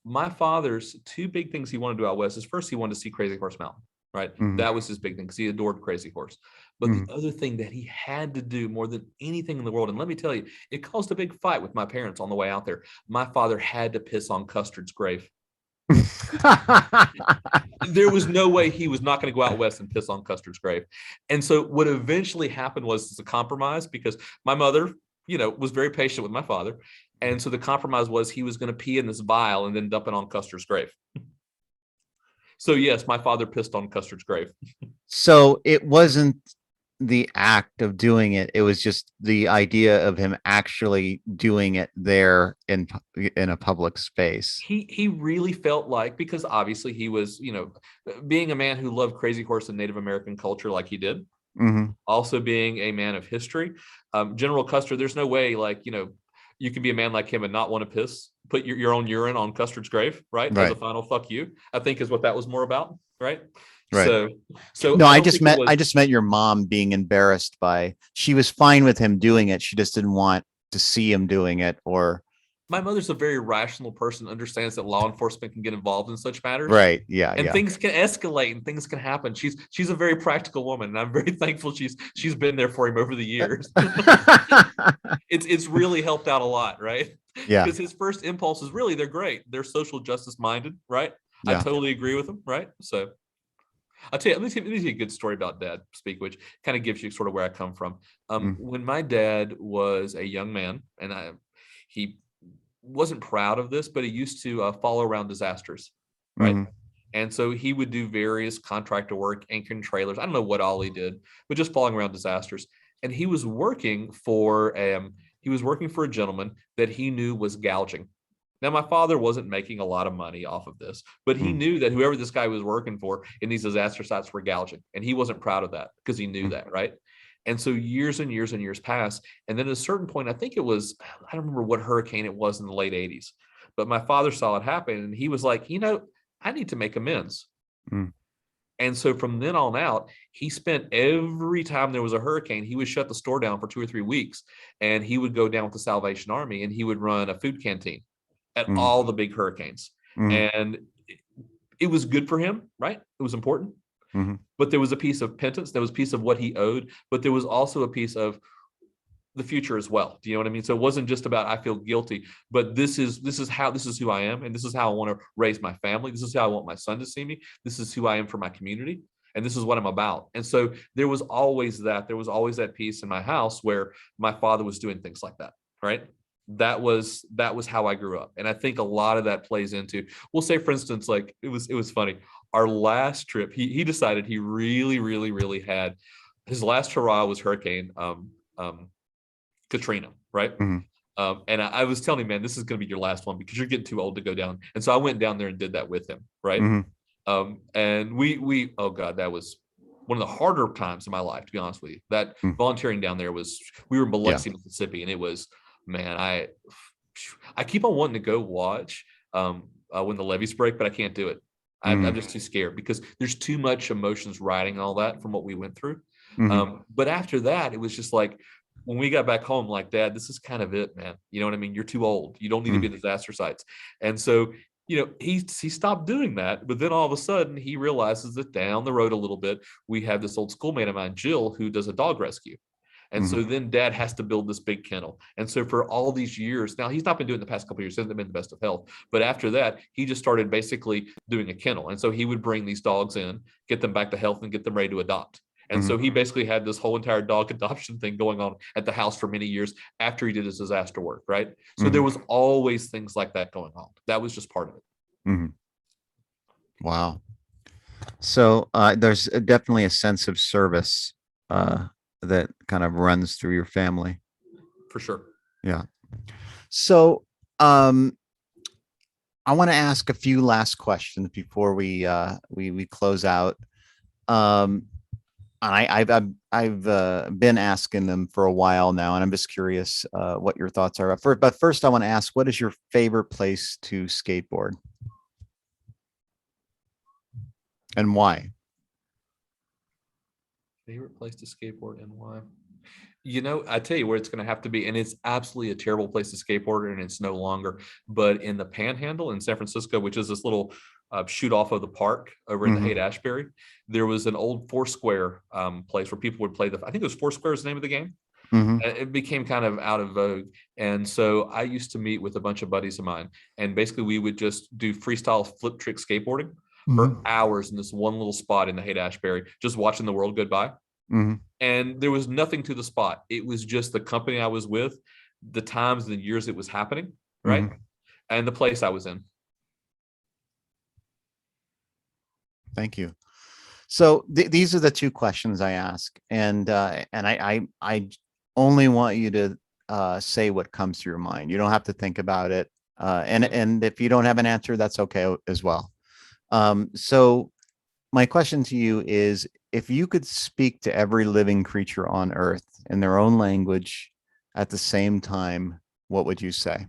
Speaker 2: My father's two big things he wanted to do out west is, first, he wanted to see Crazy Horse Mountain, right? That was his big thing because he adored Crazy Horse. But the other thing that he had to do more than anything in the world, and let me tell you, it caused a big fight with my parents on the way out there. My father had to piss on Custard's grave. There was no way he was not going to go out west and piss on Custard's grave. And so what eventually happened was a compromise, because my mother, was very patient with my father. And so the compromise was he was going to pee in this vial and then dump it on Custard's grave. So yes, my father pissed on Custard's grave.
Speaker 1: So it wasn't the act of doing it. It was just the idea of him actually doing it there in a public space.
Speaker 2: He really felt like, because obviously he was, being a man who loved Crazy Horse and Native American culture like he did, also being a man of history, General Custer, there's no way, You can be a man like him and not want to put your own urine on Custard's grave, right? As a final fuck you, I think is what that was more about, right?
Speaker 1: Right.
Speaker 2: So
Speaker 1: no,
Speaker 2: I
Speaker 1: I just meant your mom being embarrassed she was fine with him doing it. She just didn't want to see him doing it. Or
Speaker 2: my mother's a very rational person, understands that law enforcement can get involved in such matters.
Speaker 1: Right. Yeah.
Speaker 2: And things can escalate and things can happen. She's a very practical woman, and I'm very thankful she's been there for him over the years. It's really helped out a lot, right?
Speaker 1: Yeah.
Speaker 2: Because his first impulse is really, they're great. They're social justice minded, right? Yeah. I totally agree with them, right? So I'll tell you, let me tell you a good story about Dad, which kind of gives you sort of where I come from. When my dad was a young man, and he wasn't proud of this, but he used to follow around disasters, right? And so he would do various contractor work, anchoring trailers. I don't know what all he did, but just following around disasters. And he was working for a gentleman that he knew was gouging. Now, my father wasn't making a lot of money off of this, but he knew that whoever this guy was working for in these disaster sites were gouging. And he wasn't proud of that because he knew that, right? And so years and years and years passed. And then at a certain point, I don't remember what hurricane it was in the late 80s, but my father saw it happen and he was like, I need to make amends. And so from then on out, he spent every time there was a hurricane, he would shut the store down for 2 or 3 weeks, and he would go down with the Salvation Army and he would run a food canteen at all the big hurricanes. And it was good for him, right? It was important. But there was a piece of penance, there was a piece of what he owed, but there was also a piece of the future as well. Do you know what I mean? So it wasn't just about, I feel guilty, but this is who I am. And this is how I want to raise my family. This is how I want my son to see me. This is who I am for my community. And this is what I'm about. And so there was always that piece in my house where my father was doing things like that, right? That was how I grew up. And I think a lot of that plays into, we'll say, for instance, like it was funny. Our last trip, he decided he really, really, really had his last hurrah was Hurricane Katrina, right? And I was telling him, man, this is going to be your last one because you're getting too old to go down. And so I went down there and did that with him, right? And we oh God, that was one of the harder times in my life, to be honest with you. That volunteering down there we were in Biloxi, Mississippi, and it was, man, I keep on wanting to go watch when the levees break, but I can't do it. I'm just too scared because there's too much emotions riding all that from what we went through. But after that, it was just like, when we got back home, like, Dad, this is kind of it, man. You know what I mean? You're too old. You don't need to be at disaster sites. And so, he stopped doing that. But then all of a sudden, he realizes that down the road a little bit, we have this old schoolmate of mine, Jill, who does a dog rescue. And so then Dad has to build this big kennel. And so for all these years, now he's not been doing it the past couple of years, hasn't been in the best of health. But after that, he just started basically doing a kennel. And so he would bring these dogs in, get them back to health, and get them ready to adopt. And so he basically had this whole entire dog adoption thing going on at the house for many years after he did his disaster work, right? So there was always things like that going on. That was just part of it.
Speaker 1: Wow. So there's definitely a sense of service that kind of runs through your family.
Speaker 2: For sure.
Speaker 1: Yeah. So I want to ask a few last questions before we close out. I've been asking them for a while now, and I'm just curious what your thoughts are. But first, I want to ask, what is your favorite place to skateboard, and why?
Speaker 2: Favorite place to skateboard and why? I tell you where it's going to have to be, and it's absolutely a terrible place to skateboard, and it's no longer. But in the Panhandle in San Francisco, which is this little shoot off of the park over in the Haight-Ashbury, there was an old Foursquare place where people would play I think it was Foursquare is the name of the game. And it became kind of out of vogue. And so I used to meet with a bunch of buddies of mine, and basically we would just do freestyle flip trick skateboarding for hours in this one little spot in the Haight-Ashbury, just watching the world go by. And there was nothing to the spot. It was just the company I was with, the times and the years it was happening, right? And the place I was in.
Speaker 1: Thank you. So these are the two questions I ask, and I only want you to say what comes to your mind. You don't have to think about it, and if you don't have an answer, that's okay as well. So my question to you is, if you could speak to every living creature on Earth in their own language at the same time, what would you say?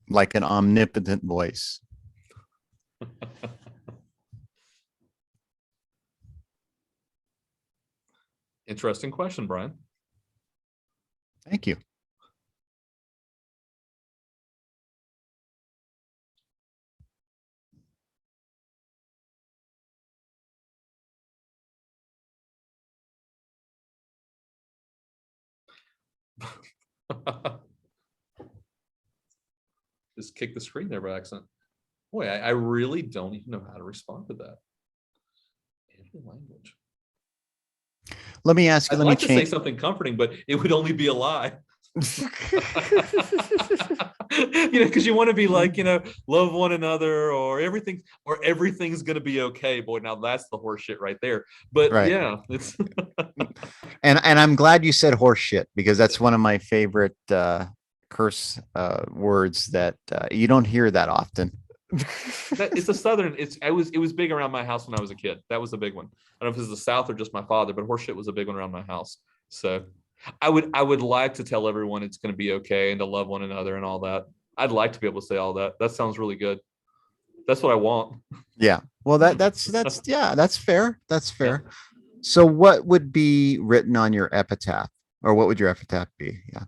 Speaker 1: Like an omnipotent voice.
Speaker 2: Interesting question, Brian.
Speaker 1: Thank you.
Speaker 2: Just kick the screen there by accident. Boy, I really don't even know how to respond to that. Any language.
Speaker 1: Let me ask you.
Speaker 2: I'd like to say something comforting, but it would only be a lie. Because you want to be like, love one another, or everything's gonna be okay. Boy, now that's the horse shit right there. But
Speaker 1: right.
Speaker 2: Yeah, it's
Speaker 1: and I'm glad you said horse shit, because that's one of my favorite curse words that you don't hear that often.
Speaker 2: It's a southern. It was big around my house when I was a kid. That was a big one. I don't know if it was the South or just my father, but horseshit was a big one around my house. So I would like to tell everyone it's going to be okay and to love one another and all that. I'd like to be able to say all that. That sounds really good. That's what I want.
Speaker 1: Yeah. Well, that's yeah, that's fair. That's fair. Yeah. So what would be written on your epitaph, or what would your epitaph be? Yeah.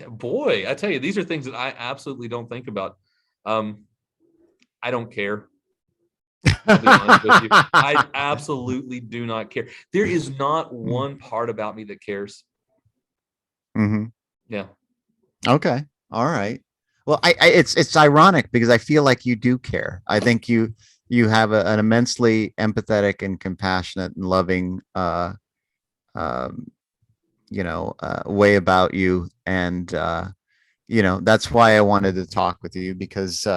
Speaker 2: Boy, I tell you, these are things that I absolutely don't think about. I don't care. I'll be honest with you. I absolutely do not care. There is not one part about me that cares.
Speaker 1: Mm-hmm.
Speaker 2: Yeah.
Speaker 1: Okay. All right. Well, it's ironic, because I feel like you do care. I think you have an immensely empathetic and compassionate and loving way about you. And, that's why I wanted to talk with you, because,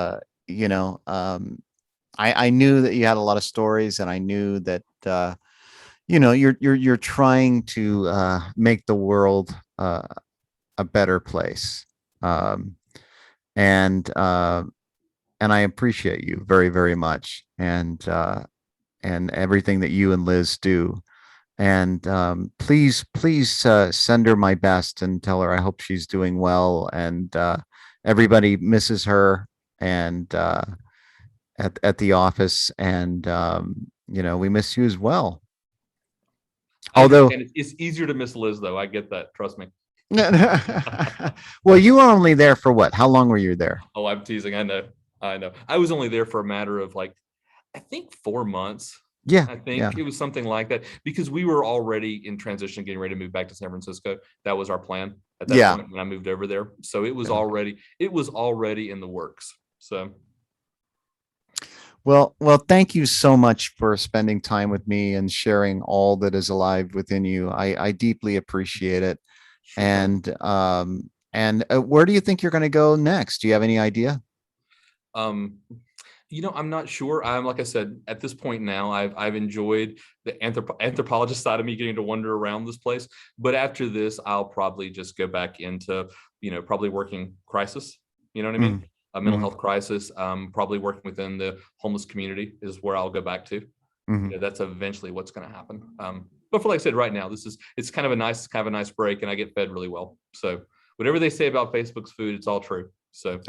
Speaker 1: I knew that you had a lot of stories, and I knew that, you're trying to make the world a better place. And I appreciate you very, very much. And everything that you and Liz do. And please send her my best and tell her I hope she's doing well. And everybody misses her, and at the office. And we miss you as well. Although
Speaker 2: it's easier to miss Liz, though. I get that. Trust me.
Speaker 1: Well, you were only there for what? How long were you there?
Speaker 2: Oh, I'm teasing. I know. I was only there for a matter of I think 4 months.
Speaker 1: Yeah,
Speaker 2: I think it was something like that, because we were already in transition, getting ready to move back to San Francisco. That was our plan at that point when I moved over there. So it was already in the works. So.
Speaker 1: Well, thank you so much for spending time with me and sharing all that is alive within you. I deeply appreciate it. Sure. And where do you think you're going to go next? Do you have any idea?
Speaker 2: I'm not sure. Like I said, at this point now, I've enjoyed the anthropologist side of me, getting to wander around this place. But after this, I'll probably just go back into, probably working crisis. You know what I mean? A mental health crisis. Probably working within the homeless community is where I'll go back to. That's eventually what's going to happen. But for, like I said, right now, it's kind of a nice break, and I get fed really well. So whatever they say about Facebook's food, it's all true. So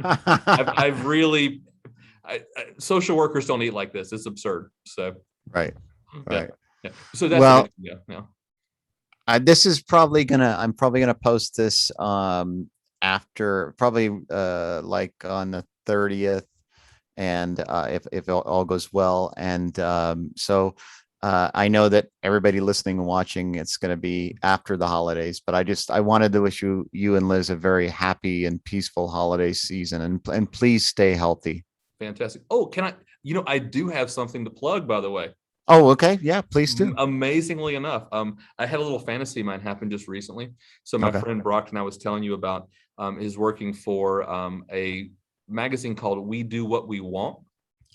Speaker 2: I've really. Social workers don't eat like this. It's absurd. So
Speaker 1: right.
Speaker 2: Yeah. So that's
Speaker 1: this is probably I'm probably gonna post this after, probably like on the 30th, and if all goes well. And so I know that everybody listening and watching, it's going to be after the holidays, but I wanted to wish you and Liz a very happy and peaceful holiday season, and please stay healthy.
Speaker 2: Fantastic. Oh, can I, I do have something to plug, by the way.
Speaker 1: Oh, okay. Yeah, please do.
Speaker 2: Amazingly enough, I had a little fantasy of mine happen just recently. So my friend Brockton, I was telling you about, is working for a magazine called We Do What We Want.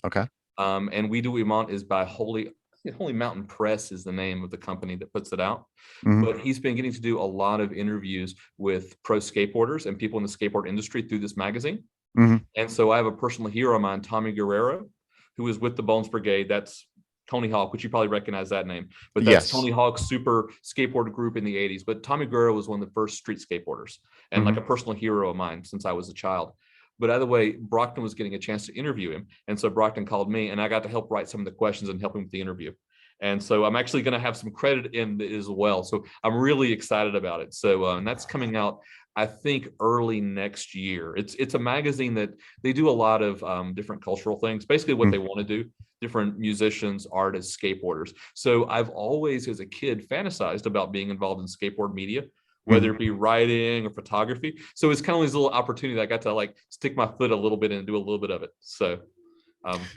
Speaker 1: Okay.
Speaker 2: And We Do What We Want is by Holy Mountain Press is the name of the company that puts it out. But he's been getting to do a lot of interviews with pro skateboarders and people in the skateboard industry through this magazine. And so I have a personal hero of mine, Tommy Guerrero, who is with the Bones Brigade. That's Tony Hawk, which you probably recognize that name, but that's
Speaker 1: Yes.
Speaker 2: Tony Hawk's super skateboard group in the 80s. But Tommy Guerrero was one of the first street skateboarders and like a personal hero of mine since I was a child. But either way, Brockton was getting a chance to interview him. And so Brockton called me and I got to help write some of the questions and help him with the interview. And so I'm actually going to have some credit in it as well. So I'm really excited about it. So and that's coming out, I think, early next year. It's a magazine that they do a lot of different cultural things, basically what they want to do, different musicians, artists, skateboarders. So I've always, as a kid, fantasized about being involved in skateboard media, whether it be writing or photography. So it's kind of this little opportunity that I got to like stick my foot a little bit and do a little bit of it. So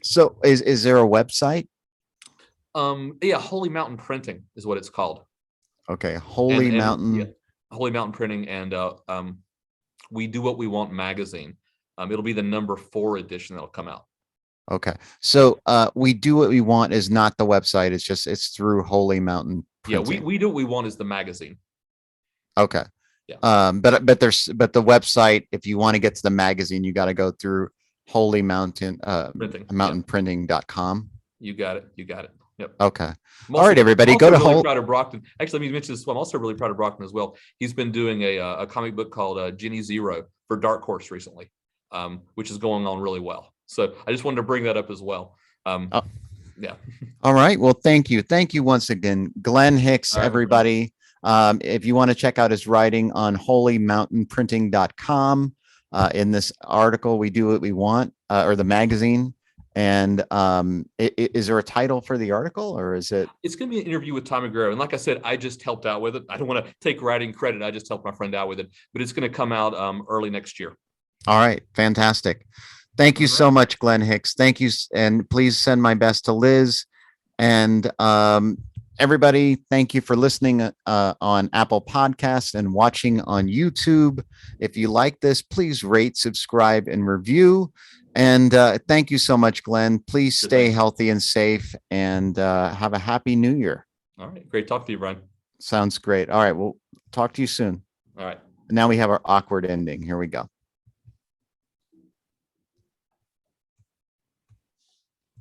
Speaker 1: so is there a website?
Speaker 2: Yeah, Holy Mountain Printing is what it's called.
Speaker 1: Okay, Holy Mountain.
Speaker 2: Yeah, Holy Mountain Printing, and We Do What We Want magazine. It'll be the number 4 edition that'll come out.
Speaker 1: Okay, so We Do What We Want is not the website. It's through Holy Mountain Printing.
Speaker 2: Yeah, we Do What We Want is the magazine.
Speaker 1: Okay.
Speaker 2: Yeah.
Speaker 1: But the website, if you want to get to the magazine, you got to go through Holy Mountain mountainprinting.com.
Speaker 2: You got it. Yep.
Speaker 1: Okay. All right, everybody, go to
Speaker 2: really proud of Brockton. Actually, let me mention this. I'm also really proud of Brockton as well. He's been doing a comic book called Ginny Zero for Dark Horse recently, which is going on really well. So I just wanted to bring that up as well. Yeah.
Speaker 1: All right. Well, thank you. Thank you once again, Glenn Hicks, everybody. If you want to check out his writing on holymountainprinting.com, in this article, We Do What We Want, or the magazine. And is there a title for the article, or is it?
Speaker 2: It's going to be an interview with Tommy Guerrero. And like I said, I just helped out with it. I don't want to take writing credit. I just helped my friend out with it. But it's going to come out early next year.
Speaker 1: All right. Fantastic. Thank you so much, Glenn Hicks. Thank you. And please send my best to Liz. And everybody, thank you for listening on Apple Podcasts and watching on YouTube. If you like this, please rate, subscribe, and review. And thank you so much, Glenn. Please stay healthy and safe, and have a happy new year.
Speaker 2: All right. Great talk to you, Brian.
Speaker 1: Sounds great. All right. We'll talk to you soon.
Speaker 2: All right.
Speaker 1: Now we have our awkward ending. Here we go.